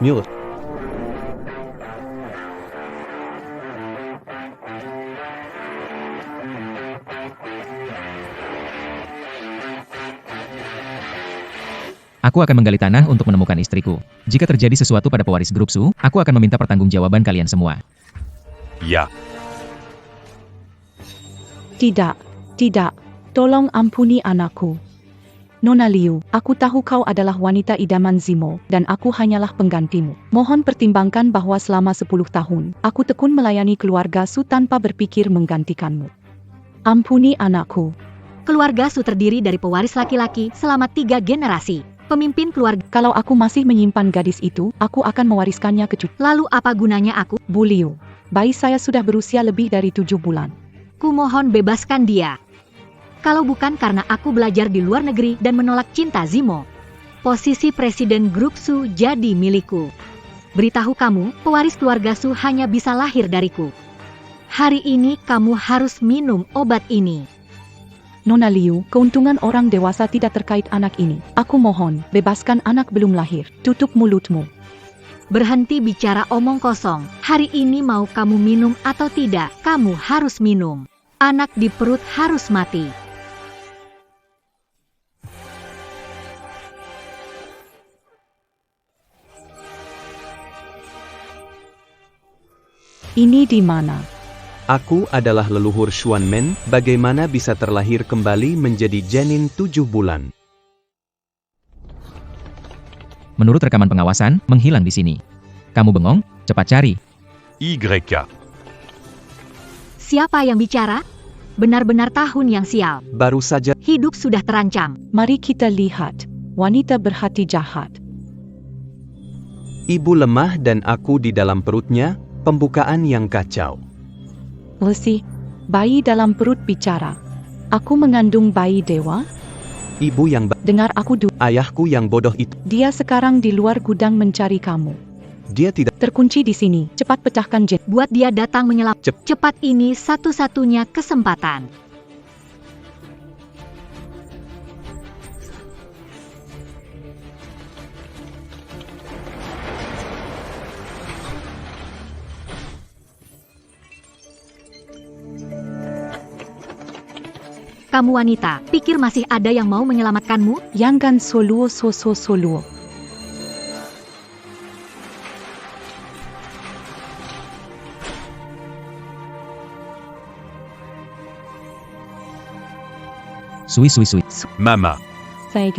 Mute. Aku akan menggali tanah untuk menemukan istriku. Jika terjadi sesuatu pada pewaris grup Su, aku akan meminta pertanggungjawaban kalian semua. Ya, Tidak, tidak. Tolong ampuni anakku. Nona Liu, aku tahu kau adalah wanita idaman Zimo, dan aku hanyalah penggantimu. Mohon pertimbangkan bahwa selama 10 tahun, aku tekun melayani keluarga Su tanpa berpikir menggantikanmu. Ampuni anakku. Keluarga Su terdiri dari pewaris laki-laki selama 3 generasi. Pemimpin keluarga. Kalau aku masih menyimpan gadis itu, aku akan mewariskannya ke cucu. Lalu apa gunanya aku? Bu Liu, bayi saya sudah berusia lebih dari 7 bulan. Kumohon bebaskan dia. Kalau bukan karena aku belajar di luar negeri dan menolak cinta Zimo, posisi presiden grup Su jadi milikku. Beritahu kamu, pewaris keluarga Su hanya bisa lahir dariku. Hari ini kamu harus minum obat ini. Nona Liu, keuntungan orang dewasa tidak terkait anak ini. Aku mohon, bebaskan anak belum lahir. Tutup mulutmu. Berhenti bicara omong kosong. Hari ini mau kamu minum atau tidak, kamu harus minum. Anak di perut harus mati. Ini di mana? Aku adalah leluhur Xuan Men, bagaimana bisa terlahir kembali menjadi janin 7 bulan? Menurut rekaman pengawasan, menghilang di sini. Kamu bengong? Cepat cari. YK. Siapa yang bicara? Benar-benar tahun yang sial. Baru saja, Hidup sudah terancam. Mari kita lihat. Wanita berhati jahat. ibu lemah dan aku di dalam perutnya, pembukaan yang kacau. Lesi, bayi dalam perut bicara. Aku mengandung bayi dewa? Ibu yang Dengar aku dulu. ayahku yang bodoh itu, Dia sekarang di luar gudang mencari kamu. dia tidak Terkunci di sini. Cepat pecahkan jet. Buat dia datang menyelam. Cep- Cepat, ini satu-satunya kesempatan. Kamu wanita, pikir masih ada yang mau menyelamatkanmu? Yangan soluo soluo. Sui. Mama. Saya.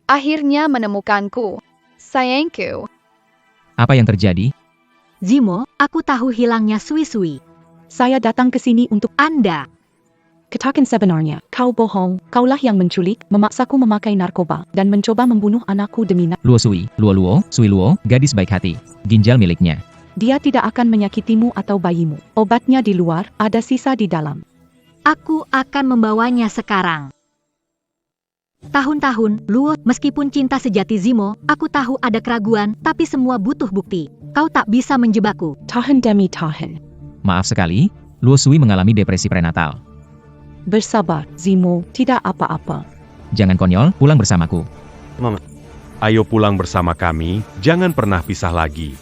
Akhirnya menemukanku. Sayangku. Apa yang terjadi? Zimo, aku tahu hilangnya Sui. Saya datang ke sini untuk Anda. katakan sebenarnya. Kau bohong. Kaulah yang menculik, memaksaku memakai narkoba, dan mencoba membunuh anakku demi Luo Sui, Sui Luo, gadis baik hati. Ginjal miliknya. Dia tidak akan menyakitimu atau bayimu. Obatnya di luar, ada sisa di dalam. Aku akan membawanya sekarang. Tahun-tahun, Luo, meskipun cinta sejati Zimo, aku tahu ada keraguan, tapi semua butuh bukti. Kau tak bisa menjebakku. Tahan demi tahan. Maaf sekali, Luo Sui mengalami depresi prenatal. Bersabar, Zimo, tidak apa-apa. Jangan konyol, pulang bersamaku. Ayo pulang bersama kami, jangan pernah pisah lagi.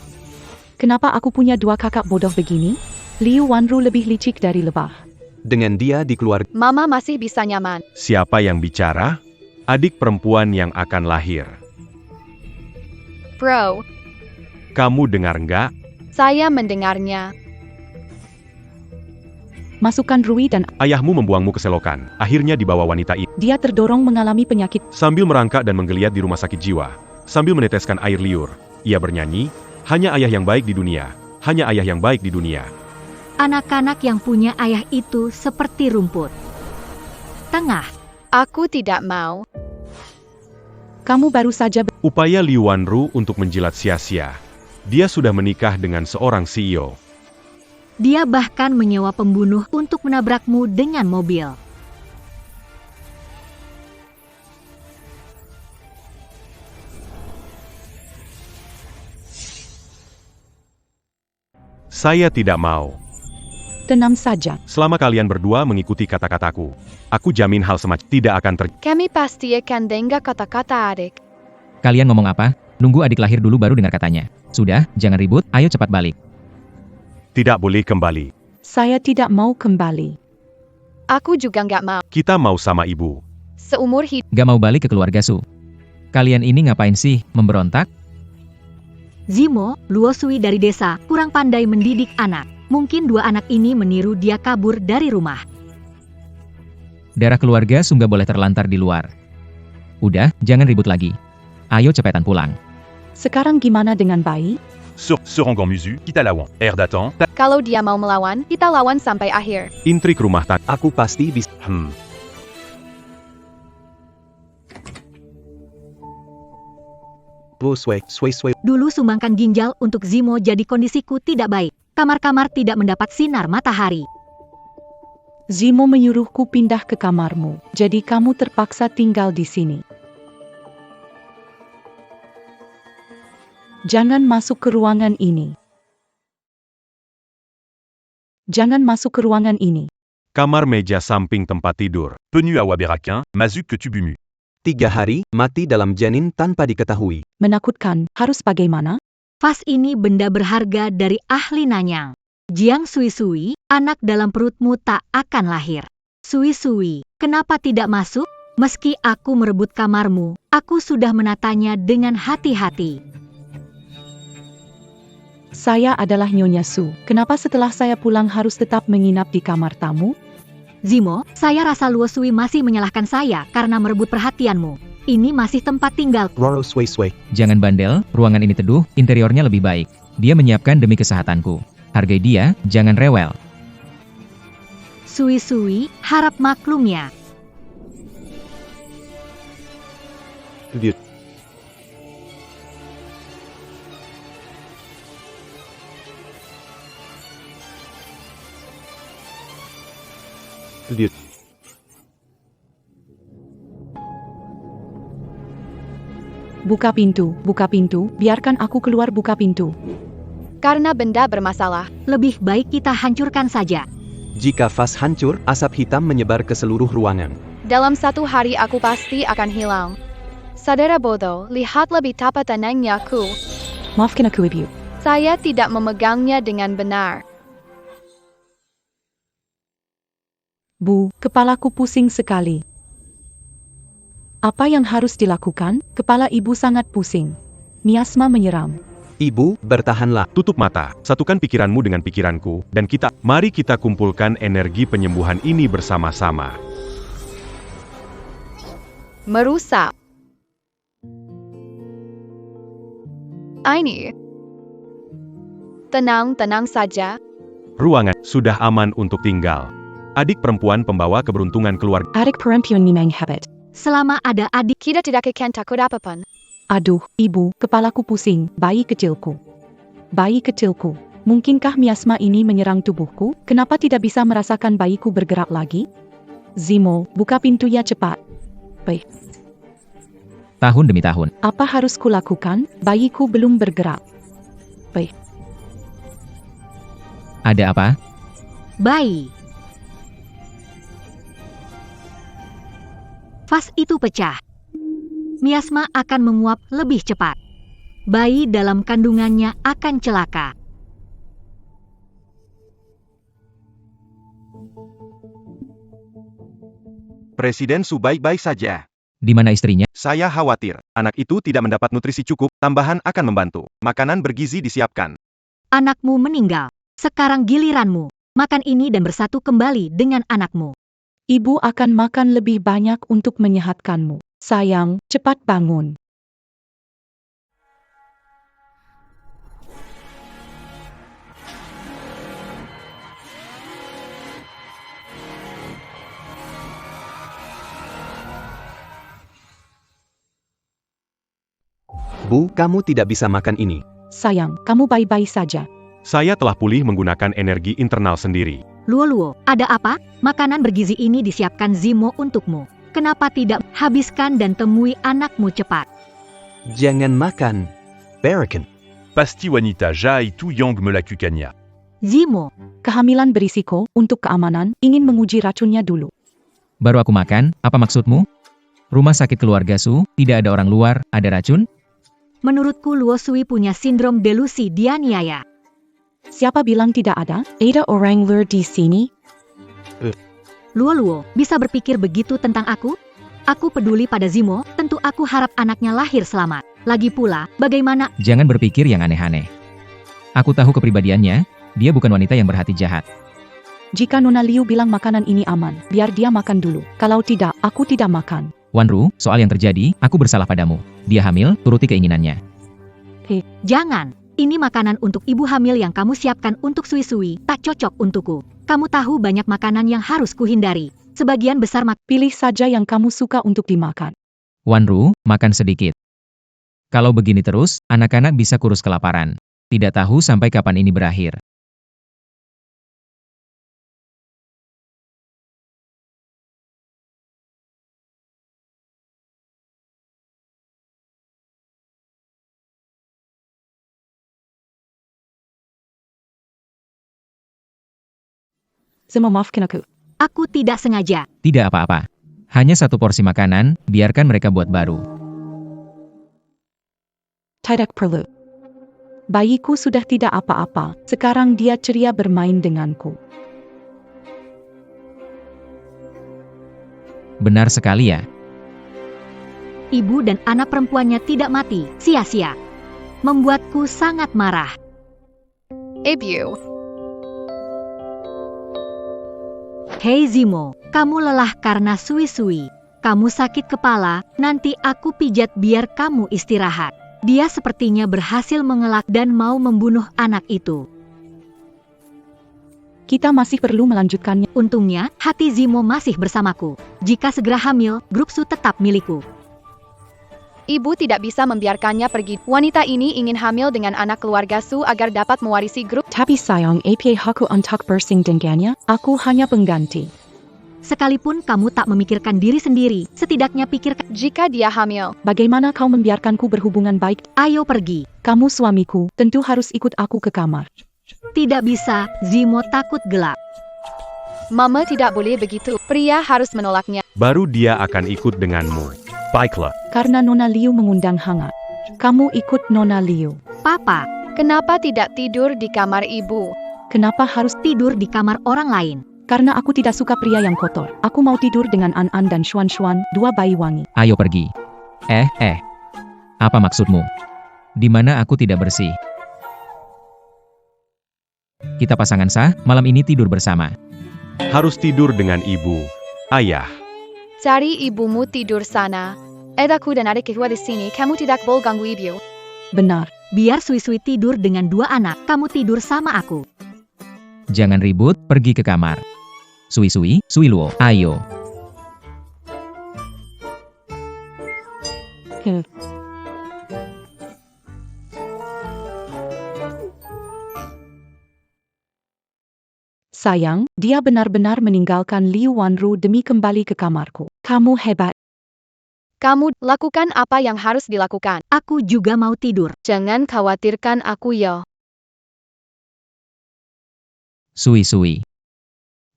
Kenapa aku punya 2 kakak bodoh begini? Liu Wanru lebih licik dari lebah. dengan dia di keluarga. Mama masih bisa nyaman. Siapa yang bicara? Adik perempuan yang akan lahir. Bro, Kamu dengar nggak? saya mendengarnya. Masukkan Rui dan Ayahmu membuangmu ke selokan. Akhirnya dibawa wanita itu. dia terdorong mengalami penyakit. Sambil merangkak dan menggeliat di rumah sakit jiwa. Sambil meneteskan air liur. Ia bernyanyi, hanya ayah yang baik di dunia. Hanya ayah yang baik di dunia. Anak-anak yang punya ayah itu seperti rumput. Tengah. Aku tidak mau. Kamu baru saja Upaya Liu Wanru untuk menjilat sia-sia. Dia sudah menikah dengan seorang CEO. Dia bahkan menyewa pembunuh untuk menabrakmu dengan mobil. Saya tidak mau. tenang saja. Selama kalian berdua mengikuti kata-kataku, aku jamin hal semacam tidak akan terjadi. Kami pasti akan dengar kata-kata adik. Kalian ngomong apa? Nunggu adik lahir dulu baru dengar katanya. Sudah, jangan ribut, ayo cepat balik. Tidak boleh kembali. Saya tidak mau kembali. Aku juga nggak mau. Kita mau sama ibu. Seumur hidup. Gak mau balik ke keluarga Su. Kalian ini ngapain sih, memberontak? Zimo, Luosui dari desa, kurang pandai mendidik anak. Mungkin dua anak ini meniru dia kabur dari rumah. Darah keluarga Su nggak boleh terlantar di luar. Udah, jangan ribut lagi. Ayo cepetan pulang. Sekarang gimana dengan bayi? Serangan Musu, kita lawan. Air datang, Kalau dia mau melawan, kita lawan sampai akhir. Intrik rumah tangga. Aku pasti bisa. Sway. Dulu sumbangkan ginjal untuk Zimo jadi kondisiku tidak baik. Kamar-kamar tidak mendapat sinar matahari. Zimo menyuruhku pindah ke kamarmu, jadi kamu terpaksa tinggal di sini. Jangan masuk ke ruangan ini. Jangan masuk ke ruangan ini. Kamar meja samping tempat tidur. Penu à Waberakin, Mazuk que tu bumu. 3 hari, mati dalam janin tanpa diketahui. Menakutkan, harus bagaimana? Vas ini benda berharga dari ahli Nanyang. Jiang Sui, anak dalam perutmu tak akan lahir. Sui, kenapa tidak masuk? Meski aku merebut kamarmu, aku sudah menatanya dengan hati-hati. Saya adalah Nyonya Su. Kenapa setelah saya pulang harus tetap menginap di kamar tamu? Zimo, saya rasa Luosui masih menyalahkan saya karena merebut perhatianmu. Ini masih tempat tinggal. Roro Sway. Jangan bandel, ruangan ini teduh, interiornya lebih baik. Dia menyiapkan demi kesehatanku. Hargai dia, jangan rewel. Sui, harap maklumnya. Buka pintu, biarkan aku keluar, buka pintu. Karena benda bermasalah. Lebih baik kita hancurkan saja. Jika vas hancur, asap hitam menyebar ke seluruh ruangan. Dalam 1 hari aku pasti akan hilang. Saudara bodoh, lihat lebih tapat tenangnya aku. Maafkan aku, Ibu. Saya tidak memegangnya dengan benar. Bu, kepalaku pusing sekali. Apa yang harus dilakukan? Kepala ibu sangat pusing. Miasma menyeram. Ibu, bertahanlah. Tutup mata, satukan pikiranmu dengan pikiranku, dan mari kita kumpulkan energi penyembuhan ini bersama-sama. Merusak. Ini. Tenang saja. Ruangan sudah aman untuk tinggal. Adik perempuan pembawa keberuntungan keluarga. Adik perempuan memang hebat. Selama ada adik, Kita tidak akan takut apapun. Aduh, ibu, kepalaku pusing, bayi kecilku. Mungkinkah miasma ini menyerang tubuhku? Kenapa tidak bisa merasakan bayiku bergerak lagi? Zimo, buka pintunya cepat. Tahun demi tahun. Apa harus kulakukan? Bayiku belum bergerak. Ada apa? bayi. Vas itu pecah. Miasma akan menguap lebih cepat. Bayi dalam kandungannya akan celaka. Presiden Su baik-baik saja. Di mana istrinya? Saya khawatir, anak itu tidak mendapat nutrisi cukup, tambahan akan membantu. Makanan bergizi disiapkan. Anakmu meninggal. Sekarang giliranmu. Makan ini dan bersatu kembali dengan anakmu. Ibu akan makan lebih banyak untuk menyehatkanmu. Sayang, cepat bangun. Bu, kamu tidak bisa makan ini. Sayang, kamu baik-baik saja. Saya telah pulih menggunakan energi internal sendiri. Luo, ada apa? Makanan bergizi ini disiapkan Zimo untukmu. Kenapa tidak habiskan dan temui anakmu cepat? Jangan makan. Barakan. Pasti wanita Jai Tu Yang Melakukanya. Zimo, Kehamilan berisiko, untuk keamanan, ingin menguji racunnya dulu. Baru aku makan, apa maksudmu? Rumah sakit keluarga Su, tidak ada orang luar, ada racun? Menurutku Luo Sui punya sindrom delusi dianiaya. Siapa bilang tidak ada? Ada orang luar di sini? Luo, bisa berpikir begitu tentang aku? Aku peduli pada Zimo, tentu aku harap anaknya lahir selamat. Lagi pula, bagaimana? Jangan berpikir yang aneh-aneh. Aku tahu kepribadiannya, dia bukan wanita yang berhati jahat. Jika Nona Liu bilang makanan ini aman, biar dia makan dulu. Kalau tidak, aku tidak makan. Wanru, soal yang terjadi, aku bersalah padamu. Dia hamil, turuti keinginannya. Jangan. Ini makanan untuk ibu hamil yang kamu siapkan untuk Sui-Sui, tak cocok untukku. Kamu tahu banyak makanan yang harus kuhindari. Sebagian besar Pilih saja yang kamu suka untuk dimakan. Wanru, makan sedikit. Kalau begini terus, anak-anak bisa kurus kelaparan. Tidak tahu sampai kapan ini berakhir. Maafkan aku. Aku tidak sengaja. Tidak apa-apa. Hanya satu porsi makanan, biarkan mereka buat baru. Tidak perlu. Bayiku sudah tidak apa-apa. Sekarang dia ceria bermain denganku. Benar sekali ya. Ibu dan anak perempuannya tidak mati, sia-sia. Membuatku sangat marah. Ibu. Hei Zimo, kamu lelah karena Sui-Sui. Kamu sakit kepala, nanti aku pijat biar kamu istirahat. Dia sepertinya berhasil mengelak dan mau membunuh anak itu. Kita masih perlu melanjutkannya. Untungnya, hati Zimo masih bersamaku. Jika segera hamil, grup Su tetap milikku. Ibu tidak bisa membiarkannya pergi. Wanita ini ingin hamil dengan anak keluarga Su agar dapat mewarisi grup. Tapi sayang, apa aku untuk bersing dengannya? Aku hanya pengganti. Sekalipun kamu tak memikirkan diri sendiri, setidaknya pikirkan. Jika dia hamil, Bagaimana kau membiarkanku berhubungan baik? Ayo pergi. Kamu suamiku, tentu harus ikut aku ke kamar. Tidak bisa, Zimo takut gelap. Mama tidak boleh begitu. Pria harus menolaknya. Baru dia akan ikut denganmu. Baiklah. Karena Nona Liu mengundang hangat. Kamu ikut Nona Liu. Papa, Kenapa tidak tidur di kamar ibu? Kenapa harus? tidur di kamar orang lain. Karena aku tidak suka pria yang kotor. Aku mau tidur dengan An dan Xuan, dua bayi wangi. Ayo pergi. Apa maksudmu? Di mana aku tidak bersih? Kita pasangan sah, malam ini tidur bersama. Harus tidur dengan ibu. Ayah. Cari ibumu tidur sana. Edaku dan adikku di sini. Kamu tidak boleh ganggu ibu. Benar. Biar Sui-Sui tidur dengan dua anak, kamu tidur sama aku. Jangan ribut, pergi ke kamar. Sui-Sui, Sui-Luo, ayo. Sayang, dia benar-benar meninggalkan Liu Wanru demi kembali ke kamarku. Kamu hebat. Kamu lakukan apa yang harus dilakukan. Aku juga mau tidur. Jangan khawatirkan aku ya. Sui-Sui.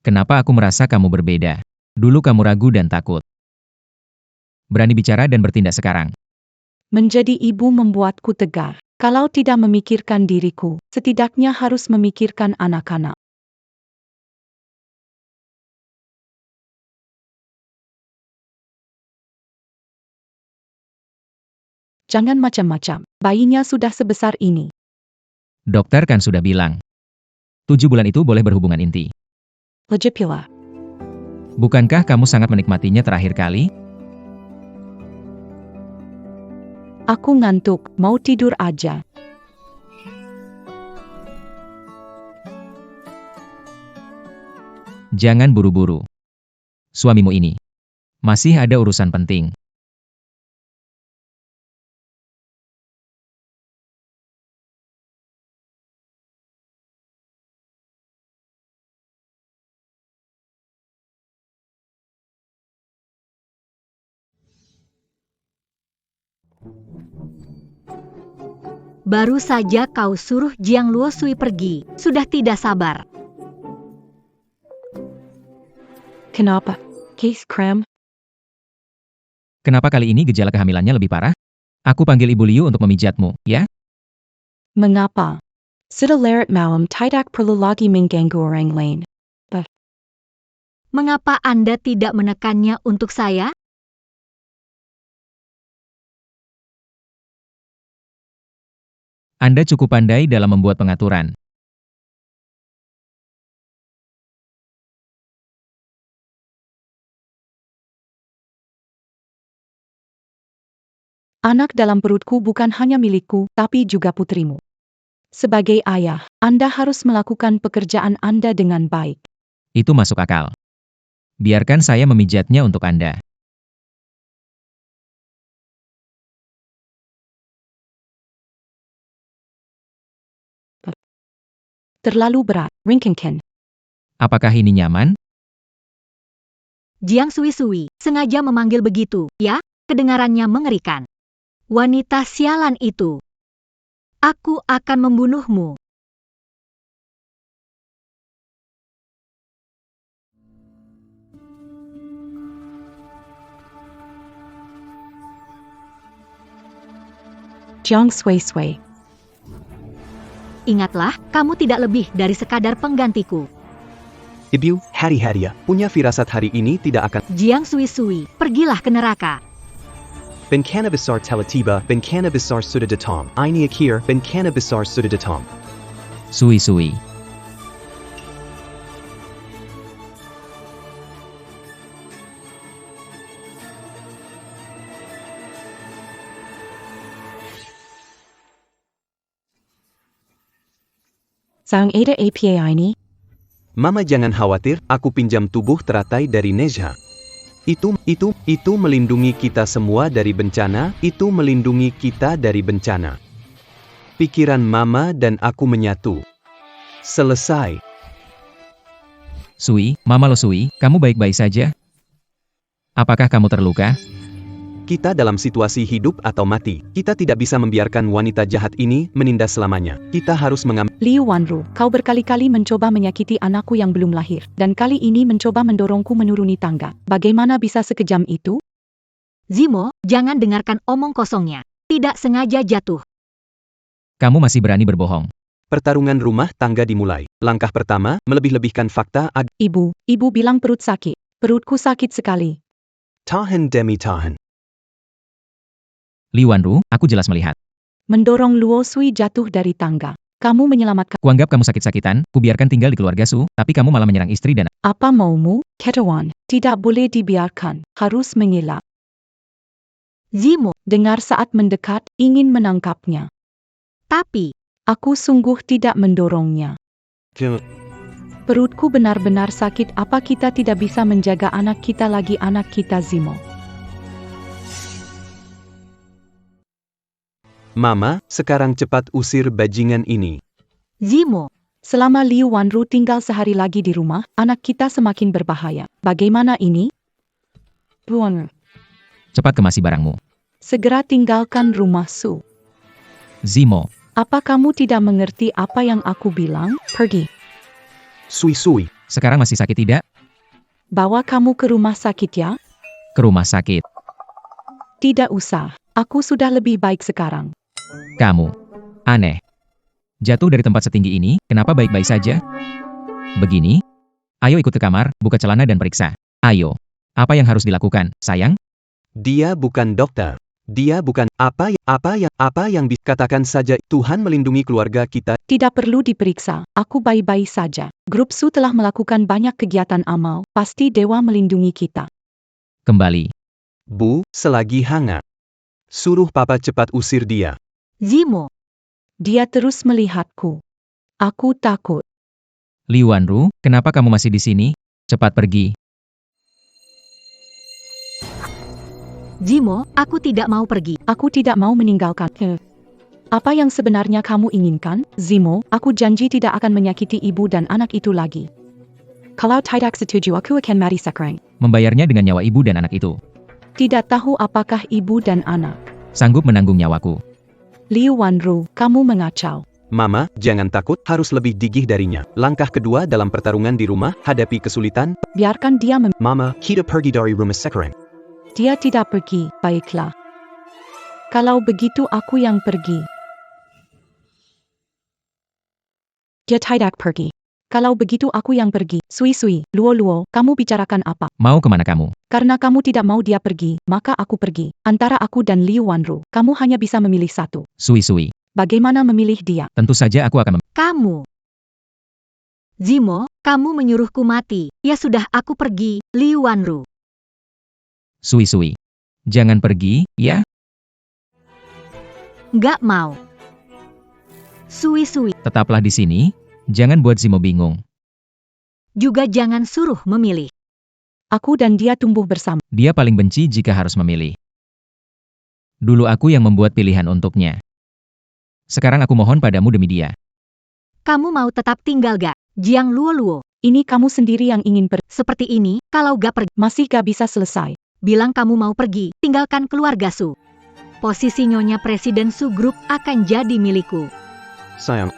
Kenapa aku merasa kamu berbeda? Dulu kamu ragu dan takut. Berani bicara dan bertindak sekarang. Menjadi ibu membuatku tegar. Kalau tidak memikirkan diriku, setidaknya harus memikirkan anak-anak. Jangan macam-macam. Bayinya sudah sebesar ini. Dokter kan sudah bilang. 7 bulan itu boleh berhubungan inti. Lagipula. Bukankah kamu sangat menikmatinya terakhir kali? Aku ngantuk, mau tidur aja. Jangan buru-buru. Suamimu ini masih ada urusan penting. Baru saja kau suruh Jiang Luo Sui pergi, sudah tidak sabar. Kenapa? Case cram? Kenapa kali ini gejala kehamilannya lebih parah? Aku panggil Ibu Liu untuk memijatmu, ya? Mengapa? Sudah larut malam tidak perlu lagi mengganggu orang lain. Mengapa Anda tidak menekannya untuk saya? Anda cukup pandai dalam membuat pengaturan. Anak dalam perutku bukan hanya milikku, tapi juga putrimu. Sebagai ayah, Anda harus melakukan pekerjaan Anda dengan baik. Itu masuk akal. Biarkan saya memijatnya untuk Anda. Terlalu berat, Ringkenken. Apakah ini nyaman? Jiang Sui sengaja memanggil begitu, ya? Kedengarannya mengerikan. Wanita sialan itu. Aku akan membunuhmu. Jiang Sui. Ingatlah, kamu tidak lebih dari sekadar penggantiku. Ibu, hari-hari ya, punya firasat hari ini tidak akan. Jiang Sui, pergilah ke neraka. Bencana besar telah tiba, bencana besar sudah datang. Ini akhir, bencana besar sudah datang. Sui. Sang ada APA ini? Mama jangan khawatir, aku pinjam tubuh teratai dari Nezha. Itu melindungi kita semua dari bencana, itu melindungi kita dari bencana. Pikiran Mama dan aku menyatu. Selesai. Sui, Mama lo Sui, kamu baik-baik saja? Apakah kamu terluka? Kita dalam situasi hidup atau mati. Kita tidak bisa membiarkan wanita jahat ini menindas selamanya. Kita harus mengambil. Liu Wanru, kau berkali-kali mencoba menyakiti anakku yang belum lahir, dan kali ini mencoba mendorongku menuruni tangga. Bagaimana bisa sekejam itu? Zimo, jangan dengarkan omong kosongnya. Tidak sengaja jatuh. Kamu masih berani berbohong. Pertarungan rumah tangga dimulai. Langkah pertama, melebih-lebihkan fakta. Ibu bilang perut sakit. Perutku sakit sekali. Tahan demi tahan. Li Wanru, aku jelas melihat. Mendorong Luo Sui jatuh dari tangga. Kamu menyelamatkan. Kuanggap kamu sakit-sakitan, kubiarkan tinggal di keluarga Su, tapi kamu malah menyerang istri dan... Apa maumu, Ketawan? Tidak boleh dibiarkan. Harus mengelak. Zimo, Dengar saat mendekat, ingin menangkapnya. tapi, Aku sungguh tidak mendorongnya. Perutku benar-benar sakit. Apa kita tidak bisa menjaga anak kita lagi, anak kita Zimo? Mama, sekarang cepat usir bajingan ini. Zimo, Selama Liu Wanru tinggal sehari lagi di rumah, anak kita semakin berbahaya. Bagaimana ini? Buang. Cepat kemasi barangmu. Segera tinggalkan rumah Su. Zimo, Apa kamu tidak mengerti apa yang aku bilang? Pergi. Sui. sekarang masih sakit tidak? Bawa kamu ke rumah sakit ya? Ke rumah sakit. Tidak usah. Aku sudah lebih baik sekarang. Kamu. Aneh. Jatuh dari tempat setinggi ini, kenapa baik-baik saja? Begini? Ayo ikut ke kamar, buka celana dan periksa. Ayo. Apa yang harus dilakukan, sayang? Dia bukan dokter. Dia bukan apa yang bisa katakan saja. Tuhan melindungi keluarga kita. Tidak perlu diperiksa. Aku baik-baik saja. Grup Su telah melakukan banyak kegiatan amal. Pasti dewa melindungi kita. Kembali. Bu, selagi hangat. Suruh papa cepat usir dia. Zimo, Dia terus melihatku. Aku takut. Li Wanru, kenapa kamu masih di sini? Cepat pergi. Zimo, aku tidak mau pergi. Aku tidak mau meninggalkan. Apa yang sebenarnya kamu inginkan, Zimo? Aku janji tidak akan menyakiti ibu dan anak itu lagi. Kalau tidak setuju, aku akan mati sekarang. Membayarnya dengan nyawa ibu dan anak itu. Tidak tahu apakah ibu dan anak. Sanggup menanggung nyawaku. Liu Wanru, kamu mengacau. Mama, jangan takut, harus lebih gigih darinya. Langkah kedua dalam pertarungan di rumah, hadapi kesulitan. Biarkan dia Mama, kita pergi dari rumah sekarang. Dia tidak pergi, baiklah. Kalau begitu aku yang pergi. Dia tidak pergi. Kalau begitu aku yang pergi. Sui, Luo, kamu bicarakan apa? Mau kemana kamu? Karena kamu tidak mau dia pergi, maka aku pergi. Antara aku dan Liu Wanru, kamu hanya bisa memilih satu. Sui. Bagaimana memilih dia? Tentu saja aku akan Kamu. Zimo, kamu menyuruhku mati. Ya sudah, aku pergi, Liu Wanru. Sui. Jangan pergi, ya? Nggak mau. Sui, Tetaplah di sini. Jangan buat Zimo bingung. juga jangan suruh memilih. Aku dan dia tumbuh bersama. Dia paling benci jika harus memilih. Dulu aku yang membuat pilihan untuknya. Sekarang aku mohon padamu demi dia. Kamu mau tetap tinggal gak? Jiang Luo. Ini kamu sendiri yang ingin pergi. Seperti ini, kalau gak pergi, Masih gak bisa selesai. bilang kamu mau pergi, tinggalkan keluarga Su. Posisi Nyonya Presiden Su Group akan jadi milikku. Sayang,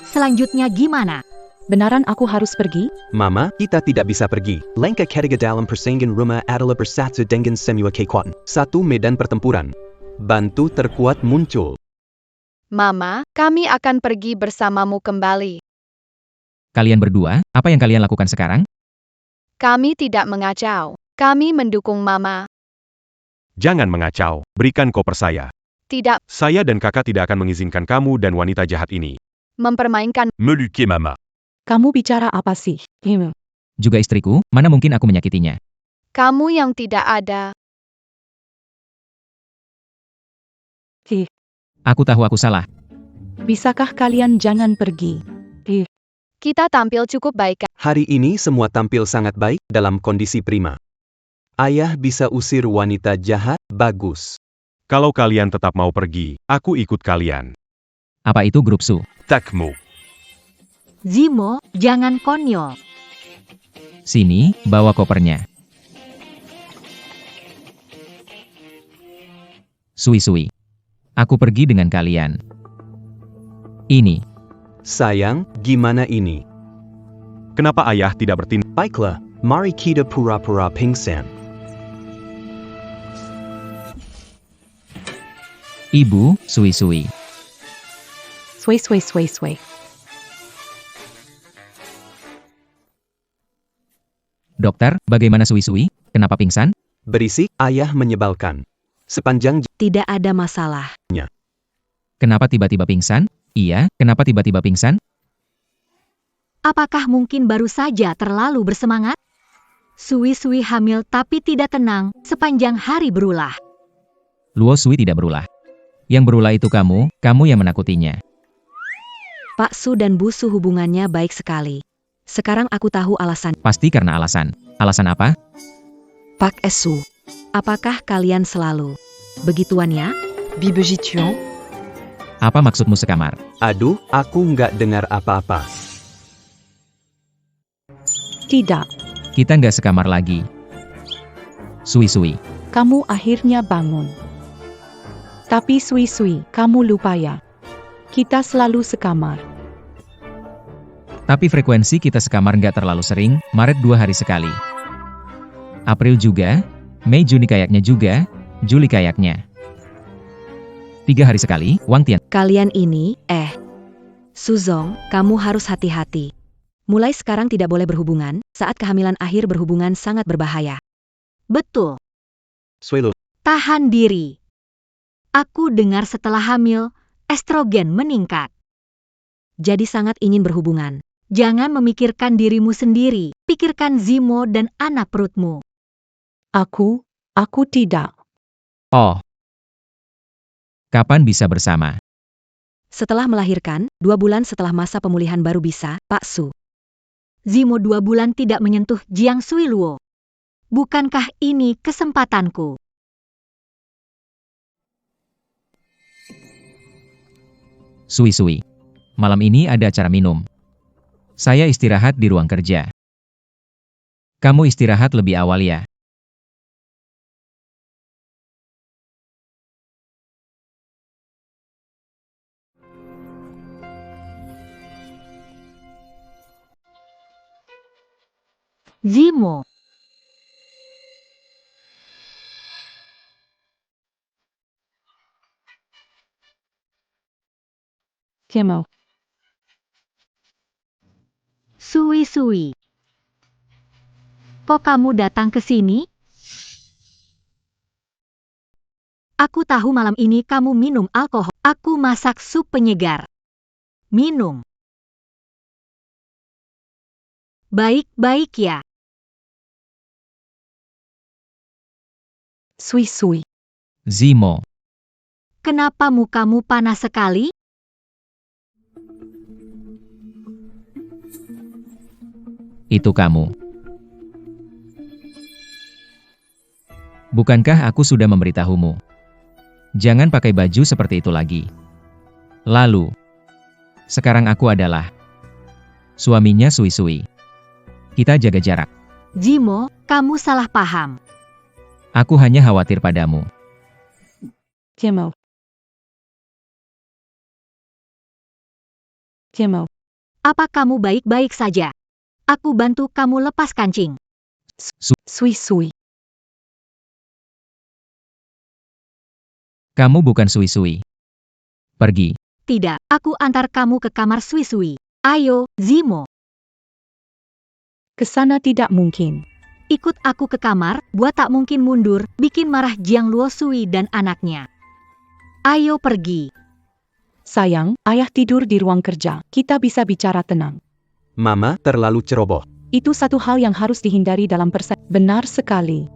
Selanjutnya gimana? Benaran aku harus pergi? Mama, kita tidak bisa pergi. Lengka ketiga dalam persaingan rumah adalah bersatu dengan semua kekuatan. Satu medan pertempuran. Bantu terkuat muncul. Mama, kami akan pergi bersamamu kembali. Kalian berdua, apa yang kalian lakukan sekarang? Kami tidak mengacau. Kami mendukung Mama. Jangan mengacau, berikan koper saya. Tidak Saya dan kakak tidak akan mengizinkan kamu dan wanita jahat ini. mempermainkan. Meluquer Mama. Kamu bicara apa sih? Juga istriku, mana mungkin aku menyakitinya? Kamu yang tidak ada. Aku tahu aku salah. Bisakah kalian jangan pergi? Kita tampil cukup baik. Hari ini semua tampil sangat baik, dalam kondisi prima. Ayah bisa usir wanita jahat, bagus. Kalau kalian tetap mau pergi, aku ikut kalian. Apa itu grup Su? Takmo. Zimo, jangan konyol. Sini, bawa kopernya. Sui. Aku pergi dengan kalian. Ini. Sayang, gimana ini? Kenapa ayah tidak bertindak? Baiklah, mari kita pura-pura pingsan. Ibu, Sui. Sui. Dokter, bagaimana Sui? Kenapa pingsan? Berisik, ayah menyebalkan. Sepanjang Tidak ada masalah. Kenapa tiba-tiba pingsan? Iya, kenapa tiba-tiba pingsan? Apakah mungkin baru saja terlalu bersemangat? Sui hamil tapi tidak tenang, sepanjang hari berulah. Luo Sui tidak berulah. Yang berulah itu kamu yang menakutinya. Pak Su dan Bu Su hubungannya baik sekali. Sekarang aku tahu alasan. Pasti karena alasan. Alasan apa? Pak Su, apakah kalian selalu begituan ya? Bibejituan? Apa maksudmu sekamar? aduh, aku nggak dengar apa-apa. Tidak. Kita nggak sekamar lagi. Sui. Kamu akhirnya bangun. Tapi Sui, kamu lupa ya. Kita selalu sekamar. Tapi frekuensi kita sekamar nggak terlalu sering, Maret 2 hari sekali. April juga, Mei Juni kayaknya juga, Juli kayaknya. 3 hari sekali, Wang Tian. Kalian ini, Suzong, kamu harus hati-hati. Mulai sekarang tidak boleh berhubungan, saat kehamilan akhir berhubungan sangat berbahaya. Betul, Suelo, tahan diri. Aku dengar setelah hamil, estrogen meningkat. Jadi sangat ingin berhubungan. Jangan memikirkan dirimu sendiri, pikirkan Zimo dan anak perutmu. Aku tidak. Oh. Kapan bisa bersama? Setelah melahirkan, 2 bulan setelah masa pemulihan baru bisa, Pak Su. Zimo 2 bulan tidak menyentuh Jiang Sui Luo. Bukankah ini kesempatanku? Sui. Malam ini ada acara minum. Saya istirahat di ruang kerja. Kamu istirahat lebih awal ya. Zimo. Timo. Sui. Kok kamu datang ke sini? Aku tahu malam ini kamu minum alkohol. Aku masak sup penyegar. Minum. Baik-baik ya. Sui. Zimo. Kenapa mukamu panas sekali? Itu kamu. Bukankah aku sudah memberitahumu? Jangan pakai baju seperti itu lagi. Lalu, sekarang aku adalah suaminya Sui. Kita jaga jarak. Zimo, kamu salah paham. Aku hanya khawatir padamu. Timo. Apa kamu baik-baik saja? Aku bantu kamu lepas kancing. Sui. Kamu bukan Sui. Pergi. Tidak, aku antar kamu ke kamar Sui. Ayo, Zimo. Kesana tidak mungkin. Ikut aku ke kamar, buat tak mungkin mundur, bikin marah Jiang Luo Sui dan anaknya. Ayo pergi. Sayang, ayah tidur di ruang kerja. Kita bisa bicara tenang. Mama terlalu ceroboh. Itu satu hal yang harus dihindari dalam Benar sekali.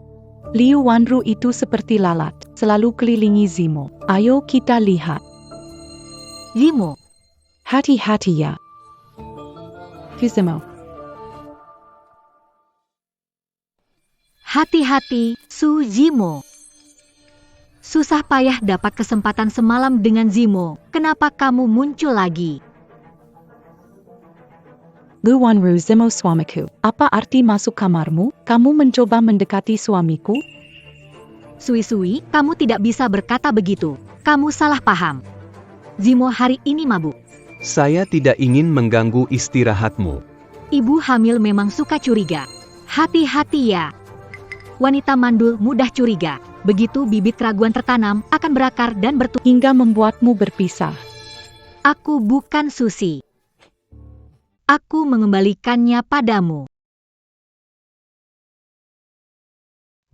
Liu Wanru itu seperti lalat, selalu kelilingi Zimo. Ayo kita lihat. Zimo. Hati-hati ya. Zimo. Hati-hati, Su Zimo. Susah payah dapat kesempatan semalam dengan Zimo. Kenapa kamu muncul lagi? Liu Wanru Zimo suamiku. Apa arti masuk kamarmu? Kamu mencoba mendekati suamiku? Sui, kamu tidak bisa berkata begitu. Kamu salah paham. Zimo hari ini mabuk. Saya tidak ingin mengganggu istirahatmu. Ibu hamil memang suka curiga. Hati-hati ya. Wanita mandul mudah curiga. Begitu bibit keraguan tertanam, akan berakar dan bertumbuh Hingga membuatmu berpisah. Aku bukan Susi. Aku mengembalikannya padamu.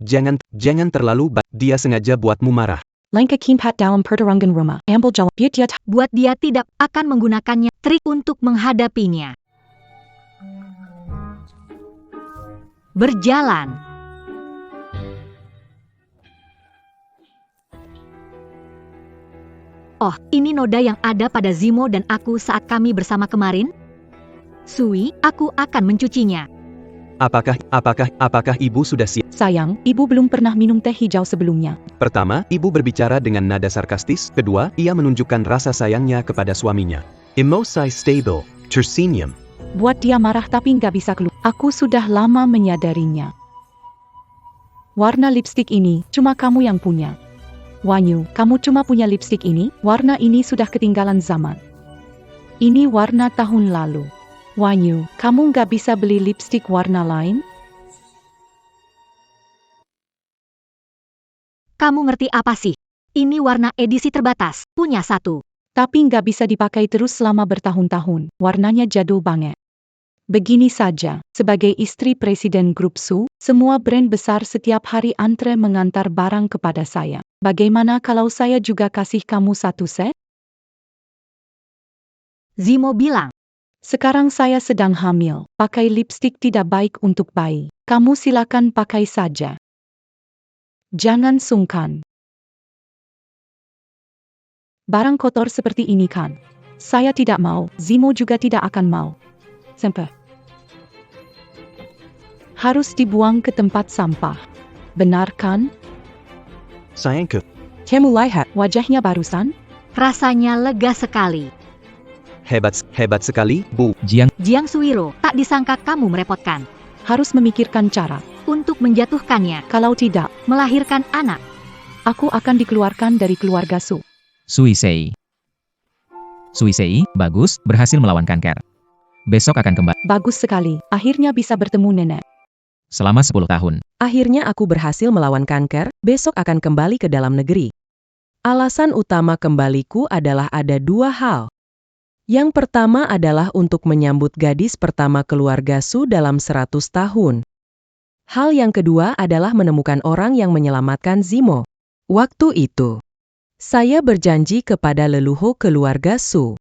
Jangan terlalu dia sengaja buatmu marah. Langkah kimpat dalam pertarungan rumah. Ambil jalan. Buat dia tidak akan menggunakannya trik untuk menghadapinya. Berjalan. Oh, ini noda yang ada pada Zimo dan aku saat kami bersama kemarin? Sui, aku akan mencucinya. Apakah ibu sudah siap? Sayang, ibu belum pernah minum teh hijau sebelumnya. Pertama, ibu berbicara dengan nada sarkastis. Kedua, ia menunjukkan rasa sayangnya kepada suaminya. Emosi stable, tersenyum. Buat dia marah tapi nggak bisa keluar. Aku sudah lama menyadarinya. Warna lipstik ini, cuma kamu yang punya. Wanyu, kamu cuma punya lipstik ini, warna ini sudah ketinggalan zaman. Ini warna tahun lalu. Wanyu, kamu nggak bisa beli lipstik warna lain? Kamu ngerti apa sih? Ini warna edisi terbatas, punya satu. Tapi nggak bisa dipakai terus selama bertahun-tahun, warnanya jadul banget. Begini saja, sebagai istri Presiden Grup Su, semua brand besar setiap hari antre mengantar barang kepada saya. Bagaimana kalau saya juga kasih kamu satu set? Zimo bilang. Sekarang saya sedang hamil, pakai lipstik tidak baik untuk bayi. Kamu silakan pakai saja. Jangan sungkan. Barang kotor seperti ini kan? Saya tidak mau, Zimo juga tidak akan mau. Sampai. Harus dibuang ke tempat sampah. Benar kan? Sayangku. Kamu lihat wajahnya barusan? Rasanya lega sekali. Hebat sekali, Bu. Jiang Suiro, tak disangka kamu merepotkan. Harus memikirkan cara. Untuk menjatuhkannya, Kalau tidak, melahirkan anak. aku akan dikeluarkan dari keluarga Su. Sui, bagus, berhasil melawan kanker. Besok akan kembali. Bagus sekali, akhirnya bisa bertemu nenek. Selama 10 tahun. Akhirnya aku berhasil melawan kanker, besok akan kembali ke dalam negeri. Alasan utama kembaliku adalah ada 2 hal. Yang pertama adalah untuk menyambut gadis pertama keluarga Su dalam 100 tahun. Hal yang kedua adalah menemukan orang yang menyelamatkan Zimo. Waktu itu, saya berjanji kepada leluhur keluarga Su.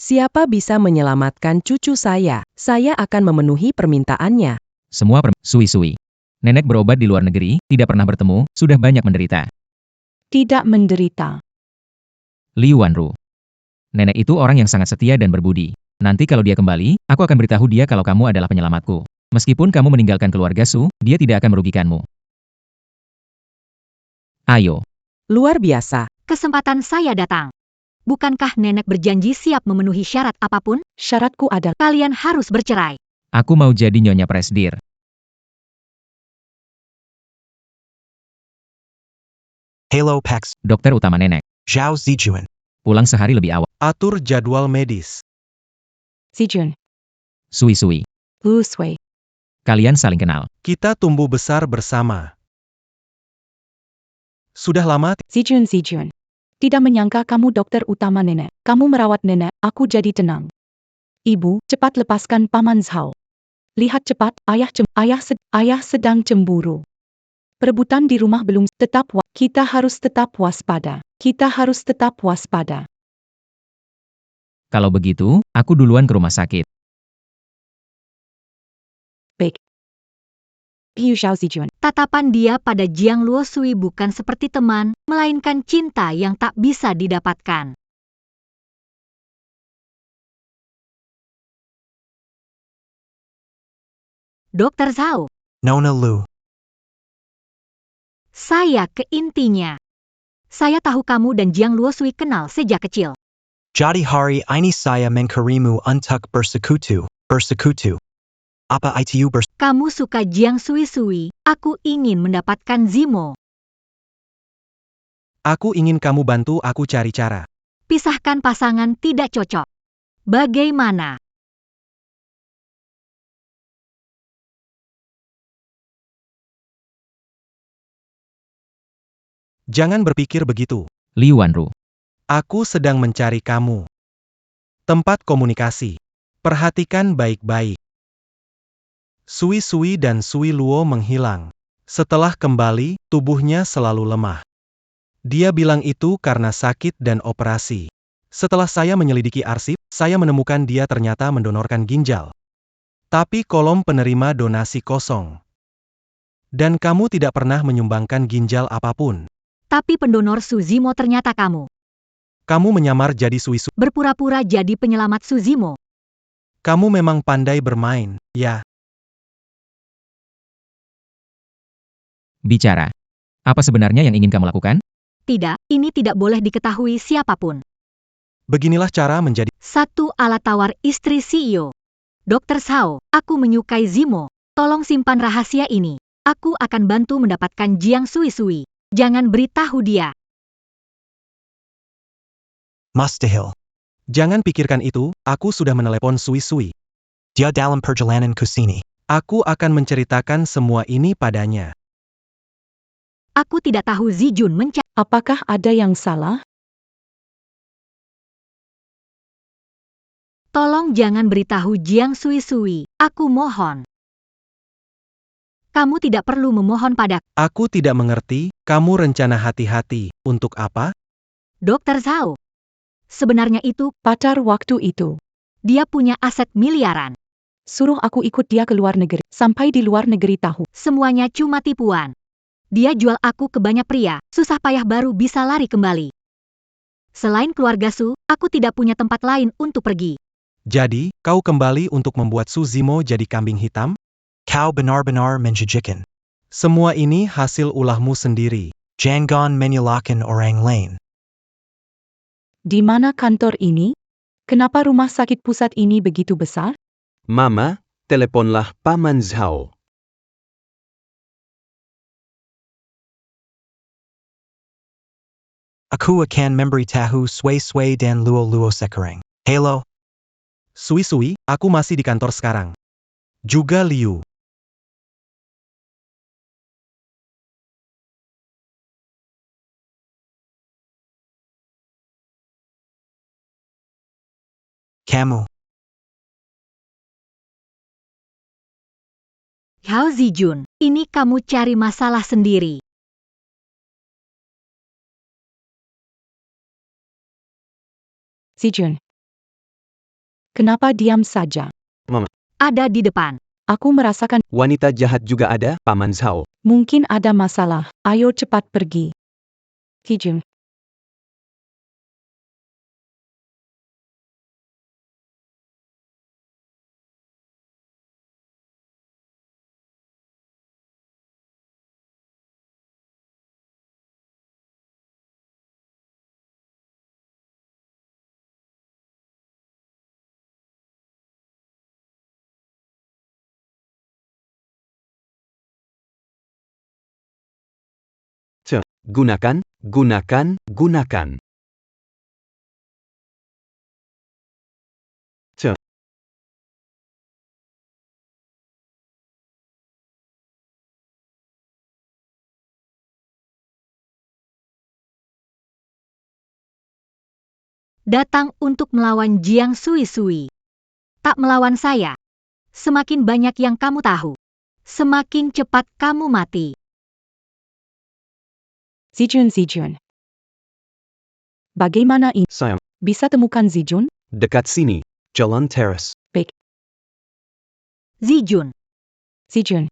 Siapa bisa menyelamatkan cucu saya akan memenuhi permintaannya. Semua Sui-sui. Nenek berobat di luar negeri, tidak pernah bertemu, sudah banyak menderita. Tidak menderita. Liu Wanru. Nenek itu orang yang sangat setia dan berbudi. Nanti kalau dia kembali, aku akan beritahu dia kalau kamu adalah penyelamatku. Meskipun kamu meninggalkan keluarga Su, dia tidak akan merugikanmu. Ayo. Luar biasa. Kesempatan saya datang. Bukankah nenek berjanji siap memenuhi syarat apapun? Syaratku adalah Kalian harus bercerai. Aku mau jadi Nyonya Presdir. Halo Pax, Dokter utama nenek. Zhao Zijuan. Pulang sehari lebih awal. Atur jadwal medis. Zijun, Sui-sui. Lu Sui. Kalian saling kenal. Kita tumbuh besar bersama. Sudah lama Zijun. Tidak menyangka kamu dokter utama nenek. Kamu merawat nenek, aku jadi tenang. Ibu, cepat lepaskan Paman Zhao. Lihat cepat, ayah sedang cemburu. Perebutan di rumah belum kita harus tetap waspada. Kalau begitu, aku duluan ke rumah sakit. Baik. Piu Zhao Zijun. Tatapan dia pada Jiang Luosui bukan seperti teman, melainkan cinta yang tak bisa didapatkan. Dokter Zhao, Nona Lu. saya ke intinya. Saya tahu kamu dan Jiang Luosui kenal sejak kecil. Jadi hari ini saya mencarimu untuk bersekutu. Apa itu Kamu suka Jiang Sui-sui, aku ingin mendapatkan Zimo. aku ingin kamu bantu aku cari cara. Pisahkan pasangan tidak cocok. Bagaimana? Jangan berpikir begitu. Liu Wanru. Aku sedang mencari kamu. Tempat komunikasi. Perhatikan baik-baik. Sui-sui dan Sui Luo menghilang. Setelah kembali, tubuhnya selalu lemah. Dia bilang itu karena sakit dan operasi. Setelah saya menyelidiki arsip, saya menemukan dia ternyata mendonorkan ginjal. Tapi kolom penerima donasi kosong. Dan kamu tidak pernah menyumbangkan ginjal apapun. Tapi pendonor Suzimo ternyata kamu. Kamu menyamar jadi Sui-sui. Berpura-pura jadi penyelamat Suzimo. Kamu memang pandai bermain, ya. Bicara. Apa sebenarnya yang ingin kamu lakukan? Tidak, ini tidak boleh diketahui siapapun. Beginilah cara menjadi. 1. Alat tawar istri CEO. Dokter Zhao, aku menyukai Zimo. Tolong simpan rahasia ini. Aku akan bantu mendapatkan Jiang Sui-sui. Jangan beritahu dia. Mustahil. Jangan pikirkan itu, aku sudah menelepon Sui-sui. Dia dalam perjalanan ke sini. Aku akan menceritakan semua ini padanya. Aku tidak tahu Zijun mencari. Apakah ada yang salah? Tolong jangan beritahu Jiang Sui-sui. Aku mohon. Kamu tidak perlu memohon pada Aku tidak mengerti, kamu rencana hati-hati, untuk apa? Dokter Zhao. Sebenarnya itu, Pacar waktu itu. dia punya aset miliaran. Suruh aku ikut dia ke luar negeri. Sampai di luar negeri tahu. Semuanya cuma tipuan. Dia jual aku ke banyak pria, susah payah baru bisa lari kembali. Selain keluarga Su, aku tidak punya tempat lain untuk pergi. Jadi, kau kembali untuk membuat Suzimo jadi kambing hitam? Kau benar-benar menjijikan. Semua ini hasil ulahmu sendiri. Jangan menyalahkan orang lain. Di mana kantor ini? Kenapa rumah sakit pusat ini begitu besar? Mama, teleponlah Paman Zhao. Aku akan memberitahu Sui-sui dan Luo sekarang. Halo. Sui-sui, aku masih di kantor sekarang. Juga Liu. Kamu. Hao Zijun, ini kamu cari masalah sendiri. Zijun. Kenapa diam saja? Ada di depan. Aku merasakan Wanita jahat juga ada, Paman Zhao. mungkin ada masalah. Ayo cepat pergi. Zijun. Gunakan, gunakan, gunakan. Datang untuk melawan Jiang Sui. Tak melawan saya. Semakin banyak yang kamu tahu, semakin cepat kamu mati. Zijun. Bagaimana ini? Sayang, Bisa temukan Zijun? dekat sini. Jalan teras. Zijun, Zijun.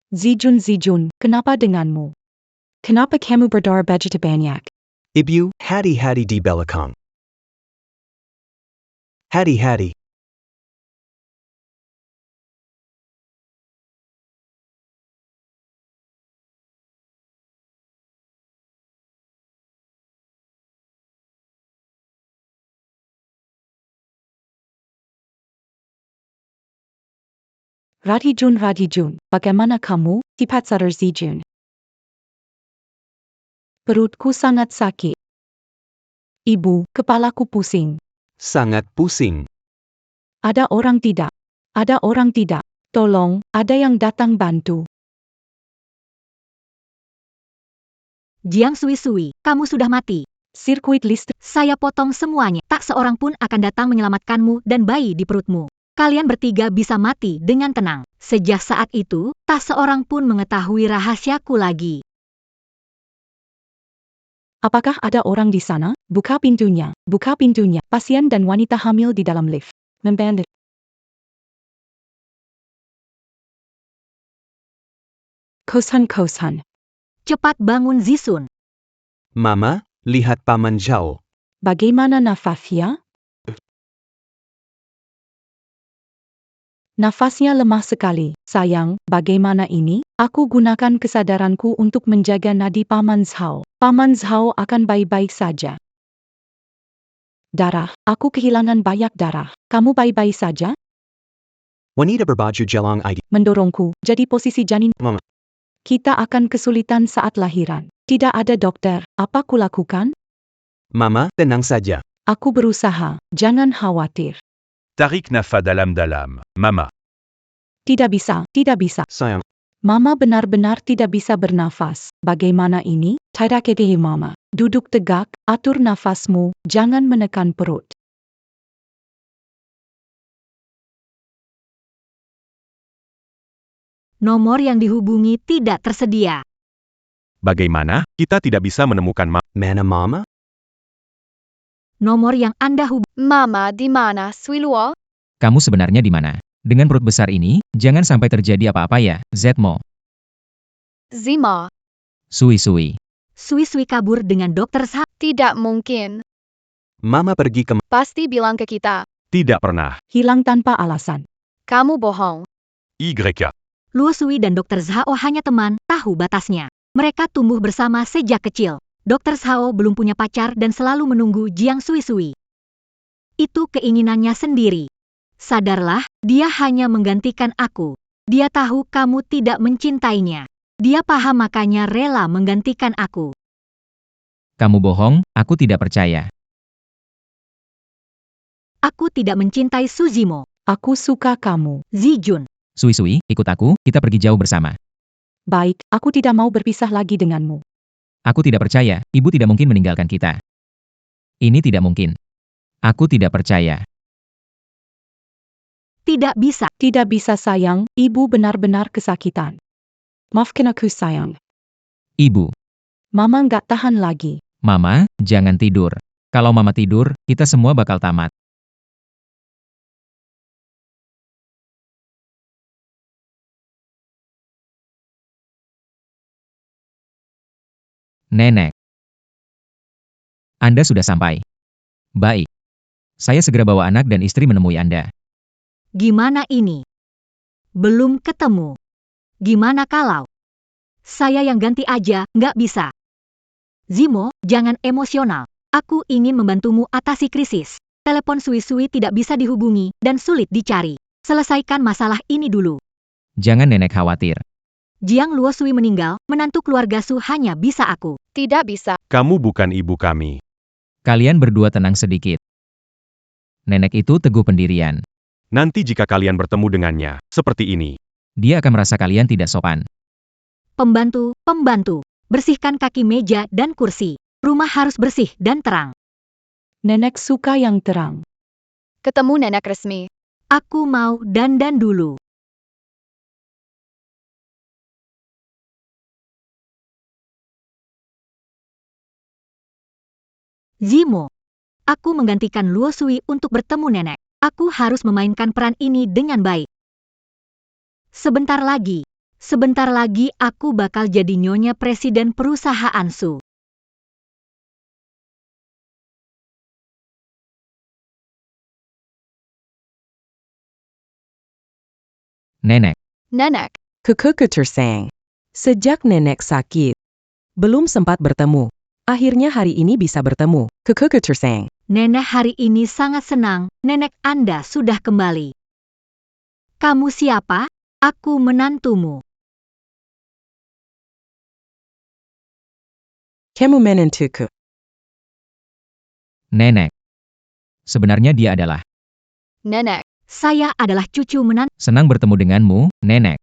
Zijun, kenapa denganmu? Kenapa kamu berdarah begitu banyak? Ibu, hati-hati di belakang. Hati-hati. Radijun, bagaimana kamu? Cepat sadar Zijun. Perutku sangat sakit. Ibu, kepalaku pusing. Sangat pusing. Ada orang tidak? Ada orang tidak? Tolong, ada yang datang bantu. Jiang Sui, kamu sudah mati. Sirkuit listrik. Saya potong semuanya. Tak seorang pun akan datang menyelamatkanmu dan bayi di perutmu. Kalian bertiga bisa mati dengan tenang. Sejak saat itu, tak seorang pun mengetahui rahasiaku lagi. Apakah ada orang di sana? Buka pintunya. Pasien dan wanita hamil di dalam lift. Membandit. Kosan. Cepat bangun Zisun. Mama, lihat Paman Zhao. Bagaimana nafasnya? Nafasnya lemah sekali. Sayang, bagaimana ini? Aku gunakan kesadaranku untuk menjaga nadi Paman Zhao. Paman Zhao akan baik-baik saja. Darah, aku kehilangan banyak darah. Kamu baik-baik saja? Wanita berbaju jelang ID. Mendorongku, jadi posisi janin. Mama. Kita akan kesulitan saat lahiran. Tidak ada dokter, apa kulakukan? Mama, tenang saja. Aku berusaha, jangan khawatir. Tariq Nafa Dalam, Mama. Tidak bisa. Sayang, Mama benar-benar tidak bisa bernafas. Bagaimana ini? Tidak kedehi Mama. Duduk tegak, atur nafasmu, jangan menekan perut. Nomor yang dihubungi tidak tersedia. Bagaimana? Kita tidak bisa menemukan mana Mama? Nomor yang Anda hubungi. Mama di mana, Sui Luo? Kamu sebenarnya di mana? Dengan perut besar ini, jangan sampai terjadi apa-apa ya, Zmo. Zima. Sui. Sui kabur dengan Dokter Zhao. Tidak mungkin. Mama pergi ke Pasti bilang ke kita. Tidak pernah. Hilang tanpa alasan. Kamu bohong. YK. Luo Sui dan Dokter Zhao hanya teman, tahu batasnya. Mereka tumbuh bersama sejak kecil. Dokter Zhao belum punya pacar dan selalu menunggu Jiang Sui. Itu keinginannya sendiri. Sadarlah, dia hanya menggantikan aku. Dia tahu kamu tidak mencintainya. Dia paham makanya rela menggantikan aku. Kamu bohong, aku tidak percaya. Aku tidak mencintai Suzimo. Aku suka kamu. Zijun. Sui-sui, ikut aku, kita pergi jauh bersama. Baik, aku tidak mau berpisah lagi denganmu. Aku tidak percaya, ibu tidak mungkin meninggalkan kita. Ini tidak mungkin. Aku tidak percaya. Tidak bisa. Tidak bisa sayang, ibu benar-benar kesakitan. Maafkan aku sayang. Ibu. Mama nggak tahan lagi. Mama, jangan tidur. Kalau mama tidur, kita semua bakal tamat. Nenek. Anda sudah sampai. Baik. Saya segera bawa anak dan istri menemui Anda. Gimana ini? Belum ketemu. Gimana kalau saya yang ganti aja, nggak bisa? Zimo, jangan emosional. Aku ingin membantumu atasi krisis. Telepon Sui-sui tidak bisa dihubungi dan sulit dicari. Selesaikan masalah ini dulu. Jangan nenek khawatir. Jiang Luosui meninggal, menantu keluarga Su hanya bisa aku. Tidak bisa. Kamu bukan ibu kami. Kalian berdua tenang sedikit. Nenek itu teguh pendirian. Nanti jika kalian bertemu dengannya, seperti ini. Dia akan merasa kalian tidak sopan. Pembantu, bersihkan kaki meja dan kursi. Rumah harus bersih dan terang. Nenek suka yang terang. Ketemu nenek resmi. Aku mau dandan dulu. Zimo. Aku menggantikan Luosui untuk bertemu nenek. Aku harus memainkan peran ini dengan baik. Sebentar lagi aku bakal jadi nyonya presiden perusahaan Su. Nenek. Nenek. Kekukutersang. Sejak nenek sakit, belum sempat bertemu. Akhirnya hari ini bisa bertemu. Kekukutersang. Nenek hari ini sangat senang, nenek Anda sudah kembali. Kamu siapa? Aku menantumu. Kamu menantuku. Nenek. Sebenarnya dia adalah. Nenek. Saya adalah cucu menantu. Senang bertemu denganmu, nenek.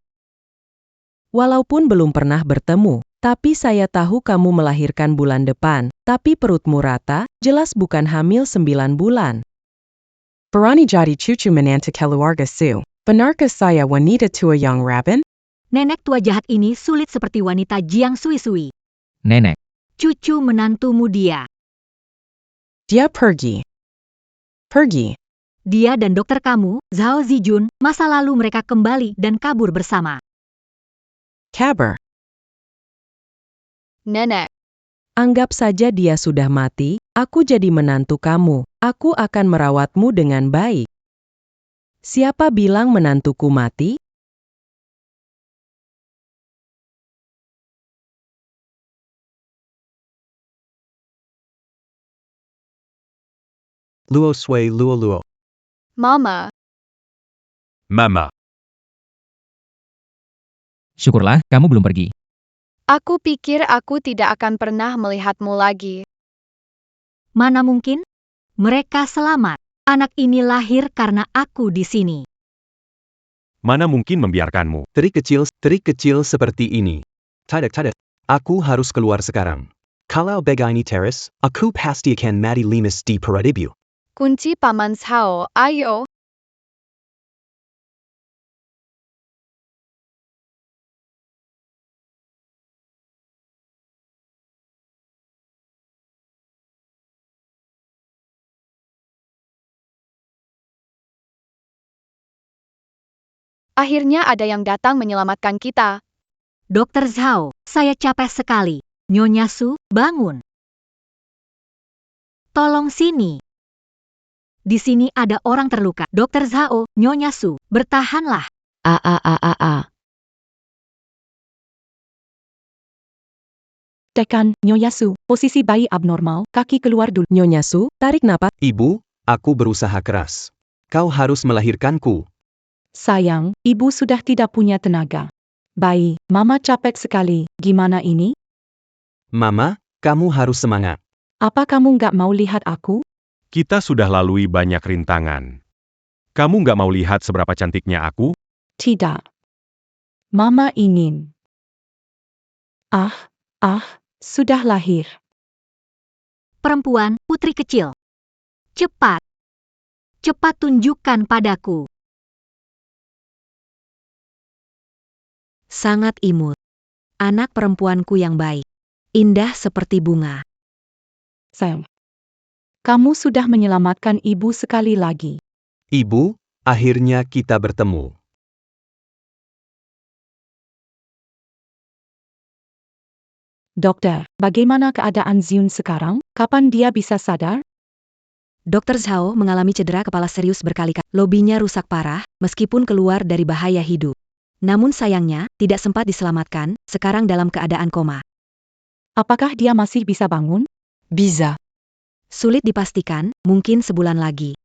Walaupun belum pernah bertemu, tapi saya tahu kamu melahirkan bulan depan, tapi perutmu rata, jelas bukan hamil 9 bulan. Berani jadi cucu menantu keluarga Su. Benarkah saya wanita tua yang Rabin? Nenek tua jahat ini sulit seperti wanita Jiang Sui-sui. Nenek. Cucu menantumu dia. Dia pergi. Dia dan dokter kamu, Zhao Zijun, masa lalu mereka kembali dan kabur bersama. Kabar. Nenek. Anggap saja dia sudah mati, aku jadi menantu kamu. Aku akan merawatmu dengan baik. Siapa bilang menantuku mati? Luo sui luo luo. Mama. Mama. Syukurlah, kamu belum pergi. Aku pikir aku tidak akan pernah melihatmu lagi. Mana mungkin? Mereka selamat. Anak ini lahir karena aku di sini. Mana mungkin membiarkanmu? Trik kecil seperti ini. Tidak. Aku harus keluar sekarang. Kalau begini terus, aku pasti akan mati limas di peradibu. Kunci Paman Zhao, ayo. Akhirnya ada yang datang menyelamatkan kita. Dokter Zhao, saya capek sekali. Nyonya Su, bangun. Tolong sini. Di sini ada orang terluka. Dokter Zhao, Nyonya Su, bertahanlah. Dekan, Nyonya Su, posisi bayi abnormal, kaki keluar dulu. Nyonya Su, tarik napas. Ibu, aku berusaha keras. Kau harus melahirkanku. Sayang, ibu sudah tidak punya tenaga. Baik, Mama capek sekali. Gimana ini? Mama, kamu harus semangat. Apa kamu nggak mau lihat aku? Kita sudah lalui banyak rintangan. Kamu nggak mau lihat seberapa cantiknya aku? Tidak. Mama ingin. Sudah lahir. Perempuan, putri kecil. Cepat. Cepat tunjukkan padaku. Sangat imut. Anak perempuanku yang baik. Indah seperti bunga. Sayang. Kamu sudah menyelamatkan ibu sekali lagi. Ibu, akhirnya kita bertemu. Dokter, bagaimana keadaan Ziun sekarang? Kapan dia bisa sadar? Dr. Zhao mengalami cedera kepala serius berkali-kali. Lobinya rusak parah, meskipun keluar dari bahaya hidup. Namun sayangnya, tidak sempat diselamatkan, sekarang dalam keadaan koma. Apakah dia masih bisa bangun? Bisa. Sulit dipastikan, mungkin sebulan lagi.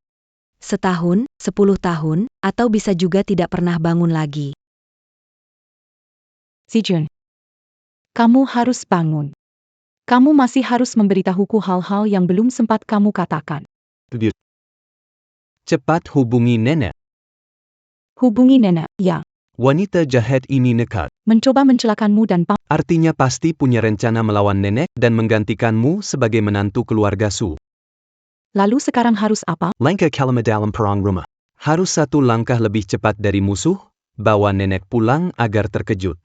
Setahun, 10 tahun, atau bisa juga tidak pernah bangun lagi. Zijun. Kamu harus bangun. Kamu masih harus memberitahuku hal-hal yang belum sempat kamu katakan. Cepat hubungi nenek. Hubungi nenek, ya. Wanita jahat ini nekat. Mencoba mencelakanmu dan Artinya pasti punya rencana melawan nenek dan menggantikanmu sebagai menantu keluarga Su. lalu sekarang harus apa? Langkah kalama dalam perang rumah. Harus satu langkah lebih cepat dari musuh, bawa nenek pulang agar terkejut.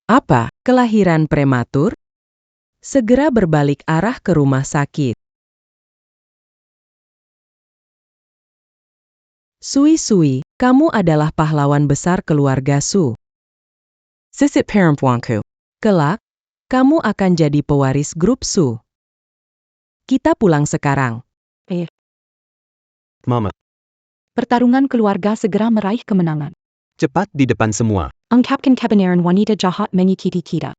Apa? Kelahiran prematur? Segera berbalik arah ke rumah sakit. Sui, kamu adalah pahlawan besar keluarga Su. Sisit perempuanku. Kelak, kamu akan jadi pewaris grup Su. Kita pulang sekarang. Mama, Pertarungan keluarga segera meraih kemenangan. cepat di depan semua. Ungkapkan kebenaran wanita jahat mengikuti kita.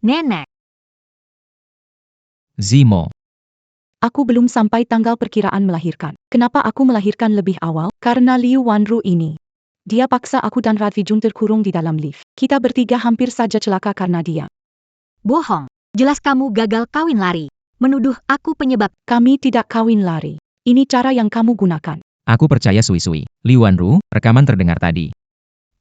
Nenek. Zimo. Aku belum sampai tanggal perkiraan melahirkan. Kenapa aku melahirkan lebih awal? Karena Liu Wanru ini. Dia paksa aku dan Radvijun terkurung di dalam lift. Kita bertiga hampir saja celaka karena dia. Bohong. Jelas kamu gagal kawin lari. Menuduh aku penyebab. Kami tidak kawin lari. Ini cara yang kamu gunakan. Aku percaya Sui. Li Wanru, rekaman terdengar tadi.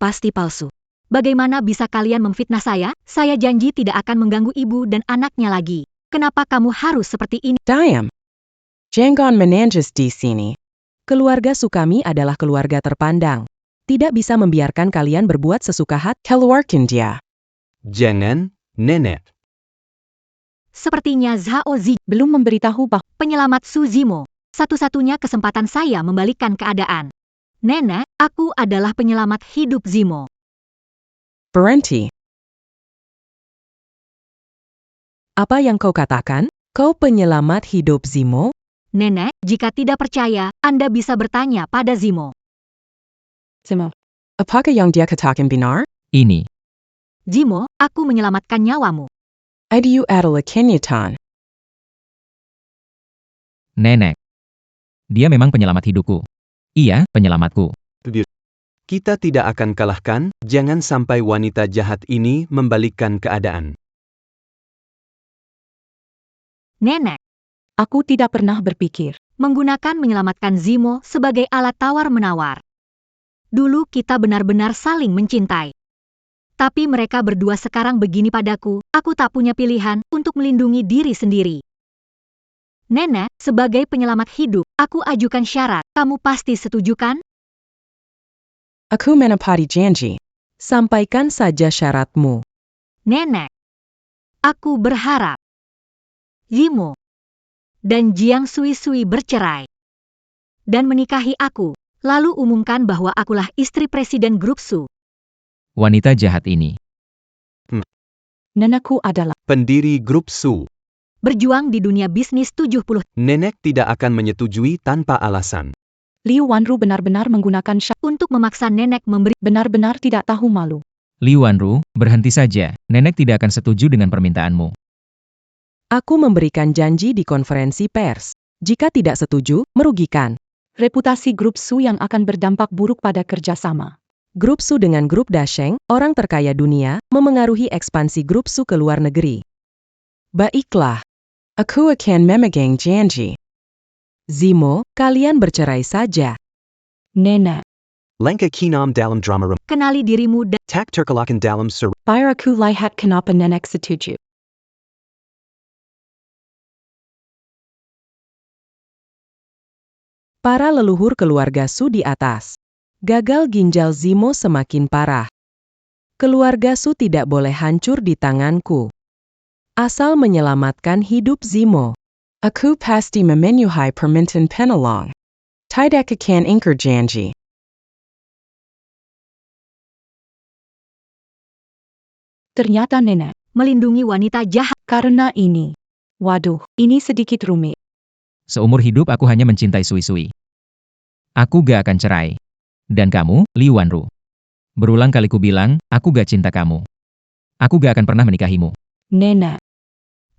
Pasti palsu. Bagaimana bisa kalian memfitnah saya? Saya janji tidak akan mengganggu ibu dan anaknya lagi. Kenapa kamu harus seperti ini? Diam. Jangan menangis di sini. Keluarga Sukami adalah keluarga terpandang. Tidak bisa membiarkan kalian berbuat sesuka hati. Keluarkan dia. Jangan, nenek. Sepertinya Zhao Zi, Belum memberitahu bahwa penyelamat Su Zimo. Satu-satunya kesempatan saya membalikkan keadaan. Nenek, aku adalah penyelamat hidup Zimo. Berhenti. Apa yang kau katakan? Kau penyelamat hidup Zimo? Nenek, jika tidak percaya, Anda bisa bertanya pada Zimo. Zimo. Apakah yang dia katakan benar? Ini. Zimo, aku menyelamatkan nyawamu. Idu adalah kenyataan. Nenek. Dia memang penyelamat hidupku. Iya, penyelamatku. Kita tidak akan kalahkan, jangan sampai wanita jahat ini membalikkan keadaan. Nenek, Aku tidak pernah berpikir. menggunakan menyelamatkan Zimo sebagai alat tawar-menawar. Dulu kita benar-benar saling mencintai. Tapi mereka berdua sekarang begini padaku, aku tak punya pilihan untuk melindungi diri sendiri. Nenek, sebagai penyelamat hidup, aku ajukan syarat. Kamu pasti setuju kan? Aku menepati janji. Sampaikan saja syaratmu. Nenek, aku berharap Zimo dan Jiang Sui bercerai dan menikahi aku, lalu umumkan bahwa akulah istri Presiden Grup Su. Wanita jahat ini. Nenekku adalah Pendiri grup Su. Berjuang di dunia bisnis 70 Nenek tidak akan menyetujui tanpa alasan. Liu Wanru benar-benar menggunakan syarat untuk memaksa nenek memberi. benar-benar tidak tahu malu. Liu Wanru, berhenti saja. Nenek tidak akan setuju dengan permintaanmu. Aku memberikan janji di konferensi pers. Jika tidak setuju, merugikan. Reputasi grup Su yang akan berdampak buruk pada kerjasama. Grup Su dengan grup Dasheng, orang terkaya dunia, memengaruhi ekspansi grup Su ke luar negeri. Baiklah. Aku akan memegang janji. Zimo, kalian bercerai saja. Nenek, Langkah kinam dalam drama Kenali dirimu dan tak terkalahkan dalam biar aku lihat kenapa nenek setuju. Para leluhur keluarga Su di atas. Gagal ginjal Zimo semakin parah. Keluarga Su tidak boleh hancur di tanganku. Asal menyelamatkan hidup Zimo. Aku pasti memenuhi permintaan penolong. Tidak akan ingkar janji. Ternyata nenek, melindungi wanita jahat. karena ini. Waduh, ini sedikit rumit. Seumur hidup aku hanya mencintai Sui-Sui. Aku gak akan cerai. Dan kamu, Liu Wanru. Berulang kali ku bilang, aku gak cinta kamu. Aku gak akan pernah menikahimu. Nenek,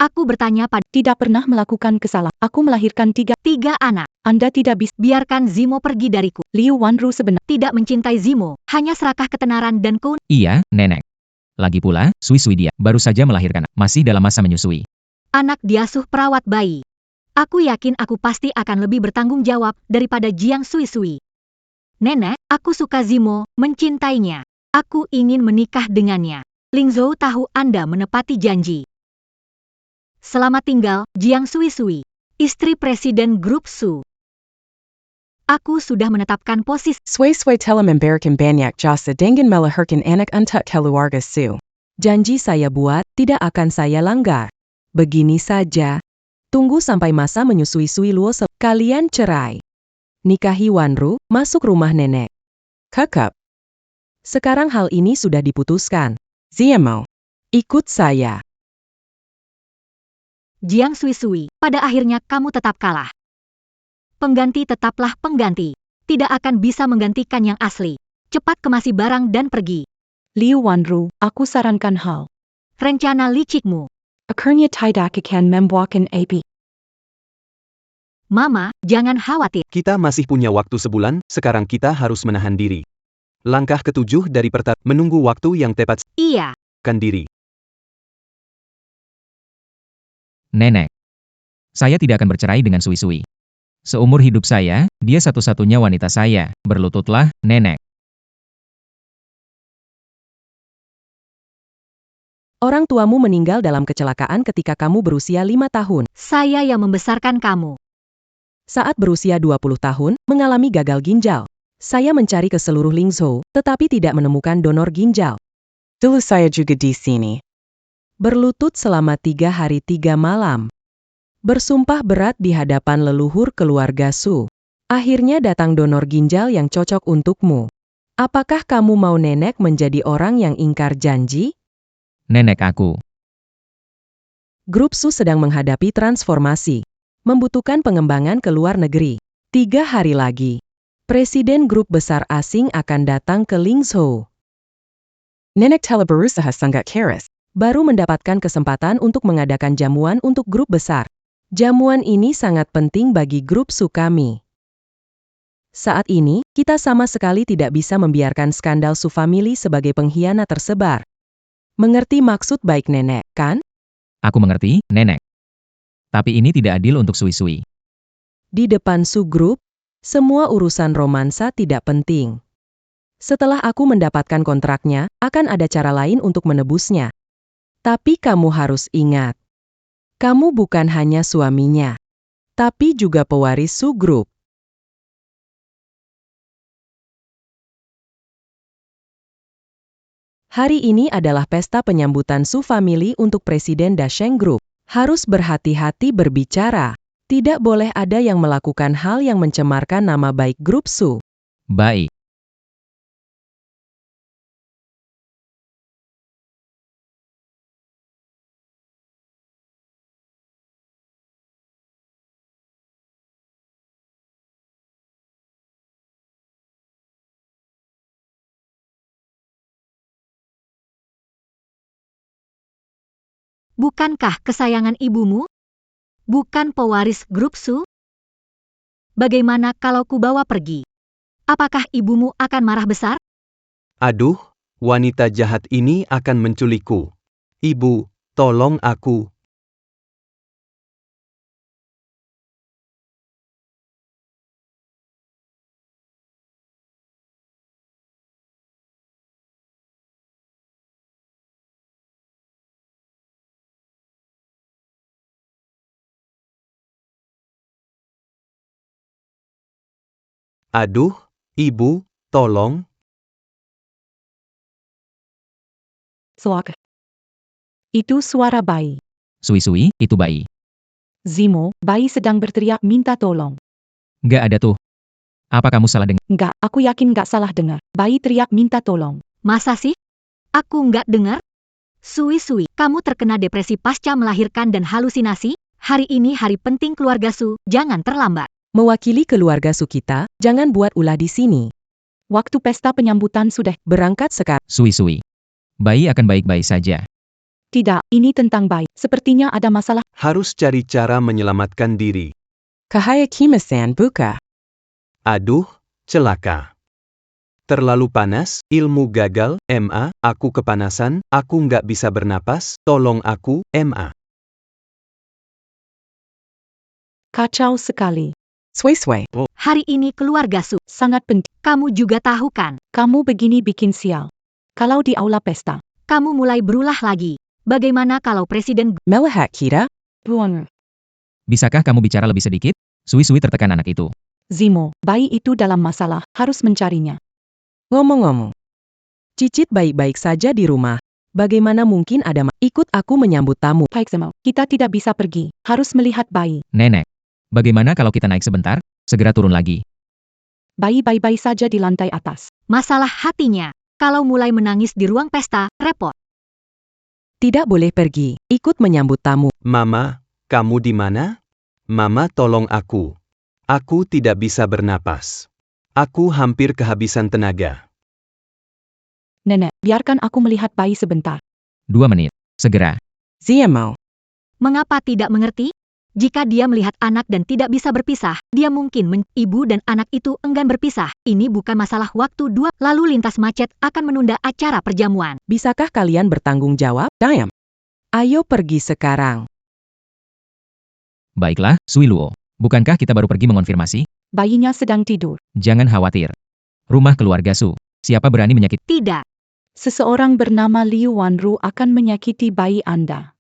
Aku bertanya pada tidak pernah melakukan kesalahan. Aku melahirkan tiga anak. Anda tidak bisa. Biarkan Zimo pergi dariku. Liu Wanru sebenarnya. Tidak mencintai Zimo, hanya serakah ketenaran dan Iya, nenek. Lagi pula, Sui-Sui dia baru saja melahirkan, masih dalam masa menyusui. anak diasuh perawat bayi. Aku yakin aku pasti akan lebih bertanggung jawab daripada Jiang Sui-Sui. Nenek, aku suka Zimo, mencintainya. Aku ingin menikah dengannya. Ling Zhou tahu Anda menepati janji. Selamat tinggal, Jiang Sui-Sui, istri Presiden Grup Su. Aku sudah menetapkan posisi. Sway telah memberikan banyak jasa dengan melahirkan anak untuk keluarga Su. Janji saya buat, tidak akan saya langgar. Begini saja. Tunggu sampai masa menyusui Luo kalian cerai. Nikahi Wanru, masuk rumah nenek. Kakak. Sekarang hal ini sudah diputuskan. Zimo, ikut saya. Jiang Sui-Sui, pada akhirnya kamu tetap kalah. Pengganti tetaplah pengganti. Tidak akan bisa menggantikan yang asli. Cepat kemasi barang dan pergi. Liu Wanru, aku sarankan hal. Rencana licikmu. Akhirnya tidak akan membuahkan api. Mama, jangan khawatir. Kita masih punya waktu sebulan, sekarang kita harus menahan diri. Langkah ketujuh dari menunggu waktu yang tepat. Iya. Kan diri. Nenek. Saya tidak akan bercerai dengan Sui-Sui. Seumur hidup saya, dia satu-satunya wanita saya. Berlututlah, nenek. Orang tuamu meninggal dalam kecelakaan ketika kamu berusia 5 tahun. Saya yang membesarkan kamu. Saat berusia 20 tahun, mengalami gagal ginjal. Saya mencari ke seluruh Ling Zhou, tetapi tidak menemukan donor ginjal. Dulu saya juga di sini. Berlutut selama 3 hari 3 malam. Bersumpah berat di hadapan leluhur keluarga Su. Akhirnya datang donor ginjal yang cocok untukmu. Apakah kamu mau nenek menjadi orang yang ingkar janji? Nenek aku. Grup Su sedang menghadapi transformasi. Membutuhkan pengembangan ke luar negeri. 3 hari lagi. Presiden grup besar asing akan datang ke Ling Zhou. Nenek telah berusaha sangat keras. Baru mendapatkan kesempatan untuk mengadakan jamuan untuk grup besar. Jamuan ini sangat penting bagi grup Su kami. Saat ini, kita sama sekali tidak bisa membiarkan skandal Su Family sebagai pengkhianat tersebar. Mengerti maksud baik nenek, kan? Aku mengerti, nenek. Tapi ini tidak adil untuk Sui-Sui. Di depan Su Group, semua urusan romansa tidak penting. Setelah aku mendapatkan kontraknya, akan ada cara lain untuk menebusnya. Tapi kamu harus ingat, kamu bukan hanya suaminya, tapi juga pewaris Su Group. Hari ini adalah pesta penyambutan Su Family untuk Presiden Dasheng Group. Harus berhati-hati berbicara. Tidak boleh ada yang melakukan hal yang mencemarkan nama baik grup Su. Baik. Bukankah kesayangan ibumu? Bukan pewaris grup Su? Bagaimana kalau ku bawa pergi? Apakah ibumu akan marah besar? Aduh, wanita jahat ini akan menculikku. Ibu, tolong aku. Aduh, ibu, tolong. Soak. Itu suara bayi. Sui-sui, itu bayi. Zimo, bayi sedang berteriak minta tolong. Nggak ada tuh. Apa kamu salah dengar? Enggak, aku yakin nggak salah dengar. Bayi teriak minta tolong. Masa sih? Aku nggak dengar? Sui-sui, kamu terkena depresi pasca melahirkan dan halusinasi? Hari ini hari penting keluarga Su, jangan terlambat. Mewakili keluarga Su kita, jangan buat ulah di sini. Waktu pesta penyambutan sudah. Berangkat sekarang. Sui-sui. Bayi akan baik-baik saja. Tidak, ini tentang bayi. Sepertinya ada masalah. Harus cari cara menyelamatkan diri. Kahaya Kimasan buka. Aduh, celaka. Terlalu panas, ilmu gagal, MA, aku kepanasan, aku nggak bisa bernapas, tolong aku, MA. Kacau sekali. Sway-sway. Hari ini keluarga Su, Sangat penting. kamu juga tahu kan? Kamu begini bikin sial. Kalau di aula pesta. Kamu mulai berulah lagi. Bagaimana kalau Presiden Melihat kita? Buang. Bisakah kamu bicara lebih sedikit? Sui-sui tertekan anak itu. Zimo, bayi itu dalam masalah. Harus mencarinya. Ngomong-ngomong. Cicit baik-baik saja di rumah. Bagaimana mungkin ada ikut aku menyambut tamu? Baik Zimo, kita tidak bisa pergi. Harus melihat bayi. Nenek. Bagaimana kalau kita naik sebentar, segera turun lagi? Bayi bayi-bayi saja di lantai atas. masalah hatinya? Kalau mulai menangis di ruang pesta, repot. Tidak boleh pergi. Ikut menyambut tamu. Mama, kamu di mana? Mama tolong aku. Aku tidak bisa bernapas. Aku hampir kehabisan tenaga. Nenek, biarkan aku melihat bayi sebentar. 2 menit. Segera. Zimo. Mengapa tidak mengerti? Jika dia melihat anak dan tidak bisa berpisah, dia mungkin ibu dan anak itu enggan berpisah. Ini bukan masalah waktu dua, lalu lintas macet akan menunda acara perjamuan. Bisakah kalian bertanggung jawab? Diam. Ayo pergi sekarang. Baiklah, Sui Luo. Bukankah kita baru pergi mengonfirmasi? Bayinya sedang tidur. Jangan khawatir. Rumah keluarga Su. Siapa berani menyakiti? Tidak. Seseorang bernama Liu Wanru akan menyakiti bayi Anda.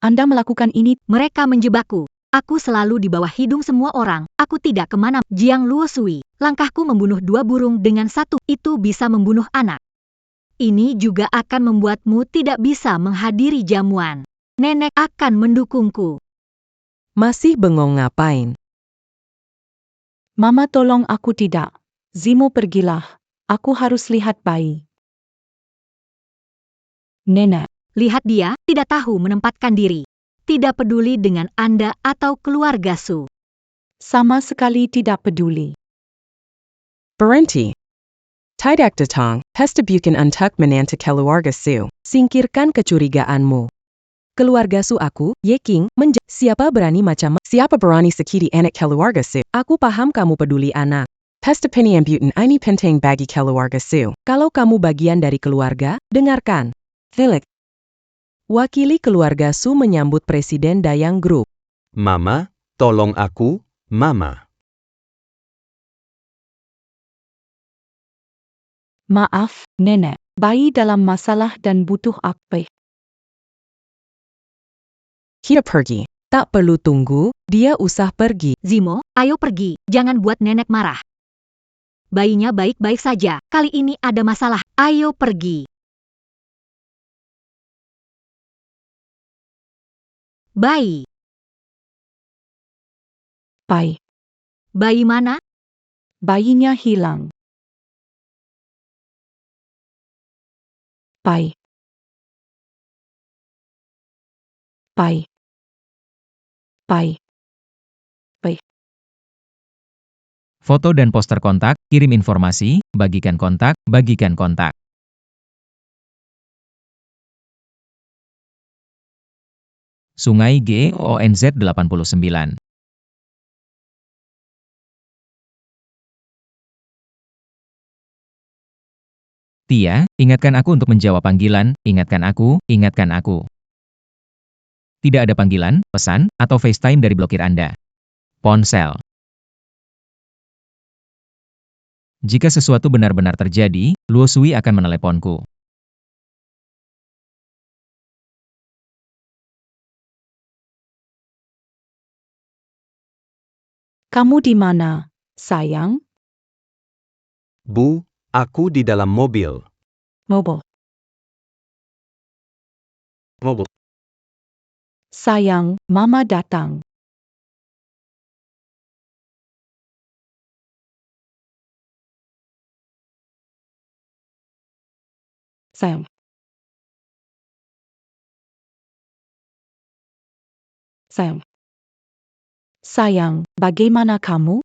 Anda melakukan ini. Mereka menjebakku. Aku selalu di bawah hidung semua orang. Aku tidak kemana. Jiang Luo Sui. Langkahku membunuh 2 burung dengan 1. Itu bisa membunuh anak. Ini juga akan membuatmu tidak bisa menghadiri jamuan. Nenek akan mendukungku. Masih bengong ngapain? Mama tolong aku tidak. Zimo pergilah. Aku harus lihat bayi. Nenek. Lihat dia, tidak tahu menempatkan diri. Tidak peduli dengan Anda atau keluarga Su. Sama sekali tidak peduli. Berhenti. Tidak datang, pesta bukan untuk menantu keluarga Su. Singkirkan kecurigaanmu. Keluarga Su aku, Yeking, siapa berani siapa berani sakiti anak keluarga Su. Aku paham kamu peduli anak. Pesta penyambutan ini penting bagi keluarga Su. Kalau kamu bagian dari keluarga, dengarkan. Felix. Wakili keluarga Su menyambut Presiden Dayang Group. Mama, tolong aku, Mama. Maaf, Nenek. Bayi dalam masalah dan butuh akpe. Kita pergi. Tak perlu tunggu, dia usah pergi. Zimo, ayo pergi. Jangan buat nenek marah. Bayinya baik-baik saja. Kali ini ada masalah. Ayo pergi. Bayi. Bayi. Bayi mana? Bayinya hilang. Bayi. Bayi. Bayi. Bayi. Foto dan poster kontak, kirim informasi, bagikan kontak. Sungai GONZ 89. Tia, ingatkan aku untuk menjawab panggilan, ingatkan aku, ingatkan aku. Tidak ada panggilan, pesan, atau FaceTime dari blokir Anda. Ponsel. Jika sesuatu benar-benar terjadi, Luo Sui akan meneleponku. Kamu di mana, sayang? Bu, aku di dalam mobil. Mobil. Mobil. Sayang, Mama datang. Sayang. Sayang. Sayang, bagaimana kamu?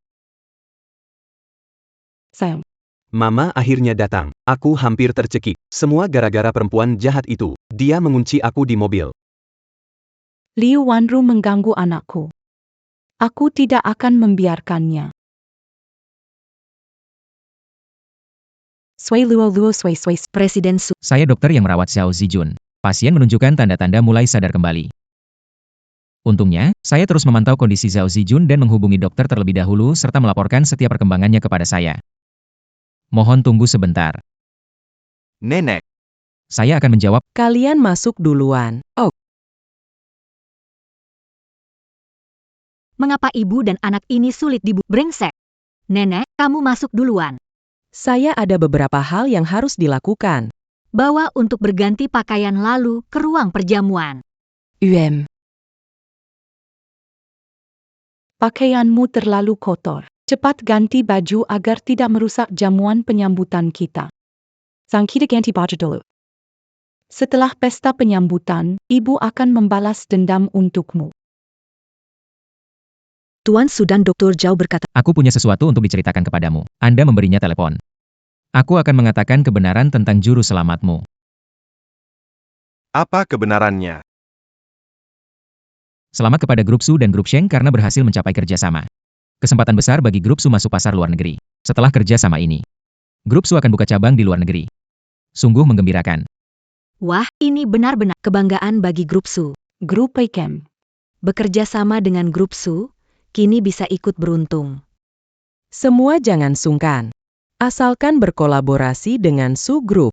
Sayang. Mama akhirnya datang. Aku hampir tercekik. Semua gara-gara perempuan jahat itu. Dia mengunci aku di mobil. Liu Wanru mengganggu anakku. Aku tidak akan membiarkannya. Sui Luo Luo Sui Sui. Presiden Su. Saya dokter yang merawat Xiao Zijun. Pasien menunjukkan tanda-tanda mulai sadar kembali. Untungnya, saya terus memantau kondisi Xiao Zijun dan menghubungi dokter terlebih dahulu serta melaporkan setiap perkembangannya kepada saya. Mohon tunggu sebentar. Nenek. Saya akan menjawab. Kalian masuk duluan. Oh, Mengapa ibu dan anak ini sulit brengsek? Nenek, kamu masuk duluan. saya ada beberapa hal yang harus dilakukan. Bawa untuk berganti pakaian lalu ke ruang perjamuan. Pakaianmu terlalu kotor. Cepat ganti baju agar tidak merusak jamuan penyambutan kita. Sang kita ganti baju dulu. Setelah pesta penyambutan, ibu akan membalas dendam untukmu. Tuan Sudan Dr. Zhao berkata, Aku punya sesuatu untuk diceritakan kepadamu. Anda memberinya telepon. Aku akan mengatakan kebenaran tentang juru selamatmu. Apa kebenarannya? Selamat kepada Grup Su dan Grup Sheng karena berhasil mencapai kerjasama. Kesempatan besar bagi Grup Su masuk pasar luar negeri. Setelah kerjasama ini, Grup Su akan buka cabang di luar negeri. Sungguh menggembirakan. Wah, ini benar-benar kebanggaan bagi Grup Su. Grup Peckem. Bekerja sama dengan Grup Su, kini bisa ikut beruntung. Semua jangan sungkan. Asalkan berkolaborasi dengan Su Group.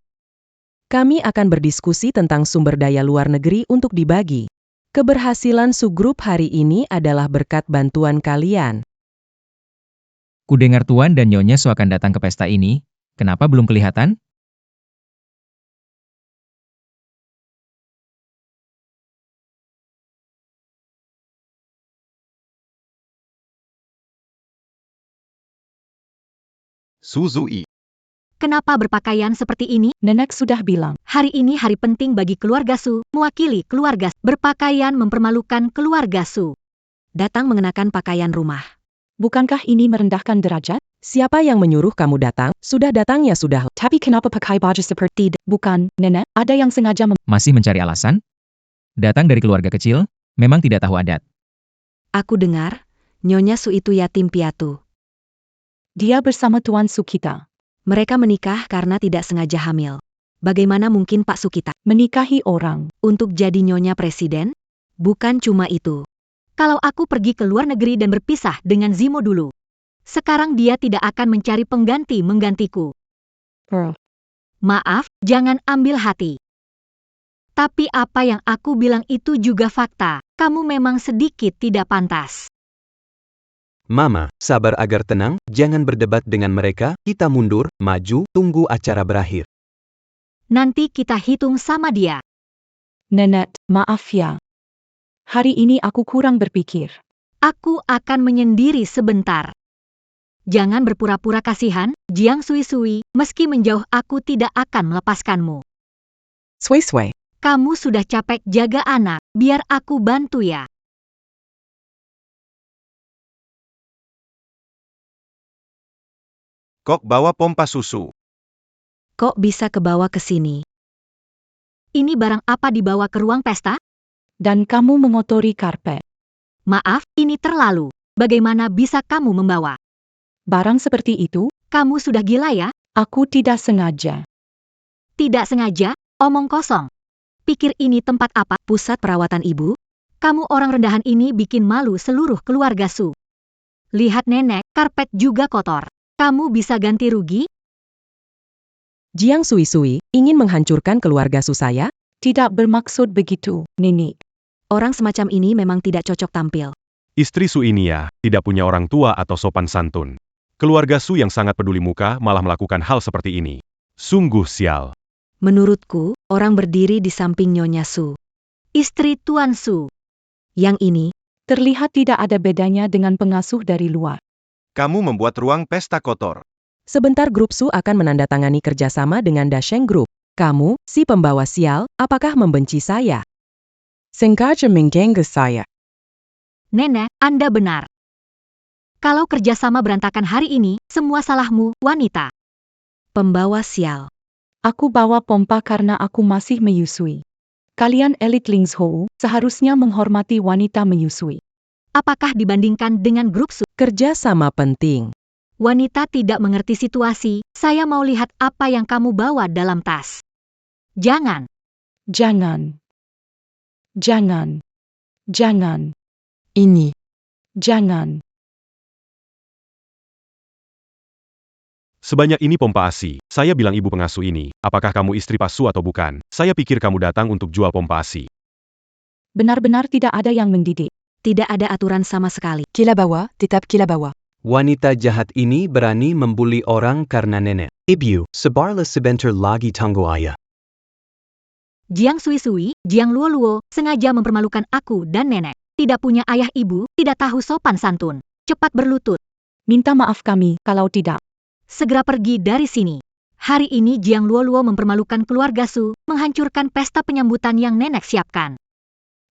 Kami akan berdiskusi tentang sumber daya luar negeri untuk dibagi. Keberhasilan Su Group hari ini adalah berkat bantuan kalian. Kudengar Tuan dan Nyonya Su akan datang ke pesta ini. Kenapa belum kelihatan? Suzui. Kenapa berpakaian seperti ini? Nenek sudah bilang. Hari ini hari penting bagi keluarga Su, mewakili keluarga. Berpakaian mempermalukan keluarga Su. Datang mengenakan pakaian rumah. Bukankah ini merendahkan derajat? Siapa yang menyuruh kamu datang? Sudah datangnya sudah. Tapi kenapa pakai baju seperti itu? Bukan, Nenek, ada yang sengaja Masih mencari alasan? Datang dari keluarga kecil, memang tidak tahu adat. Aku dengar, Nyonya Su itu yatim piatu. Dia bersama Tuan Sukita. Mereka menikah karena tidak sengaja hamil. Bagaimana mungkin Pak Sukita Menikahi orang. untuk jadi Nyonya Presiden? Bukan cuma itu. Kalau aku pergi ke luar negeri dan berpisah dengan Zimo dulu. Sekarang dia tidak akan mencari pengganti menggantiku. Maaf, jangan ambil hati. Tapi apa yang aku bilang itu juga fakta. Kamu memang sedikit tidak pantas. Mama, sabar agar tenang, jangan berdebat dengan mereka, kita mundur, maju, tunggu acara berakhir. Nanti kita hitung sama dia. Nenek, maaf ya. Hari ini aku kurang berpikir. Aku akan menyendiri sebentar. Jangan berpura-pura kasihan, Jiang Sui-Sui, meski menjauh aku tidak akan melepaskanmu. Sui. Kamu sudah capek jaga anak, biar aku bantu ya. Kok bawa pompa susu? Kok bisa kebawa ke sini? Ini barang apa dibawa ke ruang pesta? Dan kamu mengotori karpet. Maaf, ini terlalu. Bagaimana bisa kamu membawa? Barang seperti itu, Kamu sudah gila ya? aku tidak sengaja. Tidak sengaja? Omong kosong. Pikir ini tempat apa? Pusat perawatan ibu? Kamu orang rendahan ini bikin malu seluruh keluarga Su. Lihat nenek, karpet juga kotor. Kamu bisa ganti rugi? Jiang Sui ingin menghancurkan keluarga Su saya? Tidak bermaksud begitu, Nenek. Orang semacam ini memang tidak cocok tampil. Istri Su ini ya, tidak punya orang tua atau sopan santun. Keluarga Su yang sangat peduli muka malah melakukan hal seperti ini. Sungguh sial. Menurutku, orang berdiri di samping Nyonya Su. Istri Tuan Su. Yang ini, Terlihat tidak ada bedanya dengan pengasuh dari luar. Kamu membuat ruang pesta kotor. Sebentar grup Su akan menandatangani kerjasama dengan Dasheng Group. Kamu, si pembawa sial, apakah membenci saya? Sengaja mengganggu saya. Nenek, Anda benar. Kalau kerjasama berantakan hari ini, semua salahmu, wanita. pembawa sial. Aku bawa pompa karena aku masih menyusui. Kalian elit Lingzhou seharusnya menghormati wanita menyusui. Apakah dibandingkan dengan grup Su? Kerjasama penting. Wanita tidak mengerti situasi, saya mau lihat apa yang kamu bawa dalam tas. Jangan. Jangan. Jangan. Jangan. Ini. Jangan. Sebanyak ini pompa ASI. Saya bilang ibu pengasuh ini, apakah kamu istri Pak Su atau bukan? Saya pikir kamu datang untuk jual pompa ASI. Benar-benar tidak ada yang mendidik. Tidak ada aturan sama sekali. Kilabawa, tetap kilabawa. Wanita jahat ini berani membuli orang karena nenek. Ibu, sebarlah sebentar lagi tangguh ayah. Jiang Sui, Jiang Luo, sengaja mempermalukan aku dan nenek. Tidak punya ayah ibu, tidak tahu sopan santun. Cepat berlutut. Minta maaf kami kalau tidak. Segera pergi dari sini. Hari ini Jiang Luo mempermalukan keluarga Su, menghancurkan pesta penyambutan yang nenek siapkan.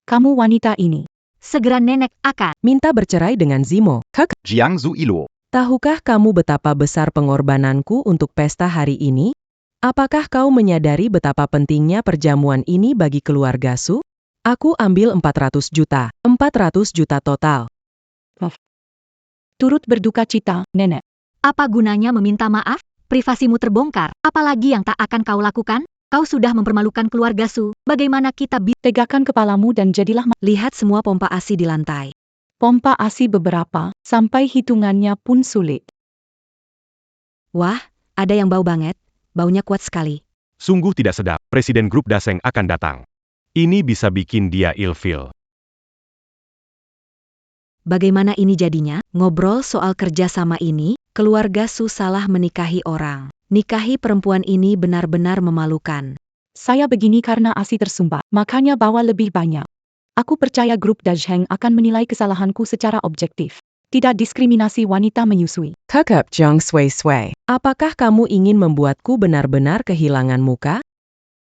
Kamu wanita ini. Segera nenek akan Minta bercerai dengan Zimo. Kak, Jiang Zuilo. tahukah kamu betapa besar pengorbananku untuk pesta hari ini? Apakah kau menyadari betapa pentingnya perjamuan ini bagi keluarga Su? Aku ambil 400 juta. 400 juta total. Turut berduka cita, nenek. Apa gunanya meminta maaf? Privasimu terbongkar, apalagi yang tak akan kau lakukan? Kau sudah mempermalukan keluarga Su, bagaimana kita bisa... Tegakkan kepalamu dan jadilah Lihat semua pompa ASI di lantai. pompa ASI beberapa, sampai hitungannya pun sulit. Wah, ada yang bau banget. Baunya kuat sekali. Sungguh tidak sedap, Presiden Grup Daseng akan datang. Ini bisa bikin dia ilfil. Bagaimana ini jadinya? Ngobrol soal kerjasama ini, keluarga Su salah menikahi orang. Nikahi perempuan ini benar-benar memalukan. Saya begini karena ASI tersumbat, makanya bawa lebih banyak. Aku percaya grup Dasheng akan menilai kesalahanku secara objektif. Tidak diskriminasi wanita menyusui. Kakak Jiang Sui. Apakah kamu ingin membuatku benar-benar kehilangan muka?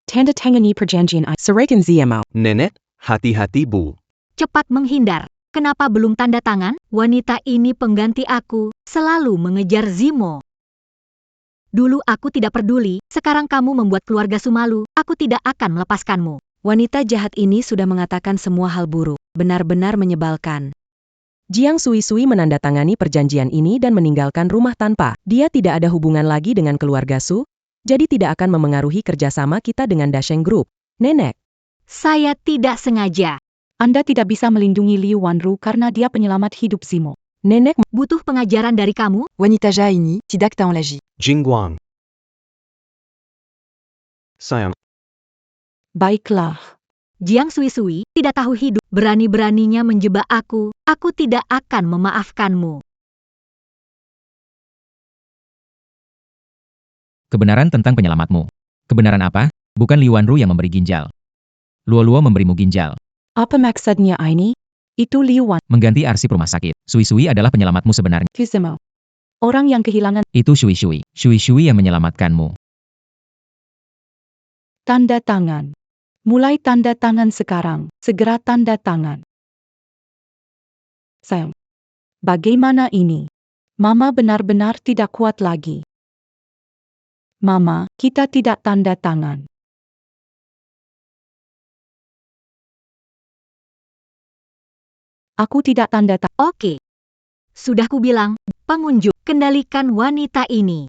Tanda tangani perjanjian Serahkan Zimo. Nenek, hati-hati bu. Cepat menghindar. Kenapa belum tanda tangan? Wanita ini pengganti aku, selalu mengejar Zimo. Dulu aku tidak peduli, sekarang kamu membuat keluarga Su malu, aku tidak akan melepaskanmu. Wanita jahat ini sudah mengatakan semua hal buruk. Benar-benar menyebalkan. Jiang Sui menandatangani perjanjian ini dan meninggalkan rumah tanpa. Dia tidak ada hubungan lagi dengan keluarga Su, jadi tidak akan memengaruhi kerjasama kita dengan Dasheng Group. Nenek. Saya tidak sengaja. Anda tidak bisa melindungi Liu Wanru karena dia penyelamat hidup Zimo. Nenek Butuh pengajaran dari kamu? wanita jahat ini tidak tahu lagi. Jingguang. Sayang. Baiklah. Jiang Sui tidak tahu hidup, berani-beraninya menjebak aku tidak akan memaafkanmu. Kebenaran tentang penyelamatmu. Kebenaran apa? Bukan Li Wanru yang memberi ginjal. Luo memberimu ginjal. Apa maksudnya ini? Itu Liu Wan. Mengganti arsip rumah sakit. Sui adalah penyelamatmu sebenarnya. Zimo. Orang yang kehilangan Itu Shui. Shui yang menyelamatkanmu. tanda tangan. Mulai tanda tangan sekarang. Segera tanda tangan. Sayang. Bagaimana ini? Mama benar-benar tidak kuat lagi. Mama, kita tidak tanda tangan. Aku tidak tanda tangan. Oke. Sudah kubilang, pengunjung, kendalikan wanita ini.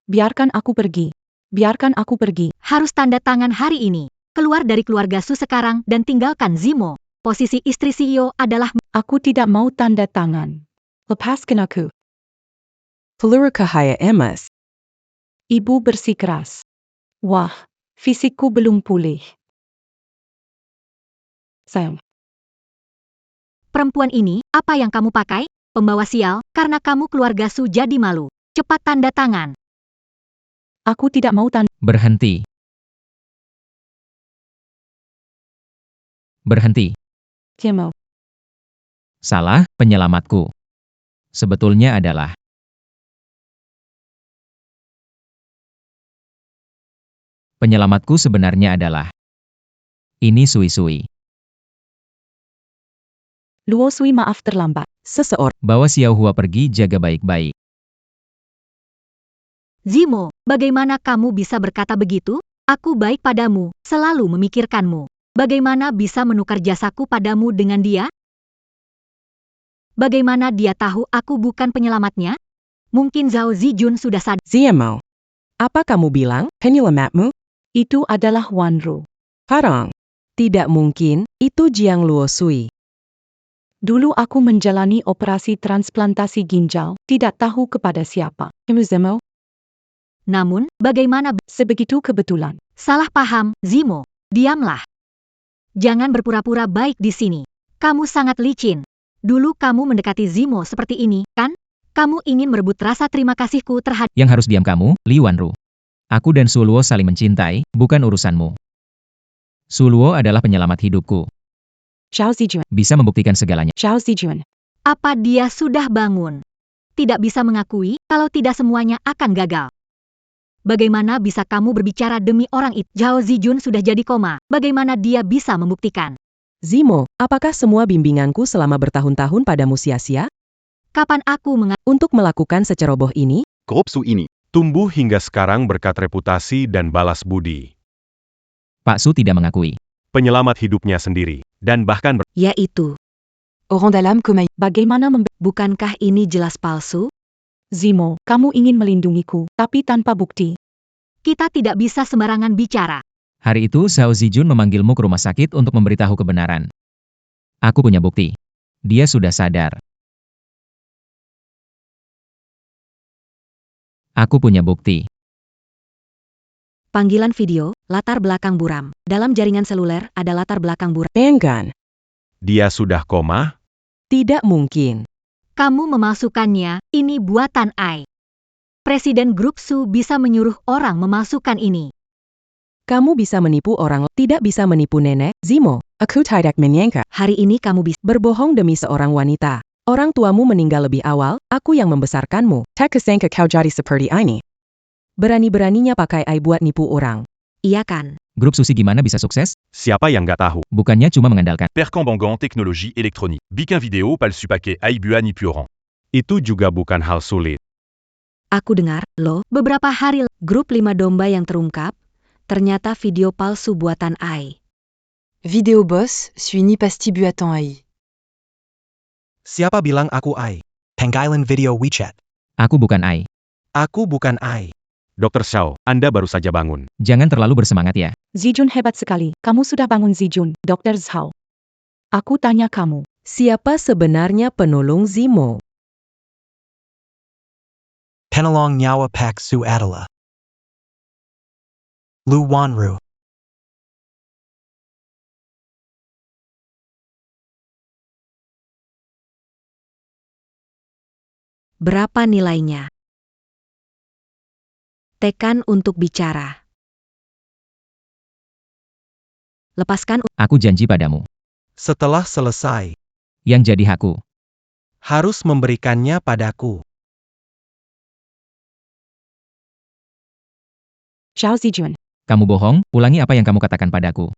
Biarkan aku pergi. Biarkan aku pergi. Harus tanda tangan hari ini. Keluar dari keluarga Su sekarang dan tinggalkan Zimo. Posisi istri CEO adalah... Aku tidak mau tanda tangan. Lepaskan aku. Keluar cahaya emas. Ibu bersikeras. Wah, fisikku belum pulih. Sayang. Perempuan ini, apa yang kamu pakai? Pembawa sial, karena kamu keluarga Su jadi malu. Cepat tanda tangan. Aku tidak mau tanda. Berhenti. Berhenti. Mau. Salah, penyelamatku. Sebetulnya adalah... Penyelamatku sebenarnya adalah... Ini Sui-Sui. Luo Sui, maaf terlambat. Seseorang. Bawa Xiao Hua pergi, jaga baik-baik. Zimo, bagaimana kamu bisa berkata begitu? Aku baik padamu, selalu memikirkanmu. Bagaimana bisa menukar jasaku padamu dengan dia? Bagaimana dia tahu aku bukan penyelamatnya? Mungkin Zhao Zijun sudah sadar. Zimo. Apa kamu bilang? Penyelamatmu? Itu adalah Wanru. Parang. Tidak mungkin, itu Jiang Luo Sui. Dulu aku menjalani operasi transplantasi ginjal, tidak tahu kepada siapa. Zimo. Namun, bagaimana... Sebegitu kebetulan. Salah paham, Zimo. Diamlah. Jangan berpura-pura baik di sini. Kamu sangat licin. Dulu kamu mendekati Zimo seperti ini, kan? Kamu ingin merebut rasa terima kasihku terhadap... Yang harus diam kamu, Li Wanru. Aku dan Su Luo saling mencintai, bukan urusanmu. Su Luo adalah penyelamat hidupku. Zhao Zijun. Bisa membuktikan segalanya. Zhao Zijun. Apa dia sudah bangun? Tidak bisa mengakui kalau tidak semuanya akan gagal. Bagaimana bisa kamu berbicara demi orang itu? Zhao Zijun sudah jadi koma. Bagaimana dia bisa membuktikan? Zimo, apakah semua bimbinganku selama bertahun-tahun padamu sia-sia? Kapan aku Untuk melakukan seceroboh ini? Grup Su ini Tumbuh hingga sekarang berkat reputasi dan balas budi. Pak Su tidak mengakui. Penyelamat hidupnya sendiri, dan bahkan Yaitu. Orang dalam kemai. Bagaimana Bukankah ini jelas palsu? Zimo, kamu ingin melindungiku, tapi tanpa bukti. Kita tidak bisa sembarangan bicara. Hari itu Zhao Zijun memanggilmu ke rumah sakit untuk memberitahu kebenaran. Aku punya bukti. Dia sudah sadar. Aku punya bukti. Panggilan video, latar belakang buram. Dalam jaringan seluler ada latar belakang buram. Enggan. dia sudah koma. Tidak mungkin. Kamu memalsukannya, ini buatan Ai. Presiden Grup Su bisa menyuruh orang memalsukan ini. Kamu bisa menipu orang, tidak bisa menipu nenek, Zimo. Aku tidak menyangka. Hari ini kamu bisa Berbohong demi seorang wanita. Orang tuamu meninggal lebih awal, aku yang membesarkanmu. Tak kesangka kau jadi seperti ini. Berani-beraninya pakai ai buat nipu orang. Iya kan? Grup Susi gimana bisa sukses? Siapa yang nggak tahu? Bukannya cuma mengandalkan. Percambangan technologie électronique. Bikin vidéo pal supake Aibua ni Pioran. Itu juga bukan hal sulit. Aku dengar, loh, Beberapa hari grup 5 domba yang terungkap, ternyata video palsu buatan Ai. Vidéo boss, suis ni pasti buatan AI. Siapa bilang aku Ai? Pangailan video WeChat. Aku bukan Ai. Aku bukan Ai. Dr. Xiao, Anda baru saja bangun. Jangan terlalu bersemangat ya. Zijun hebat sekali. Kamu sudah bangun Zijun, Dr. Zhao. Aku tanya kamu. Siapa sebenarnya penolong Zimo? Penalong nyawa Pak Su adalah Lu Wanru. Berapa nilainya? Tekan untuk bicara. Lepaskan. Aku janji padamu. Setelah selesai, Yang jadi hakku. harus memberikannya padaku. Zhao Zijun. Kamu bohong, ulangi apa yang kamu katakan padaku.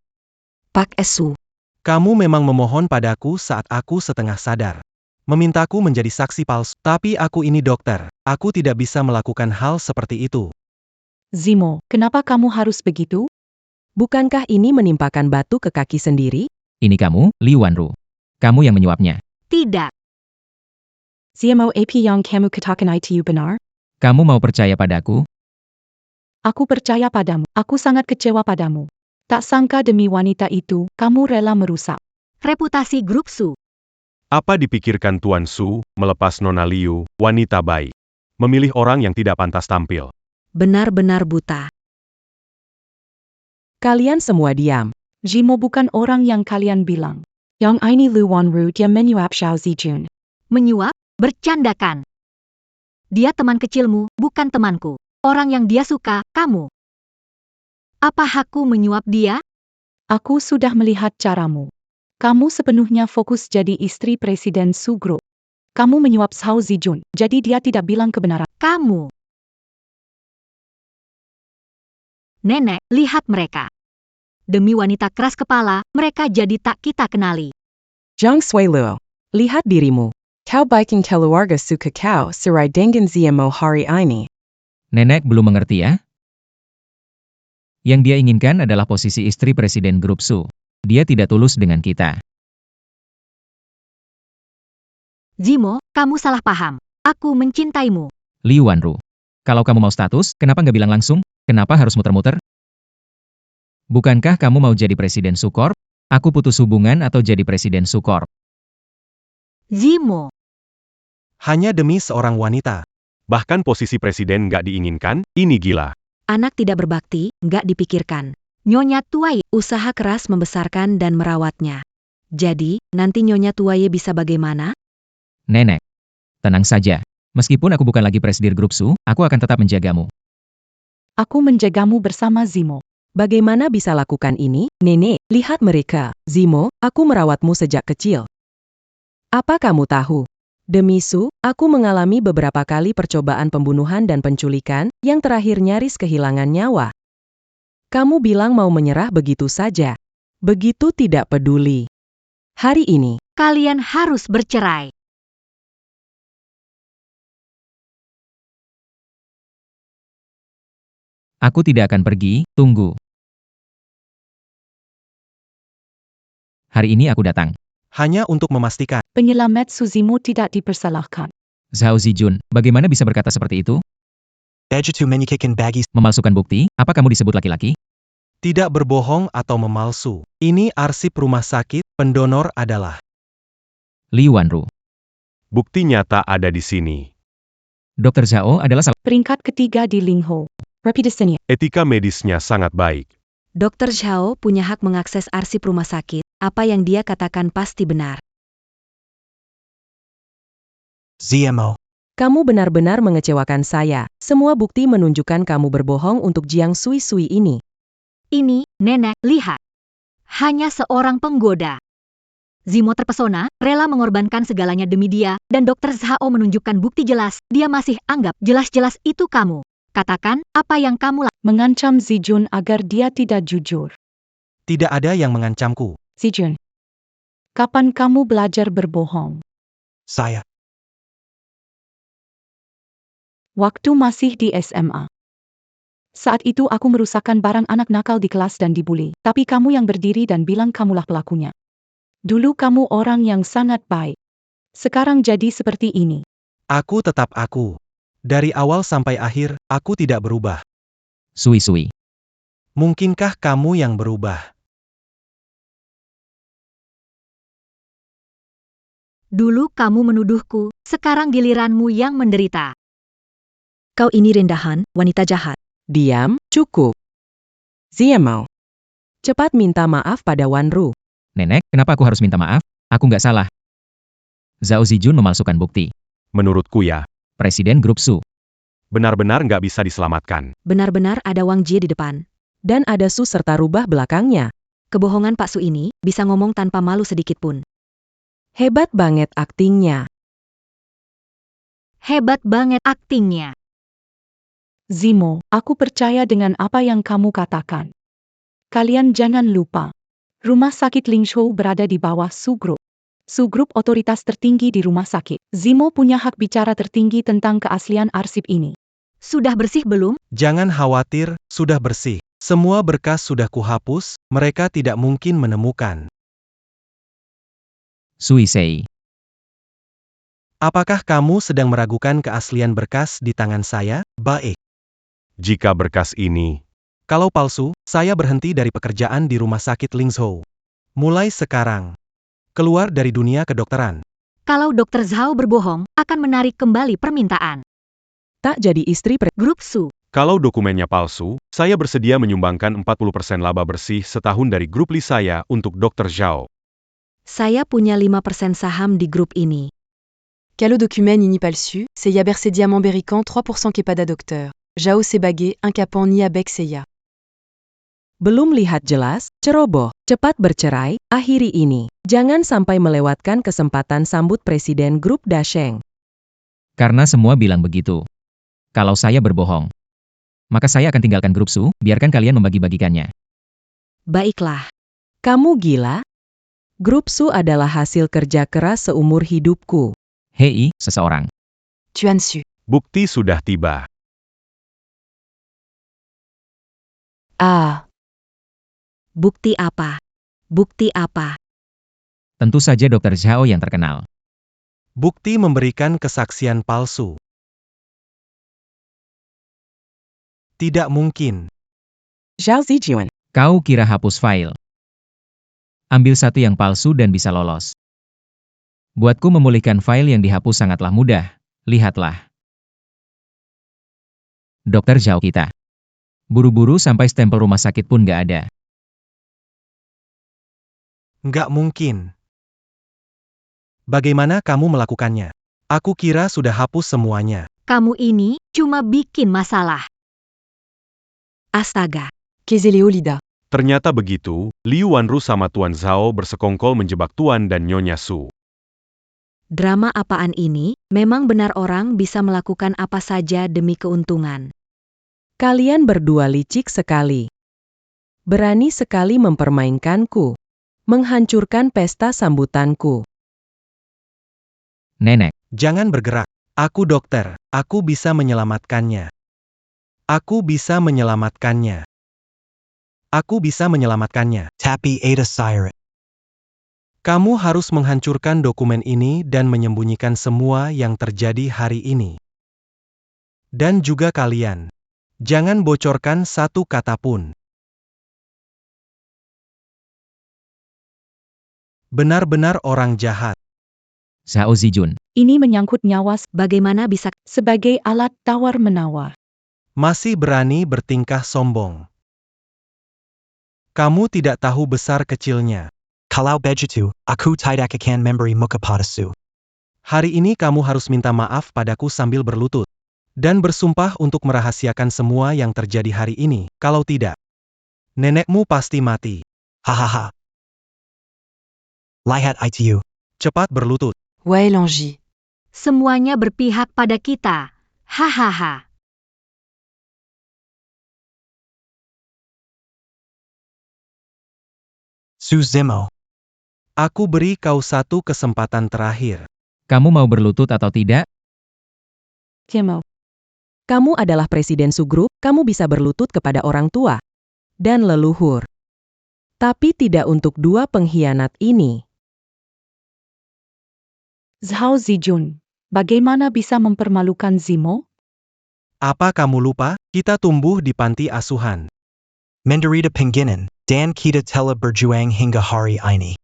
Pak Su. Kamu memang memohon padaku saat aku setengah sadar. Memintaku menjadi saksi palsu. Tapi aku ini dokter. Aku tidak bisa melakukan hal seperti itu. Zimo, kenapa kamu harus begitu? Bukankah ini menimpakan batu ke kaki sendiri? Ini kamu, Li Wanru. Kamu yang menyuapnya. Tidak. Zimo apa yang kamu katakan itu benar? Kamu mau percaya padaku? Aku percaya padamu. Aku sangat kecewa padamu. Tak sangka demi wanita itu, kamu rela merusak Reputasi Grup Su. Apa dipikirkan Tuan Su, melepas Nona Liu, wanita baik. Memilih orang yang tidak pantas tampil. Benar-benar buta. Kalian semua diam. Zimo bukan orang yang kalian bilang. Yang ini Luan Ru dia menyuap Xiao Zijun. Menyuap? Bercandakan. Dia teman kecilmu, bukan temanku. Orang yang dia suka, kamu. Apa hakku menyuap dia? Aku sudah melihat caramu. Kamu sepenuhnya fokus jadi istri Presiden Su Group. Kamu menyuap Xiao Zijun, jadi dia tidak bilang kebenaran. Kamu. Nenek, lihat mereka. Demi wanita keras kepala, mereka jadi tak kita kenali. Zhang Suiluo. Lihat dirimu. Kau bikin keluarga suka kau serai dengan Zimo hari ini. Nenek belum mengerti ya? Yang dia inginkan adalah posisi istri Presiden Grup Su. Dia tidak tulus dengan kita. Zimo, kamu salah paham. Aku mencintaimu. Liu Wanru. Kalau kamu mau status, kenapa nggak bilang langsung? Kenapa harus muter-muter? Bukankah kamu mau jadi Presiden Sukorp? Aku putus hubungan atau jadi Presiden Sukorp. Zimo. Hanya demi seorang wanita. Bahkan posisi presiden nggak diinginkan, ini gila. Anak tidak berbakti, nggak dipikirkan. Nyonya Tuai. Usaha keras membesarkan dan merawatnya. Jadi, nanti Nyonya Tuaye bisa bagaimana? Nenek. Tenang saja. Meskipun aku bukan lagi Presiden Grup Su, aku akan tetap menjagamu. Aku menjagamu bersama Zimo. Bagaimana bisa lakukan ini? Nenek, lihat mereka. Zimo, aku merawatmu sejak kecil. Apa kamu tahu? Demi Su, aku mengalami beberapa kali percobaan pembunuhan dan penculikan, yang terakhir nyaris kehilangan nyawa. Kamu bilang mau menyerah begitu saja. Begitu tidak peduli. Hari ini, Kalian harus bercerai. Aku tidak akan pergi, tunggu. Hari ini aku datang. Hanya untuk memastikan. Penyelamat Suzimo tidak dipersalahkan. Zhao Zijun, bagaimana bisa berkata seperti itu? Begitu menyikikan bagi Memalsukan bukti, apa kamu disebut laki-laki? Tidak berbohong atau memalsu. Ini arsip rumah sakit, pendonor adalah. Liu Wanru. Bukti nyata ada di sini. Dr. Zhao adalah salah. Peringkat ketiga di Lingho. Reputasinya. Etika medisnya sangat baik. Dr. Zhao punya hak mengakses arsip rumah sakit. Apa yang dia katakan pasti benar. Zimo. kamu benar-benar mengecewakan saya. Semua bukti menunjukkan kamu berbohong untuk Jiang Sui-Sui ini. Ini, nenek, lihat. Hanya seorang penggoda. Zimo terpesona, rela mengorbankan segalanya demi dia, dan Dr. Zhao menunjukkan bukti jelas, dia masih anggap jelas-jelas itu kamu. Katakan, apa yang kamu lakukan? Mengancam Zijun agar dia tidak jujur. Tidak ada yang mengancamku. Zijun. Kapan kamu belajar berbohong? Saya. Waktu masih di SMA. Saat itu aku merusakkan barang anak nakal di kelas dan dibully, tapi kamu yang berdiri dan bilang kamulah pelakunya. Dulu kamu orang yang sangat baik. Sekarang jadi seperti ini. Aku tetap aku. Dari awal sampai akhir, aku tidak berubah. Sui-Sui. Mungkinkah kamu yang berubah? Dulu kamu menuduhku, sekarang giliranmu yang menderita. Kau ini rendahan, wanita jahat. Diam, cukup. Zimo. Cepat minta maaf pada Wanru. Nenek, kenapa aku harus minta maaf? Aku nggak salah. Zhao Zijun memalsukan bukti. Menurutku ya, Presiden Grup Su. benar-benar nggak bisa diselamatkan. Benar-benar ada Wang Jie di depan. Dan ada Su serta rubah belakangnya. Kebohongan Pak Su ini bisa ngomong tanpa malu sedikit pun. Hebat banget aktingnya. Hebat banget aktingnya. Zimo, aku percaya dengan apa yang kamu katakan. Kalian jangan lupa. Rumah sakit Lingshou berada di bawah Su Group. Su Group otoritas tertinggi di rumah sakit. Zimo punya hak bicara tertinggi tentang keaslian arsip ini. Sudah bersih belum? Jangan khawatir, sudah bersih. Semua berkas sudah kuhapus, mereka tidak mungkin menemukan. Suisei. Apakah kamu sedang meragukan keaslian berkas di tangan saya? Baik. Jika berkas ini, Kalau palsu, saya berhenti dari pekerjaan di rumah sakit Lingzhou. Mulai sekarang, keluar dari dunia kedokteran. Kalau Dr. Zhao berbohong, akan menarik kembali permintaan. Tak jadi istri Grup Su. kalau dokumennya palsu, saya bersedia menyumbangkan 40% laba bersih setahun dari grup Li saya untuk Dr. Zhao. Saya punya 5% saham di grup ini. Calo document ini palsu, Seya berse diamant berican 3% kepada dokter. Zhao sebagai incapan ni avec Seya. belum lihat jelas, ceroboh, cepat bercerai, akhiri ini. Jangan sampai melewatkan kesempatan sambut Presiden Grup Dasheng. Karena semua bilang begitu. Kalau saya berbohong, maka saya akan tinggalkan grup Su, biarkan kalian membagi-bagikannya. Baiklah. Kamu gila? Grup Su adalah hasil kerja keras seumur hidupku. Hei, seseorang. Tuan Su. Bukti sudah tiba. Ah. Bukti apa? Bukti apa? Tentu saja Dr. Zhao yang terkenal. Bukti memberikan kesaksian palsu. Tidak mungkin. Zhao Zijuan. Kau kira hapus file. Ambil satu yang palsu dan bisa lolos. Buatku memulihkan file yang dihapus sangatlah mudah. Lihatlah. Dr. Zhao kita. Buru-buru sampai stempel rumah sakit pun gak ada. Nggak mungkin. Bagaimana kamu melakukannya? Aku kira sudah hapus semuanya. Kamu ini cuma bikin masalah. Astaga. Kezeleo Lida. Ternyata begitu, Liu Wanru sama Tuan Zhao bersekongkol menjebak Tuan dan Nyonya Su. Drama apaan ini? Memang benar orang bisa melakukan apa saja demi keuntungan. Kalian berdua licik sekali. Berani sekali mempermainkanku. Menghancurkan pesta sambutanku. Nenek. Jangan bergerak. Aku dokter. Aku bisa menyelamatkannya. Aku bisa menyelamatkannya. Aku bisa menyelamatkannya. Tapi Ada Siret. Kamu harus menghancurkan dokumen ini dan menyembunyikan semua yang terjadi hari ini. Dan juga kalian. Jangan bocorkan satu kata pun. Benar-benar orang jahat. Zhao Zijun. Ini menyangkut nyawa Bagaimana bisa sebagai alat tawar-menawar. Masih berani bertingkah sombong. Kamu tidak tahu besar kecilnya. Kalau begitu, aku tidak akan memberi muka padasu. Hari ini kamu harus minta maaf padaku sambil berlutut. Dan bersumpah untuk merahasiakan semua yang terjadi hari ini, kalau tidak. Nenekmu pasti mati. Hahaha. Lihat itu. Cepat berlutut. Ouais Langi. Semuanya berpihak pada kita. Hahaha. Su Zimo. Aku beri kau satu kesempatan terakhir. Kamu mau berlutut atau tidak? Kemo. Kamu adalah presiden Su-grup, kamu bisa berlutut kepada orang tua. Dan leluhur. Tapi tidak untuk dua pengkhianat ini. Zhao Zijun. Bagaimana bisa mempermalukan Zimo? Apa kamu lupa? Kita tumbuh di panti asuhan. Menderita Pengginan, dan kita telah berjuang hingga hari ini.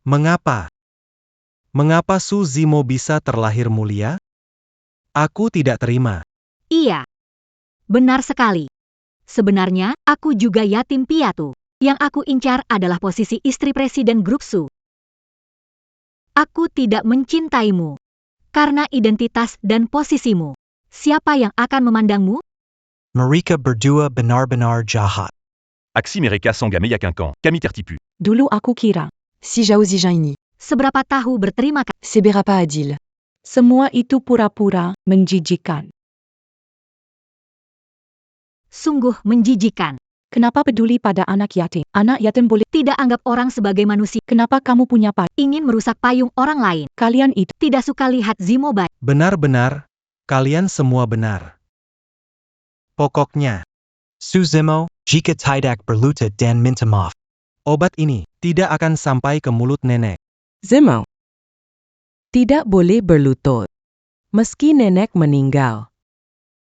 Mengapa? Mengapa Su Zimo bisa terlahir mulia? Aku tidak terima. Iya. Benar sekali. Sebenarnya, aku juga yatim piatu. Yang aku incar adalah posisi istri Presiden Grup Su. Aku tidak mencintaimu. Karena identitas dan posisimu. Siapa yang akan memandangmu? Mereka berdua benar-benar jahat. Axi Mereka Sangameya Quincan, Kami Tertipu. Dulu aku kira. Si Zhao Zijan ini. Seberapa tahu berterima kasih. Seberapa adil. Semua itu pura-pura menjijikan. Sungguh menjijikan. Kenapa peduli pada anak yatim? Anak yatim boleh. Tidak anggap orang sebagai manusia. Kenapa kamu punya payung? Ingin merusak payung orang lain. Kalian itu. Tidak suka lihat Zimo baik. Benar-benar, kalian semua benar. Pokoknya, Su Zimo, jika tidak berlutut dan minta maaf. obat ini tidak akan sampai ke mulut nenek. Zimo. Tidak boleh berlutut. Meski nenek meninggal.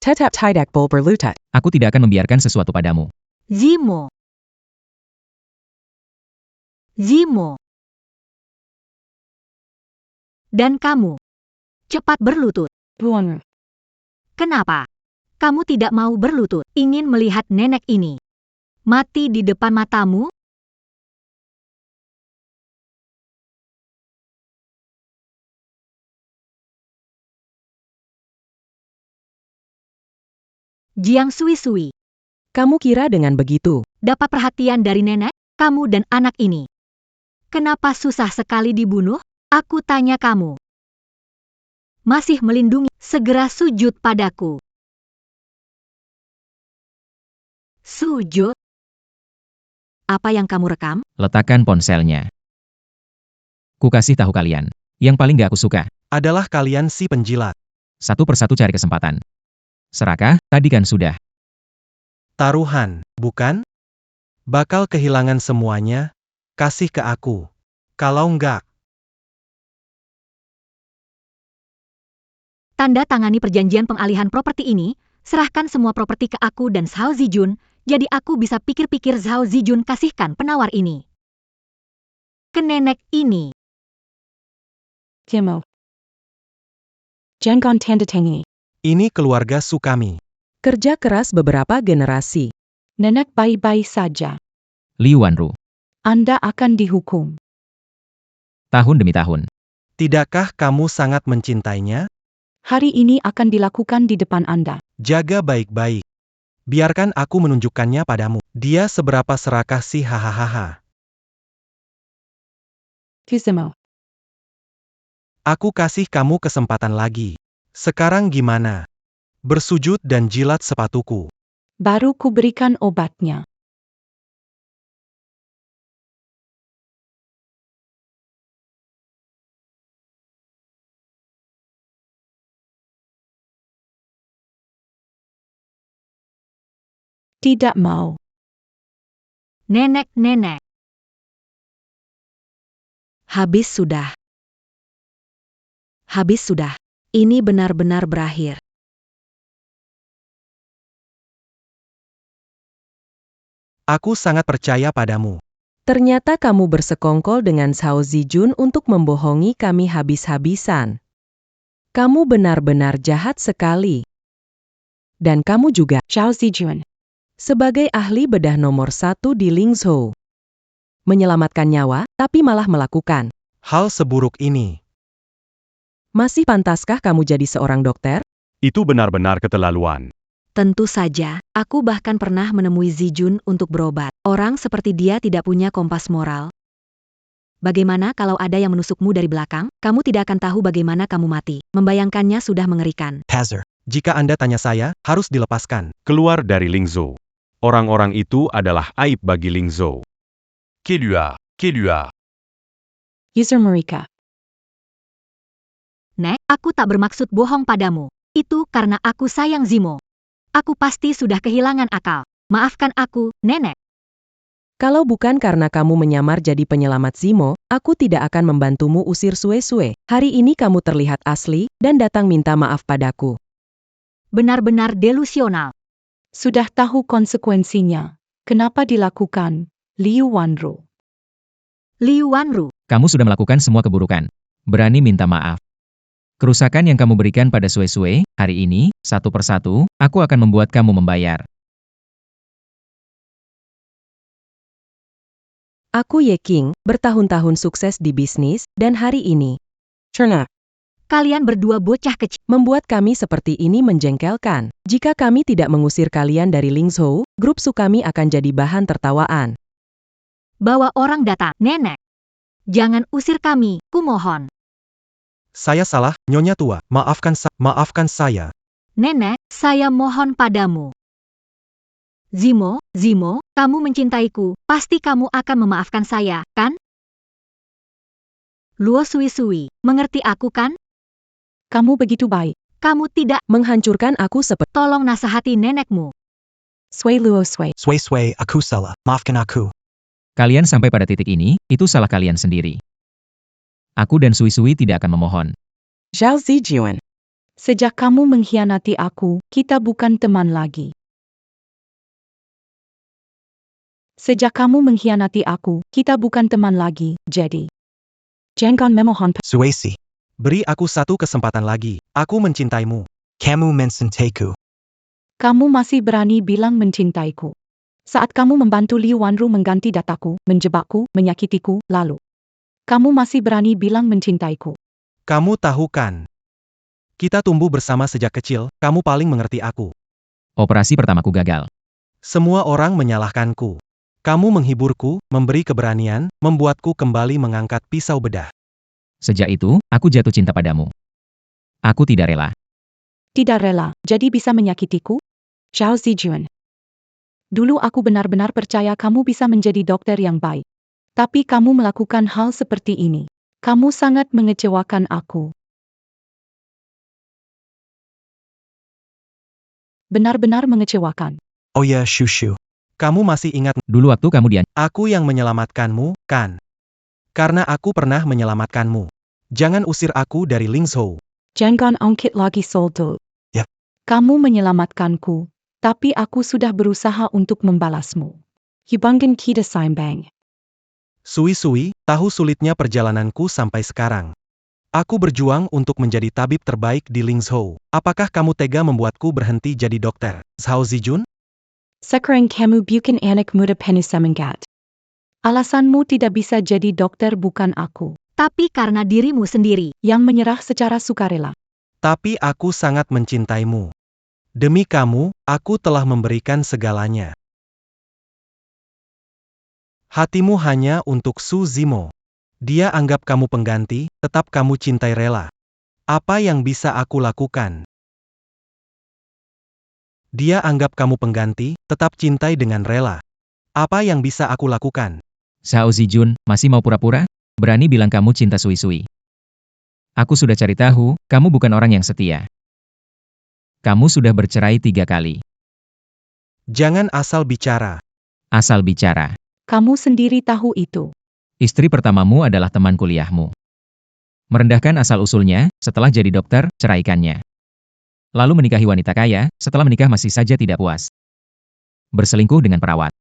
Tetap tidak boleh berlutut. Aku tidak akan membiarkan sesuatu padamu. Zimo. Zimo. Dan kamu. Cepat berlutut. Buang. Kenapa? Kamu tidak mau berlutut, ingin melihat nenek ini mati di depan matamu? Jiang Sui-Sui, Kamu kira dengan begitu? dapat perhatian dari nenek, kamu dan anak ini. Kenapa susah sekali dibunuh? Aku tanya kamu. Masih melindungi, segera sujud padaku. Sujud? Apa yang kamu rekam? Letakkan ponselnya. Ku kasih tahu kalian. Yang paling gak aku suka. Adalah kalian si penjilat. Satu persatu cari kesempatan. Serakah, tadi kan sudah. Taruhan, bukan? Bakal kehilangan semuanya. Kasih ke aku. Kalau enggak, Tanda tangani perjanjian pengalihan properti ini, serahkan semua properti ke aku dan Zhao Zijun, jadi aku bisa pikir-pikir Zhao Zijun kasihkan penawar ini. Ke nenek ini. Zimo. Jangan tanda tangi. ini keluarga Su kami. Kerja keras beberapa generasi. Nenek baik-baik saja. Liu Wanru. Anda akan dihukum. Tahun demi tahun. Tidakkah kamu sangat mencintainya? Hari ini akan dilakukan di depan Anda. Jaga baik-baik. Biarkan aku menunjukkannya padamu. Dia seberapa serakah sih hahaha. Zimo. Aku kasih kamu kesempatan lagi. Sekarang gimana? Bersujud dan jilat sepatuku. Baru ku berikan obatnya. Tidak mau. Nenek-nenek. Habis sudah. Habis sudah. Ini benar-benar berakhir. Aku sangat percaya padamu. Ternyata kamu bersekongkol dengan Zhao Zijun untuk membohongi kami habis-habisan. Kamu benar-benar jahat sekali. Dan kamu juga, Zhao Zijun. sebagai ahli bedah nomor 1 di Lingzhou. Menyelamatkan nyawa, tapi malah melakukan. Hal seburuk ini. Masih pantaskah kamu jadi seorang dokter? Itu benar-benar keterlaluan. Tentu saja, aku bahkan pernah menemui Zijun untuk berobat. Orang seperti dia tidak punya kompas moral. Bagaimana kalau ada yang menusukmu dari belakang? Kamu tidak akan tahu bagaimana kamu mati. Membayangkannya sudah mengerikan. Hazard. Jika Anda tanya saya, harus dilepaskan. Keluar dari Lingzhou. Orang-orang itu adalah aib bagi Lingzhou. Kelua. User Marika. Nek, aku tak bermaksud bohong padamu. Itu karena aku sayang Zimo. Aku pasti sudah kehilangan akal. Maafkan aku, nenek. Kalau bukan karena kamu menyamar jadi penyelamat Zimo, aku tidak akan membantumu usir Sue-Sue. Hari ini kamu terlihat asli, dan datang minta maaf padaku. Benar-benar delusional. Sudah tahu konsekuensinya. Kenapa dilakukan? Liu Wanru. Liu Wanru. Kamu sudah melakukan semua keburukan. Berani minta maaf. Kerusakan yang kamu berikan pada Sue-Sue, hari ini, satu persatu, aku akan membuat kamu membayar. Aku Ye King, bertahun-tahun sukses di bisnis, dan hari ini, Cerna, Kalian berdua bocah kecil. membuat kami seperti ini menjengkelkan. Jika kami tidak mengusir kalian dari Lingzhou, grup Su kami akan jadi bahan tertawaan. Bawa orang datang. Nenek. Jangan usir kami, kumohon. Saya salah, Nyonya Tua. Maafkan saya. Nenek, saya mohon padamu. Zimo, kamu mencintaiku, pasti kamu akan memaafkan saya, kan? Luo Sui-Sui, mengerti aku kan? Kamu begitu baik. Kamu tidak Menghancurkan aku seperti tolong nasihati nenekmu. Sui Luo Sui. Sway, aku salah. Maafkan aku. Kalian sampai pada titik ini, itu salah kalian sendiri. Aku dan Sui-Sui tidak akan memohon. Zhao Zijuan. Sejak kamu mengkhianati aku, kita bukan teman lagi. Sejak kamu mengkhianati aku, kita bukan teman lagi, jadi. Jangan memohon. Suesi. Beri aku satu kesempatan lagi. Aku mencintaimu. Kamu mencintaku. Kamu masih berani bilang mencintaiku. Saat kamu membantu Liu Wanru mengganti dataku, menjebakku, menyakitiku, lalu. Kamu masih berani bilang mencintaiku. Kamu tahu kan? Kita tumbuh bersama sejak kecil, kamu paling mengerti aku. Operasi pertamaku gagal. Semua orang menyalahkanku. Kamu menghiburku, memberi keberanian, membuatku kembali mengangkat pisau bedah. Sejak itu, aku jatuh cinta padamu. Aku tidak rela. Tidak rela, jadi bisa menyakitiku? Zhao Zijuan. Dulu aku benar-benar percaya kamu bisa menjadi dokter yang baik. Tapi kamu melakukan hal seperti ini. Kamu sangat mengecewakan aku. Benar-benar mengecewakan. Oh ya, Shushu. Kamu masih ingat, Dulu waktu kamu aku yang menyelamatkanmu, kan? Karena aku pernah menyelamatkanmu. Jangan usir aku dari Lingzhou. Jangan angkit lagi soldo. Yap. Kamu menyelamatkanku, tapi aku sudah berusaha untuk membalasmu. Hubungan kita seimbang. Sui-Sui, tahu sulitnya perjalananku sampai sekarang. Aku berjuang untuk menjadi tabib terbaik di Lingzhou. Apakah kamu tega membuatku berhenti jadi dokter? Zhao Zijun? Sekarang kamu bukan anak muda penuh semangat. Alasanmu tidak bisa jadi dokter bukan aku, Tapi karena dirimu sendiri. yang menyerah secara sukarela. Tapi aku sangat mencintaimu. Demi kamu, aku telah memberikan segalanya. Hatimu hanya untuk Su Zimo. Dia anggap kamu pengganti, tetap kamu cintai rela. Apa yang bisa aku lakukan? Dia anggap kamu pengganti, tetap cintai dengan rela. Apa yang bisa aku lakukan? Zhao Zijun, masih mau pura-pura? Berani bilang kamu cinta Sui-Sui. Aku sudah cari tahu, kamu bukan orang yang setia. Kamu sudah bercerai 3 kali. Jangan asal bicara. Asal bicara. Kamu sendiri tahu itu. Istri pertamamu adalah teman kuliahmu. Merendahkan asal-usulnya, setelah jadi dokter, ceraikannya. Lalu menikahi wanita kaya, setelah menikah masih saja tidak puas. Berselingkuh dengan perawat.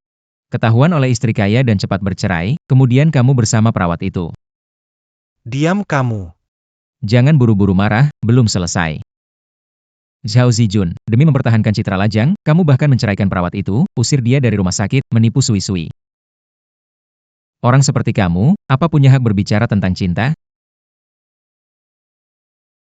Ketahuan oleh istri kaya dan cepat bercerai, kemudian kamu bersama perawat itu. Diam kamu. Jangan buru-buru marah, belum selesai. Zhao Zijun, demi mempertahankan citra lajang, kamu bahkan menceraikan perawat itu, usir dia dari rumah sakit, menipu Sui-Sui. Orang seperti kamu, apa punya hak berbicara tentang cinta?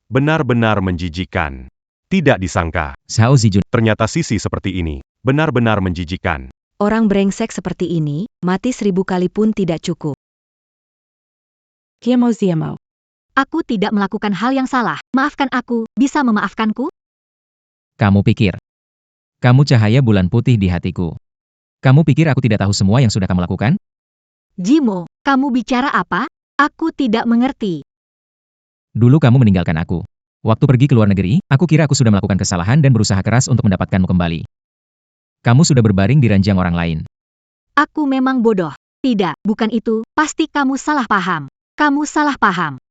Benar-benar menjijikan. Tidak disangka, Zhao Zijun, ternyata sisi seperti ini. Benar-benar menjijikan. Orang brengsek seperti ini, mati 1000 kali pun tidak cukup. Ziemo. Aku tidak melakukan hal yang salah. Maafkan aku, bisa memaafkanku? kamu pikir. Kamu cahaya bulan putih di hatiku. Kamu pikir aku tidak tahu semua yang sudah kamu lakukan? Jimo, kamu bicara apa? Aku tidak mengerti. Dulu kamu meninggalkan aku. Waktu pergi ke luar negeri, aku kira aku sudah melakukan kesalahan dan berusaha keras untuk mendapatkanmu kembali. Kamu sudah berbaring di ranjang orang lain. Aku memang bodoh. Tidak, bukan itu. Pasti kamu salah paham. Kamu salah paham.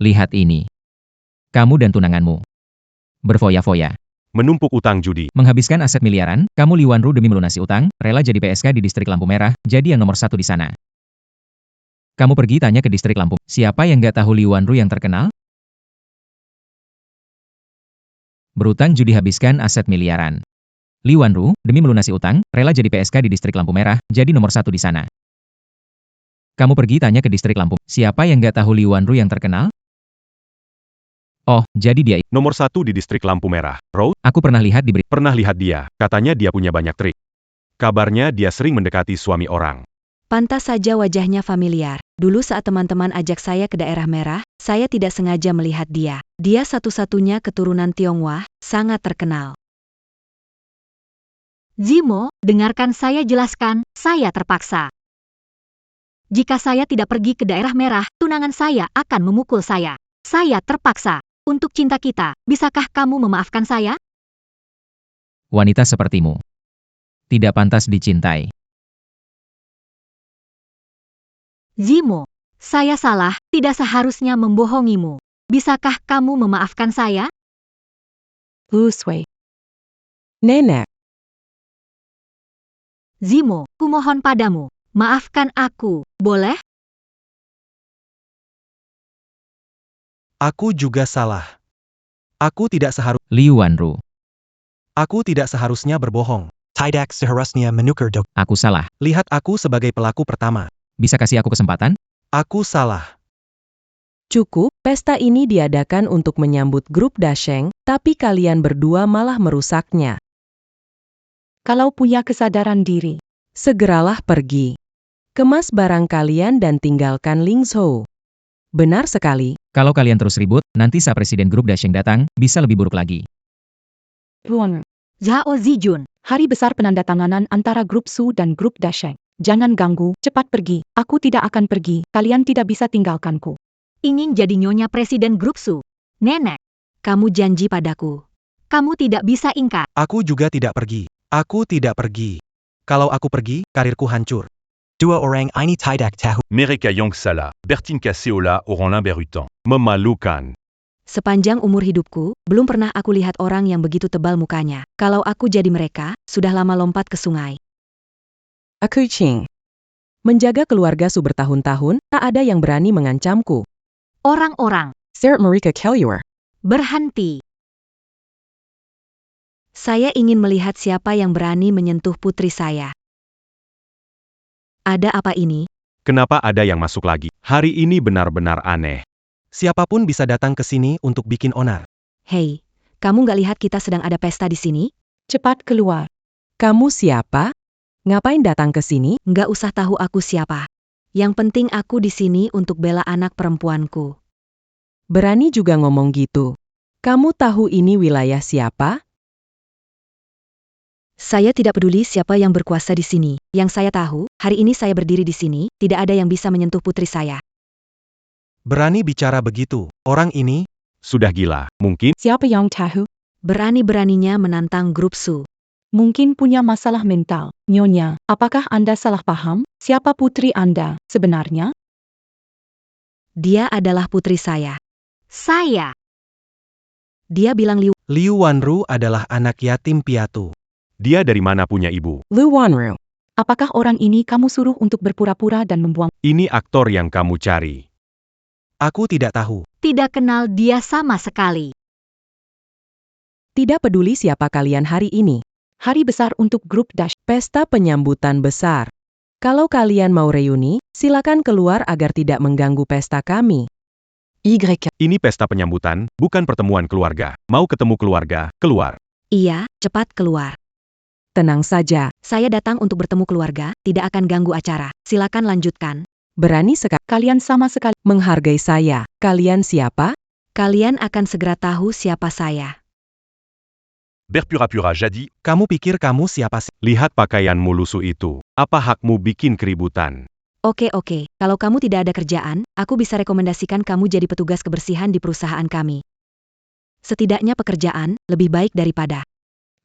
Lihat ini. Kamu dan tunanganmu. Berfoya-foya. Menumpuk utang judi. Menghabiskan aset miliaran, kamu Liu Wanru demi melunasi utang, rela jadi PSK di distrik lampu merah, jadi yang nomor 1 di sana. Kamu pergi tanya ke distrik lampu, siapa yang gak tahu Liu Wanru yang terkenal? Berutang judi habiskan aset miliaran. Liu Wanru, demi melunasi utang, rela jadi PSK di distrik lampu merah, jadi nomor 1 di sana. Kamu pergi tanya ke distrik lampu, siapa yang gak tahu Liu Wanru yang terkenal? Oh, jadi dia. Nomor 1 di distrik lampu merah. Rose, Aku pernah lihat di berita. pernah lihat dia. Katanya dia punya banyak trik. Kabarnya dia sering mendekati suami orang. Pantas saja wajahnya familiar. Dulu saat teman-teman ajak saya ke daerah merah, saya tidak sengaja melihat dia. Dia satu-satunya keturunan Tionghoa, sangat terkenal. Jimo, dengarkan saya jelaskan, saya terpaksa. Jika saya tidak pergi ke daerah merah, tunangan saya akan memukul saya. Saya terpaksa. Untuk cinta kita, bisakah kamu memaafkan saya? Wanita sepertimu. Tidak pantas dicintai. Jimo, Saya salah, tidak seharusnya membohongimu. Bisakah kamu memaafkan saya? Lu Sui. Nenek, Zimo, kumohon padamu, maafkan aku, boleh? Aku juga salah. Aku tidak Liu Wanru, seharusnya berbohong. Tidak seharusnya menukar dok. aku salah. Lihat aku sebagai pelaku pertama. Bisa kasih aku kesempatan? Aku salah. cukup, pesta ini diadakan untuk menyambut grup Dasheng, tapi kalian berdua malah merusaknya. Kalau punya kesadaran diri, Segeralah pergi. Kemas barang kalian dan tinggalkan Lingzhou. Benar sekali. Kalau kalian terus ribut, nanti saat Presiden Grup Dasheng datang, bisa lebih buruk lagi. Luan. Zhao Zijun, Hari besar penandatanganan antara grup Su dan grup Dasheng. Jangan ganggu, cepat pergi. Aku tidak akan pergi, kalian tidak bisa tinggalkanku. ingin jadi nyonya Presiden Grup Su. Nenek, Kamu janji padaku. kamu tidak bisa ingkar. Aku juga tidak pergi. Aku tidak pergi. Kalau aku pergi, karirku hancur. Dua orang ini tidak tahu. Mereka yang salah. Bertin Caseola Orlin Berutan. Memalukan. Sepanjang umur hidupku, belum pernah aku lihat orang yang begitu tebal mukanya. Kalau aku jadi mereka, sudah lama lompat ke sungai. Aku Ching. Menjaga keluarga Su bertahun-tahun, tak ada yang berani mengancamku. Orang-orang, Sarah Marika Kellier. berhenti. Saya ingin melihat siapa yang berani menyentuh putri saya. Ada apa ini? Kenapa ada yang masuk lagi? Hari ini benar-benar aneh. Siapapun bisa datang ke sini untuk bikin onar. Hei, kamu nggak lihat kita sedang ada pesta di sini? Cepat keluar. Kamu siapa? Ngapain datang ke sini? Nggak usah tahu aku siapa. Yang penting aku di sini untuk bela anak perempuanku. Berani juga ngomong gitu. Kamu tahu ini wilayah siapa? Saya tidak peduli siapa yang berkuasa di sini. Yang saya tahu, hari ini saya berdiri di sini, tidak ada yang bisa menyentuh putri saya. Berani bicara begitu. Orang ini, Sudah gila. Mungkin Siapa yang tahu? Berani-beraninya menantang grup Su. Mungkin punya masalah mental. Nyonya, apakah Anda salah paham? Siapa putri Anda sebenarnya? Dia adalah putri saya. Saya, Dia bilang Liu Wanru adalah anak yatim piatu. dia dari mana punya ibu? Lu Wanru. Apakah orang ini kamu suruh untuk berpura-pura dan membuang? Ini aktor yang kamu cari. Aku tidak tahu. tidak kenal dia sama sekali. Tidak peduli siapa kalian hari ini. Hari besar untuk grup Dash. Pesta penyambutan besar. Kalau kalian mau reuni, silakan keluar agar tidak mengganggu pesta kami. Y. Ini pesta penyambutan, bukan pertemuan keluarga. Mau ketemu keluarga, keluar. Iya, cepat keluar. Tenang saja. Saya datang untuk bertemu keluarga, tidak akan ganggu acara. Silakan lanjutkan. Berani sekali Kalian sama sekali. menghargai saya. Kalian siapa? Kalian akan segera tahu siapa saya. Berpura-pura jadi. Kamu pikir kamu siapa sih? Lihat pakaianmu lusuh itu. Apa hakmu bikin keributan? Oke, kalau kamu tidak ada kerjaan, aku bisa rekomendasikan kamu jadi petugas kebersihan di perusahaan kami. Setidaknya pekerjaan, lebih baik daripada.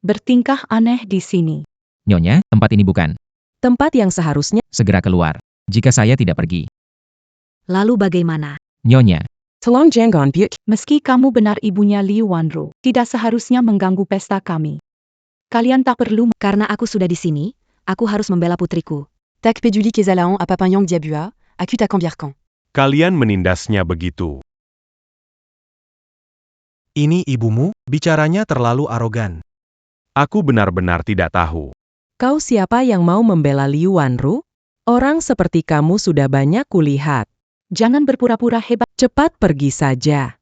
Bertingkah aneh di sini. Nyonya, tempat ini bukan. Tempat yang seharusnya Segera keluar. Jika saya tidak pergi. Lalu bagaimana? Nyonya, Tolong jangan biuk. Meski kamu benar ibunya Liu Wanru, tidak seharusnya mengganggu pesta kami. Kalian tak perlu. Karena aku sudah di sini, aku harus membela putriku. Tak Peduli Kezalaon à Papanyang Diabua, Akut à Cambiercan. Kalian menindasnya begitu. Ini ibumu, bicaranya terlalu arogan. Aku benar-benar tidak tahu. Kau siapa yang mau membela Liu Wanru? Orang seperti kamu sudah banyak kulihat. Jangan berpura-pura hebat. Cepat pergi saja.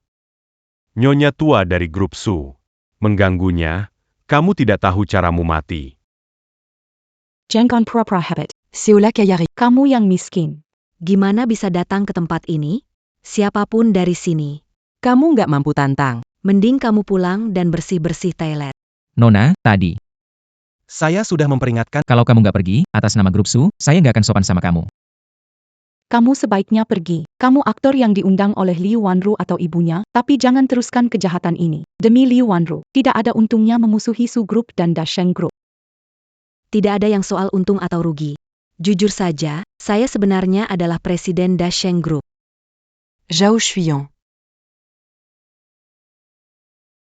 Nyonya tua dari grup Su. Mengganggunya, kamu tidak tahu caramu mati. Jangan pura-pura hebat. Seola Kayari. Kamu yang miskin. Gimana bisa datang ke tempat ini? Siapapun dari sini. Kamu nggak mampu tantang. Mending kamu pulang dan bersih-bersih toilet. Nona, tadi. Saya sudah memperingatkan. Kalau kamu nggak pergi, atas nama grup Su, saya nggak akan sopan sama kamu. Kamu sebaiknya pergi. Kamu aktor yang diundang oleh Liu Wanru atau ibunya, tapi jangan teruskan kejahatan ini. Demi Liu Wanru, tidak ada untungnya memusuhi Su Group dan Dasheng Group. Tidak ada yang soal untung atau rugi. Jujur saja, Saya sebenarnya adalah Presiden Dasheng Group. Zhao Shuyan.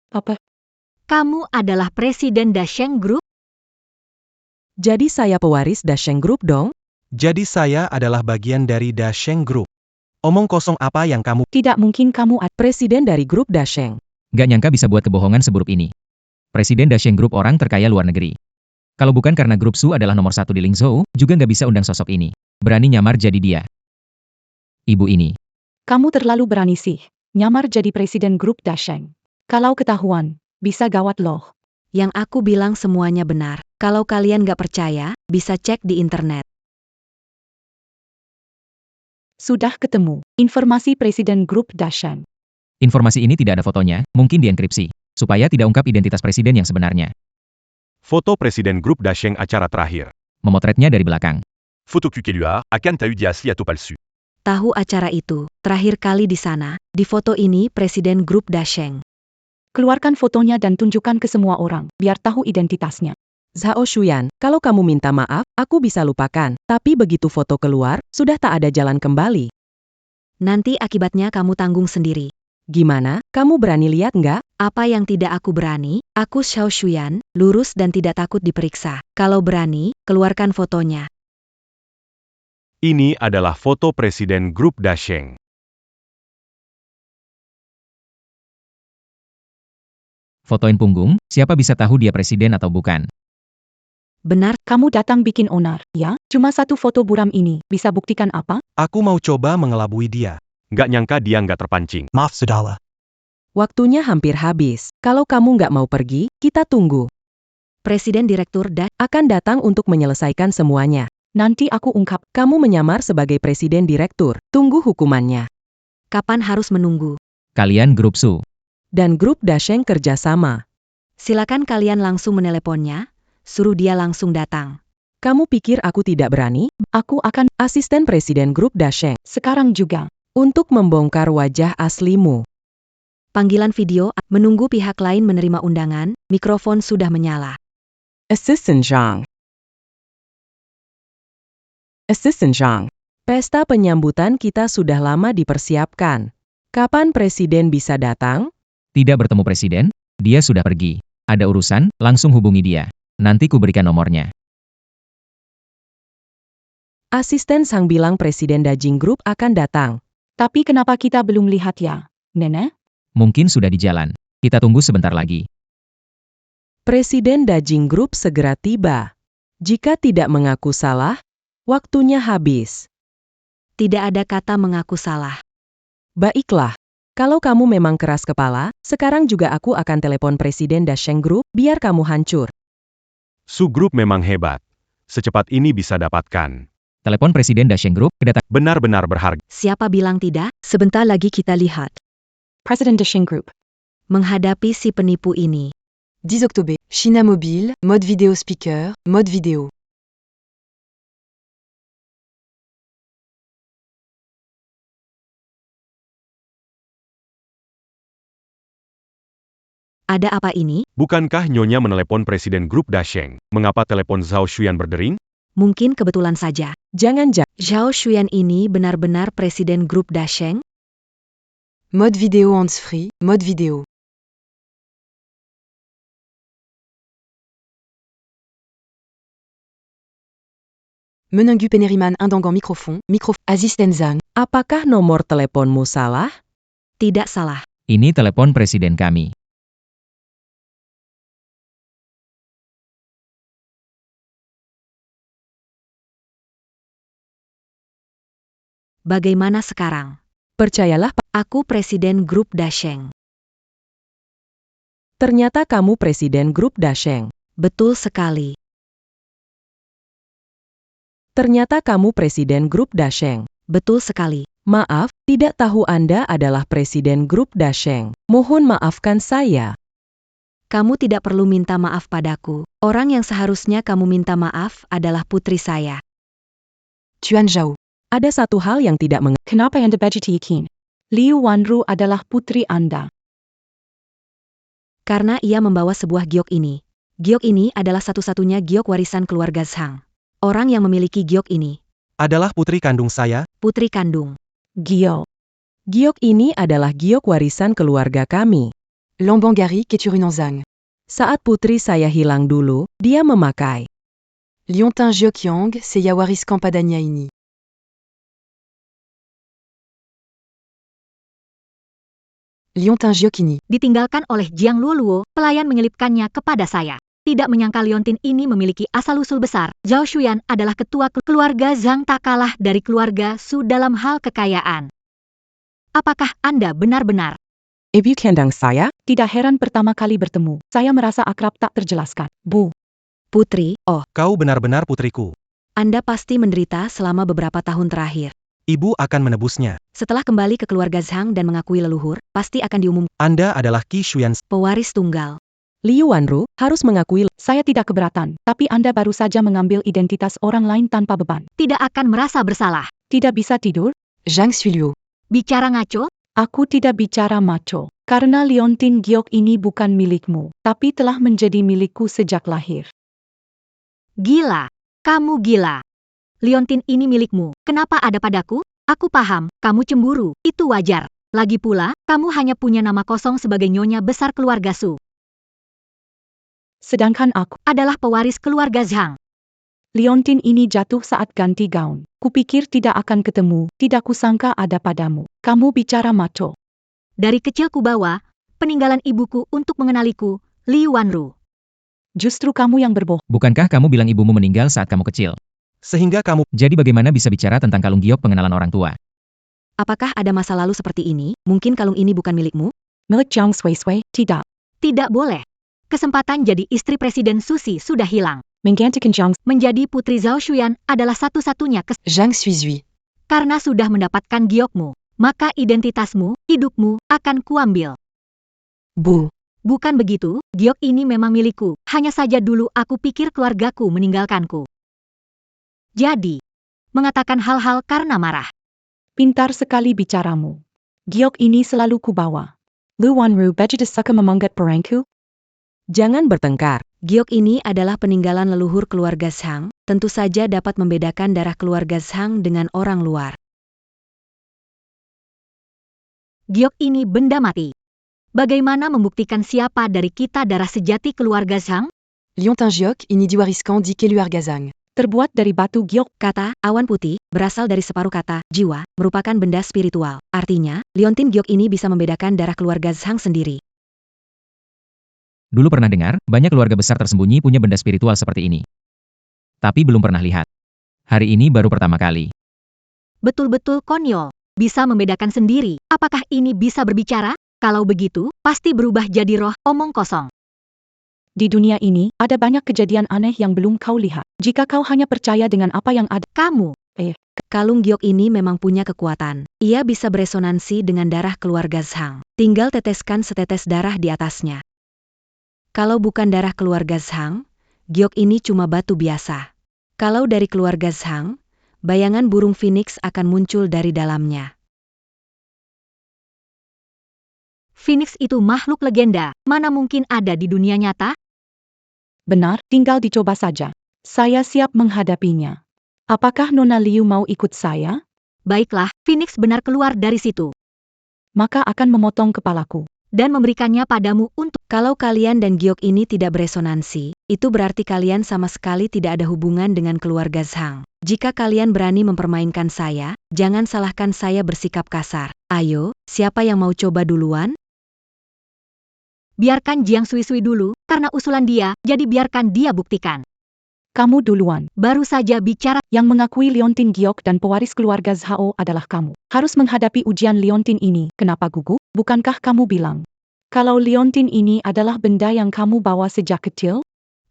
Apa? Kamu adalah Presiden Dasheng Group? Jadi saya pewaris Dasheng Group dong? Jadi saya adalah bagian dari Dasheng Group. Omong kosong apa yang kamu... Tidak mungkin kamu Presiden dari grup Dasheng. Gak nyangka bisa buat kebohongan seburuk ini. Presiden Dasheng Group orang terkaya luar negeri. Kalau bukan karena grup Su adalah nomor 1 di Lingzhou, juga nggak bisa undang sosok ini. Berani nyamar jadi dia. Ibu ini. Kamu terlalu berani sih. Nyamar jadi presiden grup Dasheng. Kalau ketahuan, bisa gawat loh. Yang aku bilang semuanya benar. Kalau kalian gak percaya, bisa cek di internet. Sudah ketemu. Informasi presiden grup Dasheng. Informasi ini tidak ada fotonya, mungkin dienkripsi. Supaya tidak ungkap identitas presiden yang sebenarnya. Foto Presiden Grup Dasheng acara terakhir. Memotretnya dari belakang. Photo Kukelua, akan tahu dia asli atau palsu. Tahu acara itu, terakhir kali di sana. Di foto ini Presiden Grup Dasheng. Keluarkan fotonya dan tunjukkan ke semua orang, biar tahu identitasnya. Zhao Shuyan, kalau kamu minta maaf, aku bisa lupakan. Tapi begitu foto keluar, sudah tak ada jalan kembali. Nanti akibatnya kamu tanggung sendiri. Gimana, kamu berani lihat nggak? Apa yang tidak aku berani? Aku Zhao Shuyan, lurus dan tidak takut diperiksa. Kalau berani, keluarkan fotonya. Ini adalah foto Presiden Grup Dasheng. Fotoin punggung, siapa bisa tahu dia presiden atau bukan? Benar, Kamu datang bikin onar, ya? Cuma satu foto buram ini, bisa buktikan apa? Aku mau coba mengelabui dia. Nggak nyangka dia nggak terpancing. Maaf Sudala. Waktunya hampir habis. Kalau kamu nggak mau pergi, kita tunggu. Presiden Direktur Akan datang untuk menyelesaikan semuanya. Nanti aku ungkap. Kamu menyamar sebagai presiden direktur. Tunggu hukumannya. Kapan harus menunggu? Kalian grup Su. Dan grup Dasheng kerjasama. Silakan kalian langsung meneleponnya, suruh dia langsung datang. Kamu pikir aku tidak berani? Aku akan Asisten Presiden Grup Dasheng. sekarang juga. Untuk membongkar wajah aslimu. Panggilan video, menunggu pihak lain menerima undangan, mikrofon sudah menyala. Assistant Zhang. Assistant Zhang. Pesta penyambutan kita sudah lama dipersiapkan. Kapan presiden bisa datang? Tidak bertemu presiden, dia sudah pergi. Ada urusan, langsung hubungi dia. Nanti ku berikan nomornya. Asisten Sang bilang Presiden Dasheng Group akan datang. Tapi kenapa kita belum lihat ya, Nenek? Mungkin sudah di jalan. Kita tunggu sebentar lagi. Presiden Dasheng Group segera tiba. Jika tidak mengaku salah, waktunya habis. Tidak ada kata mengaku salah. Baiklah. Kalau kamu memang keras kepala, sekarang juga aku akan telepon Presiden Dasheng Group, biar kamu hancur. Su Group memang hebat. Secepat ini bisa dapatkan. Telepon Presiden Dasheng Group, kedatangan. Benar-benar berharga. Siapa bilang tidak? Sebentar lagi kita lihat. President Dasheng Group. Menghadapi si penipu ini. 10 October. China Mobile, mode vidéo speaker, mode vidéo. Ada apa ini? Bukankah Nyonya menelepon Presiden Grup Dasheng? Mengapa telepon Zhao Shuyan berdering? Mungkin kebetulan saja. Jangan-jangan. Zhao Shuyan ini benar-benar Presiden Grup Dasheng? Mode vidéo hands-free, mode vidéo. Menunggu penerimaan undangan mikrofon, Asisten Zhang. Apakah nomor teleponmu salah? Tidak salah. Ini telepon presiden kami. Bagaimana sekarang? Percayalah, Aku Presiden Grup Dasheng. ternyata kamu Presiden Grup Dasheng. Betul sekali. Ternyata kamu Presiden Grup Dasheng. Betul sekali. Maaf, tidak tahu Anda adalah Presiden Grup Dasheng. Mohon maafkan saya. Kamu tidak perlu minta maaf padaku. Orang yang seharusnya kamu minta maaf adalah putri saya. Tuan Zhao. Ada satu hal yang tidak Kenapa Anda begitu yakin? Liu Wanru adalah putri Anda. Karena ia membawa sebuah giok ini. Giok ini adalah satu-satunya giok warisan keluarga Zhang. Orang yang memiliki giok ini Adalah putri kandung saya. Putri kandung. Giok. Giok ini adalah giok warisan keluarga kami. Lambangari Keturunanzang. Saat putri saya hilang dulu, dia memakai. Liontin Gyeokyang, Seiya Waris Kampadanya ini. Liontin Gyeokini. Ditinggalkan oleh Jiang Luoluo, pelayan menyelipkannya kepada saya. Tidak menyangka Liontin ini memiliki asal-usul besar. Zhao Shuyan adalah ketua keluarga Zhang tak kalah dari keluarga Su dalam hal kekayaan. Apakah Anda benar-benar? Ibu kandung saya? Tidak heran pertama kali bertemu. Saya merasa akrab tak terjelaskan. Bu. Putri, oh, Kau benar-benar putriku. Anda pasti menderita selama beberapa tahun terakhir. Ibu akan menebusnya. Setelah kembali ke keluarga Zhang dan mengakui leluhur, pasti akan diumumkan Anda adalah Qi Shuyan. pewaris tunggal. Liu Wanru harus mengakui. Saya tidak keberatan, tapi Anda baru saja mengambil identitas orang lain tanpa beban. Tidak akan merasa bersalah. Tidak bisa tidur? Zhang Suiliu. Bicara ngaco? Aku tidak bicara maco. Karena Liontin Giok ini bukan milikmu, tapi telah menjadi milikku sejak lahir. Gila. Kamu gila. Liontin ini milikmu. Kenapa ada padaku? Aku paham, kamu cemburu. Itu wajar. Lagi pula, kamu hanya punya nama kosong sebagai nyonya besar keluarga Su. Sedangkan aku Adalah pewaris keluarga Zhang. Liontin ini jatuh saat ganti gaun. Kupikir tidak akan ketemu, tidak kusangka ada padamu. Kamu bicara maco. Dari kecil kubawa peninggalan ibuku untuk mengenaliku, Li Wanru. Justru kamu yang berbohong. Bukankah kamu bilang ibumu meninggal saat kamu kecil? Sehingga kamu Jadi bagaimana bisa bicara tentang kalung giok pengenalan orang tua? Apakah ada masa lalu seperti ini? Mungkin kalung ini bukan milikmu? Milik Jiang Sui, tidak. Tidak boleh. Kesempatan jadi istri Presiden Susi sudah hilang. Menggantikan Jiang Menjadi putri Zhao Shuyan adalah satu-satunya Zhang Suizui. karena sudah mendapatkan giokmu, maka identitasmu, hidupmu, akan kuambil. Bu. Bukan begitu, giok ini memang milikku, hanya saja dulu aku pikir keluargaku meninggalkanku. Jadi, mengatakan hal-hal karena marah. Pintar sekali bicaramu. Giok ini selalu kubawa. Lu Wanru baju suka memanggat perangku? Jangan bertengkar. Giok ini adalah peninggalan leluhur keluarga Zhang, tentu saja dapat membedakan darah keluarga Zhang dengan orang luar. Giok ini benda mati. Bagaimana membuktikan siapa dari kita darah sejati keluarga Zhang? Liontin Giok, ini diwariskan di keluarga Zhang. Terbuat dari batu giok. Kata awan putih berasal dari separuh kata jiwa, merupakan benda spiritual. Artinya, Liontin Giok ini bisa membedakan darah keluarga Zhang sendiri. Dulu pernah dengar, banyak keluarga besar tersembunyi punya benda spiritual seperti ini. Tapi belum pernah lihat. Hari ini baru pertama kali. Betul-betul konyol. Bisa membedakan sendiri. Apakah ini bisa berbicara? Kalau begitu, pasti berubah jadi roh, omong kosong. Di dunia ini, ada banyak kejadian aneh yang belum kau lihat. Jika kau hanya percaya dengan apa yang ada, Kamu, Kalung giok ini memang punya kekuatan. Ia bisa beresonansi dengan darah keluarga Zhang. Tinggal teteskan setetes darah di atasnya. Kalau bukan darah keluarga Zhang, giok ini cuma batu biasa. Kalau dari keluarga Zhang, bayangan burung phoenix akan muncul dari dalamnya. Phoenix itu makhluk legenda, mana mungkin ada di dunia nyata? benar, tinggal dicoba saja. Saya siap menghadapinya. Apakah Nona Liu mau ikut saya? Baiklah, Phoenix benar keluar dari situ. Maka akan memotong kepalaku. Dan memberikannya padamu untuk... Kalau kalian dan giok ini tidak beresonansi, itu berarti kalian sama sekali tidak ada hubungan dengan keluarga Zhang. Jika kalian berani mempermainkan saya, jangan salahkan saya bersikap kasar. Ayo, siapa yang mau coba duluan? Biarkan Jiang Sui dulu, karena usulan dia, jadi biarkan dia buktikan. Kamu duluan. Baru saja bicara, Yang mengakui Liontin Giok dan pewaris keluarga Zhao adalah kamu. Harus menghadapi ujian Liontin ini. Kenapa gugup? Bukankah kamu bilang? Kalau Liontin ini adalah benda yang kamu bawa sejak kecil?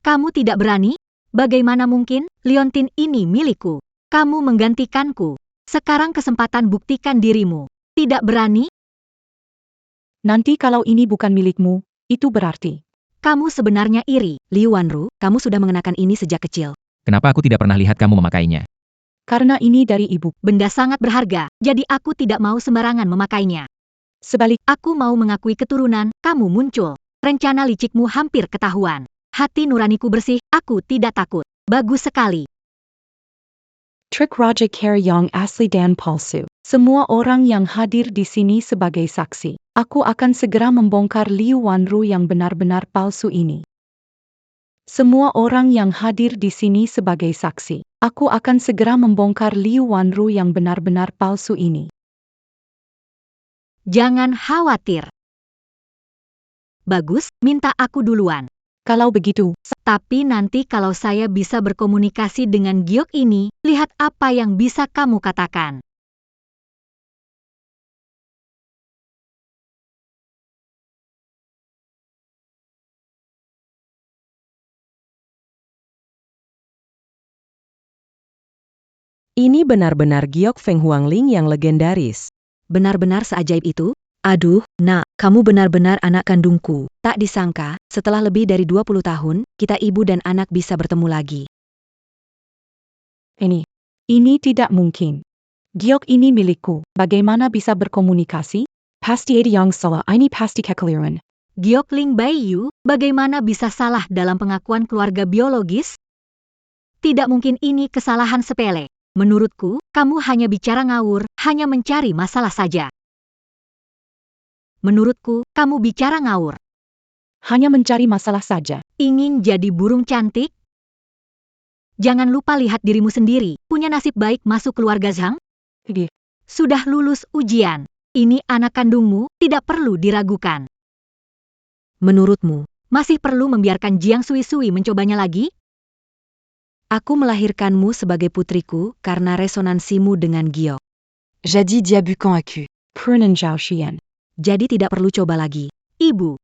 kamu tidak berani? Bagaimana mungkin? Liontin ini milikku. Kamu menggantikanku. Sekarang kesempatan buktikan dirimu. Tidak berani? Nanti kalau ini bukan milikmu, itu berarti. Kamu sebenarnya iri. Liu Wanru, kamu sudah mengenakan ini sejak kecil. Kenapa aku tidak pernah lihat kamu memakainya? Karena ini dari ibu. Benda sangat berharga, jadi aku tidak mau sembarangan memakainya. Sebalik, Aku mau mengakui keturunan, kamu muncul. Rencana licikmu hampir ketahuan. Hati nuraniku bersih, aku tidak takut. Bagus sekali. Trik Raja Karyong asli dan palsu. Semua orang yang hadir di sini sebagai saksi. Aku akan segera membongkar Liu Wanru yang benar-benar palsu ini. Semua orang yang hadir di sini sebagai saksi. Aku akan segera membongkar Liu Wanru yang benar-benar palsu ini. Jangan khawatir. Bagus, minta aku duluan. Kalau begitu, Tapi nanti kalau saya bisa berkomunikasi dengan giok ini, lihat apa yang bisa kamu katakan. Ini benar-benar giok Feng Huangling yang legendaris. Benar-benar seajaib itu? Aduh, nak, kamu benar-benar anak kandungku. Tak disangka, setelah lebih dari 20 tahun, kita ibu dan anak bisa bertemu lagi. Ini tidak mungkin. Giok ini milikku. Bagaimana bisa berkomunikasi? Pasti ada yang salah. Ini pasti kekeliruan. Giok Ling Baiyu, bagaimana bisa salah dalam pengakuan keluarga biologis? Tidak mungkin ini kesalahan sepele. Menurutku, kamu hanya bicara ngawur, hanya mencari masalah saja. Menurutku, kamu bicara ngawur. Hanya mencari masalah saja. Ingin jadi burung cantik? Jangan lupa lihat dirimu sendiri, punya nasib baik masuk keluarga Zhang. Di. Sudah lulus ujian. Ini anak kandungmu, tidak perlu diragukan. Menurutmu, Masih perlu membiarkan Jiang Sui-Sui mencobanya lagi? aku melahirkanmu sebagai putriku karena resonansimu dengan giok. Jadi dia bukan aku. Prunan Zhao Xian. Jadi tidak perlu coba lagi. Ibu.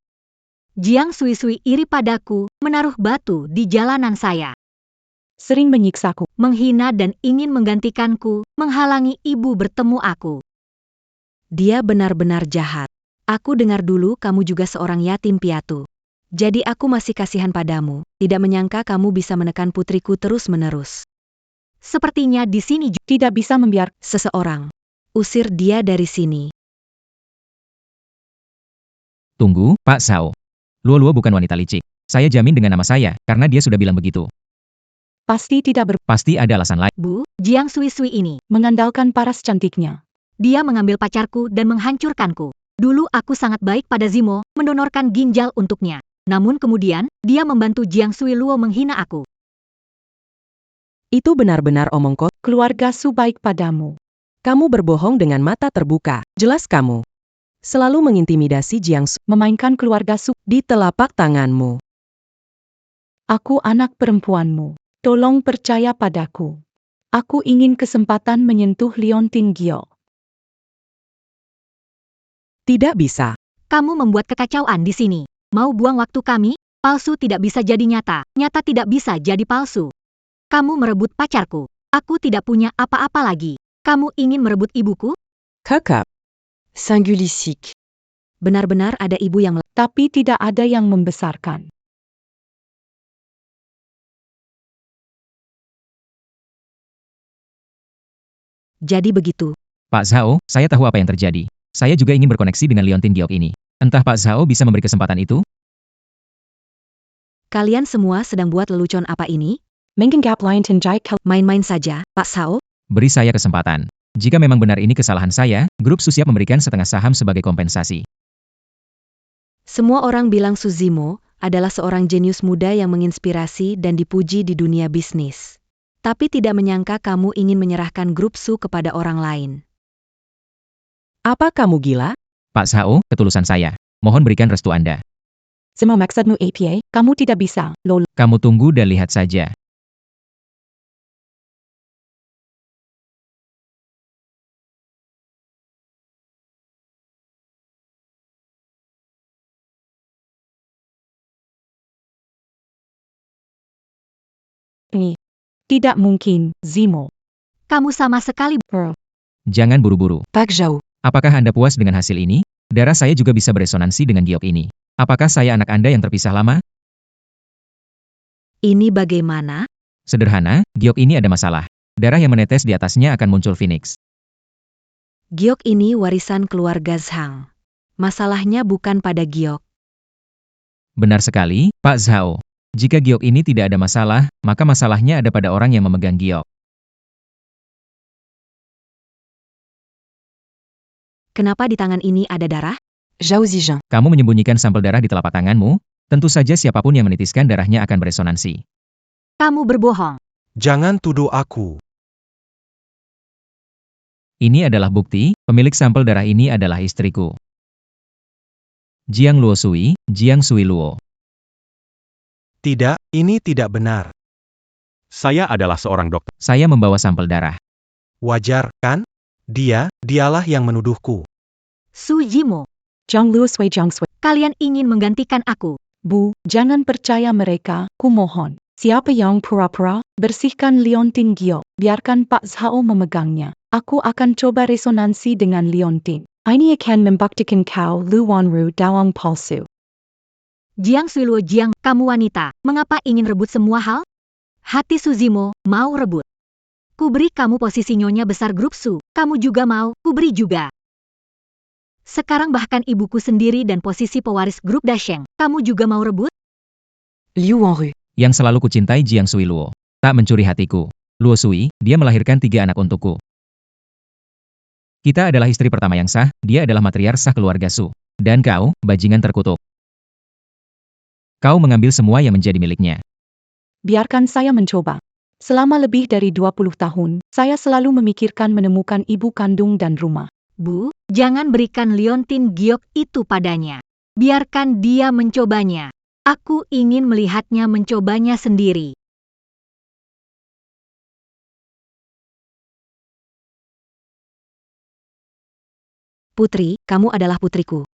Jiang Sui-Sui iri padaku, menaruh batu di jalanan saya. Sering menyiksaku. Menghina dan ingin menggantikanku, menghalangi ibu bertemu aku. Dia benar-benar jahat. Aku dengar dulu kamu juga seorang yatim piatu. Jadi aku masih kasihan padamu, tidak menyangka kamu bisa menekan putriku terus-menerus. Sepertinya di sini Tidak bisa membiarkan. Seseorang. Usir dia dari sini. Tunggu, Pak Sao. Luo bukan wanita licik. Saya jamin dengan nama saya, karena dia sudah bilang begitu. Pasti tidak Pasti ada alasan lain. Bu, Jiang Sui-Sui ini. mengandalkan paras cantiknya. Dia mengambil pacarku dan menghancurkanku. Dulu aku sangat baik pada Zimo, mendonorkan ginjal untuknya. Namun kemudian, dia membantu Jiang Sui Luo menghina aku. Itu benar-benar omong kosong. Keluarga Su baik padamu. Kamu berbohong dengan mata terbuka. Jelas kamu. Selalu mengintimidasi Jiang Su Memainkan keluarga Su. di telapak tanganmu. Aku anak perempuanmu. Tolong percaya padaku. Aku ingin kesempatan menyentuh Liontin Giok. Tidak bisa. Kamu membuat kekacauan di sini. Mau buang waktu kami? Palsu tidak bisa jadi nyata, nyata tidak bisa jadi palsu. Kamu merebut pacarku. Aku tidak punya apa-apa lagi. Kamu ingin merebut ibuku? Kekap. Singulistique. Benar-benar ada ibu yang Tapi tidak ada yang membesarkan. jadi begitu. Pak Zhao, saya tahu apa yang terjadi. Saya juga ingin berkoneksi dengan Liontin Giok ini. Entah Pak Zhao bisa memberi kesempatan itu? Kalian semua sedang buat lelucon apa ini? Menganggap Liontin Jai Main-main saja, Pak Sao? Beri saya kesempatan. Jika memang benar ini kesalahan saya, grup Su siap memberikan setengah saham sebagai kompensasi. Semua orang bilang Suzimo adalah seorang jenius muda yang menginspirasi dan dipuji di dunia bisnis. Tapi tidak menyangka kamu ingin menyerahkan grup Su kepada orang lain. Apa kamu gila? Pak Zhao, ketulusan saya. Mohon berikan restu Anda. Semua maksudmu APA, kamu tidak bisa. Lol. Kamu tunggu dan lihat saja. Tidak mungkin, Zimo. Kamu sama sekali. Jangan buru-buru. Pak Zhao. Apakah Anda puas dengan hasil ini? Darah saya juga bisa beresonansi dengan giok ini. Apakah saya anak Anda yang terpisah lama? Ini bagaimana? Sederhana, giok ini ada masalah. Darah yang menetes di atasnya akan muncul Phoenix. Giok ini warisan keluarga Zhang. Masalahnya bukan pada giok. Benar sekali, Pak Zhao. Jika giok ini tidak ada masalah, maka masalahnya ada pada orang yang memegang giok. Kenapa di tangan ini ada darah? Zhao Zijin. Kamu menyembunyikan sampel darah di telapak tanganmu? Tentu saja siapapun yang menitiskan darahnya akan beresonansi. Kamu berbohong. Jangan tuduh aku. Ini adalah bukti, pemilik sampel darah ini adalah istriku. Jiang Luo Sui, Jiang Sui Luo. Tidak, ini tidak benar. Saya adalah seorang dokter. Saya membawa sampel darah. Wajar, kan? Dialah yang menuduhku. Su Jimo, Zhang Luo Sui Zhang Sui. kalian ingin menggantikan aku. Bu, jangan percaya mereka, kumohon. Siapa yang pura-pura? Bersihkan liontin Gio. Biarkan Pak Zhao memegangnya. Aku akan coba resonansi dengan liontin. Ini akan membuktikan kau Luan Ru Dawang palsu. Jiang Sui Luo Jiang, kamu wanita, mengapa ingin rebut semua hal? Hati Suzimo, mau rebut. Kuberi kamu posisi nyonya besar grup Su, kamu juga mau, kuberi juga. Sekarang bahkan ibuku sendiri dan posisi pewaris grup Dasheng, kamu juga mau rebut? Liu Wanru. Yang selalu kucintai Jiang Sui Luo. Tak mencuri hatiku. Luo Sui, dia melahirkan 3 anak untukku. Kita adalah istri pertama yang sah, dia adalah matriark sah keluarga Su. Dan kau, bajingan terkutuk. Kau mengambil semua yang menjadi miliknya. Biarkan saya mencoba. Selama lebih dari 20 tahun, saya selalu memikirkan menemukan ibu kandung dan rumah. Bu, jangan berikan liontin giok itu padanya. Biarkan dia mencobanya. Aku ingin melihatnya mencobanya sendiri. Putri, kamu adalah putriku.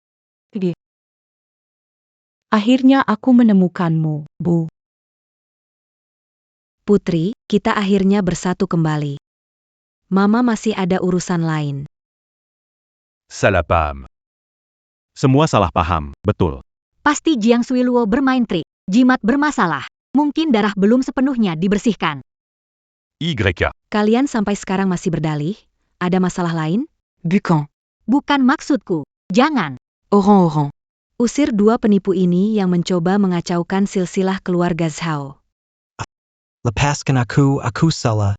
Akhirnya aku menemukanmu, Bu. Putri, kita akhirnya bersatu kembali. Mama masih ada urusan lain. Salah paham. Semua salah paham, betul. Pasti Jiang Sui Luo bermain trik. Jimat bermasalah. Mungkin darah belum sepenuhnya dibersihkan. YK. Kalian sampai sekarang masih berdalih? Ada masalah lain? Bukan. Bukan maksudku. Jangan. Oran. Usir 2 penipu ini yang mencoba mengacaukan silsilah keluarga Zhao. Lepaskan aku salah.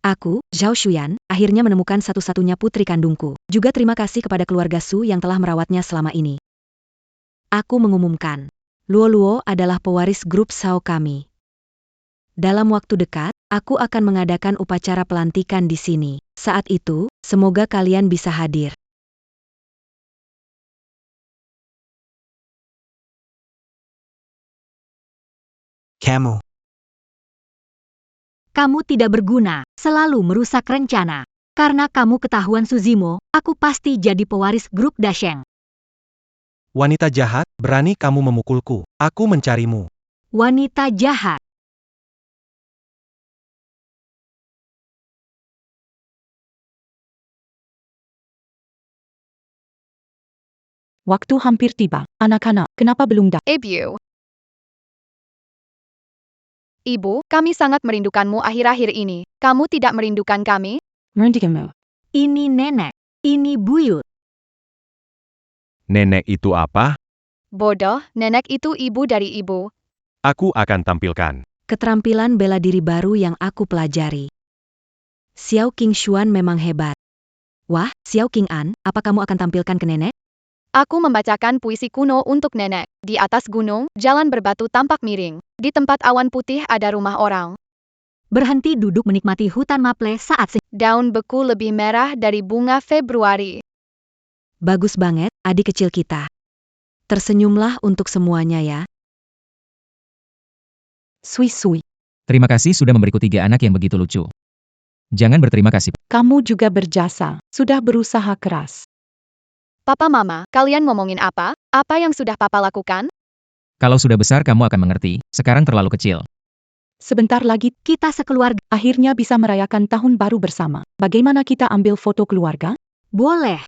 Aku, Zhao Shuyan, akhirnya menemukan satu-satunya putri kandungku. Juga terima kasih kepada keluarga Su yang telah merawatnya selama ini. Aku mengumumkan, Luo Luo adalah pewaris grup Zhao kami. Dalam waktu dekat, aku akan mengadakan upacara pelantikan di sini. Saat itu, semoga kalian bisa hadir. Kamu. Kamu tidak berguna, selalu merusak rencana. Karena kamu ketahuan Suzimo, aku pasti jadi pewaris grup Dasheng. Wanita jahat, berani kamu memukulku. Aku mencarimu. Wanita jahat. Waktu hampir tiba. Anak-anak, kenapa belum datang? Ibu, kami sangat merindukanmu akhir-akhir ini. Kamu tidak merindukan kami? Merindukanmu. Ini nenek. Ini buyut. Nenek itu apa? Bodoh, nenek itu ibu dari ibu. Aku akan tampilkan. Keterampilan bela diri baru yang aku pelajari. Xiao King Xuan memang hebat. Wah, Xiao King An, apa kamu akan tampilkan ke nenek? Aku membacakan puisi kuno untuk nenek. Di atas gunung, jalan berbatu tampak miring. Di tempat awan putih ada rumah orang. Berhenti duduk menikmati hutan maple saat Daun beku lebih merah dari bunga Februari. Bagus banget, adik kecil kita. Tersenyumlah untuk semuanya ya. Sui. Terima kasih sudah memberiku 3 anak yang begitu lucu. Jangan berterima kasih. Kamu juga berjasa, sudah berusaha keras. Papa Mama, kalian ngomongin apa? Apa yang sudah Papa lakukan? Kalau sudah besar kamu akan mengerti, sekarang terlalu kecil. Sebentar lagi, kita sekeluarga akhirnya bisa merayakan tahun baru bersama. Bagaimana kita ambil foto keluarga? boleh.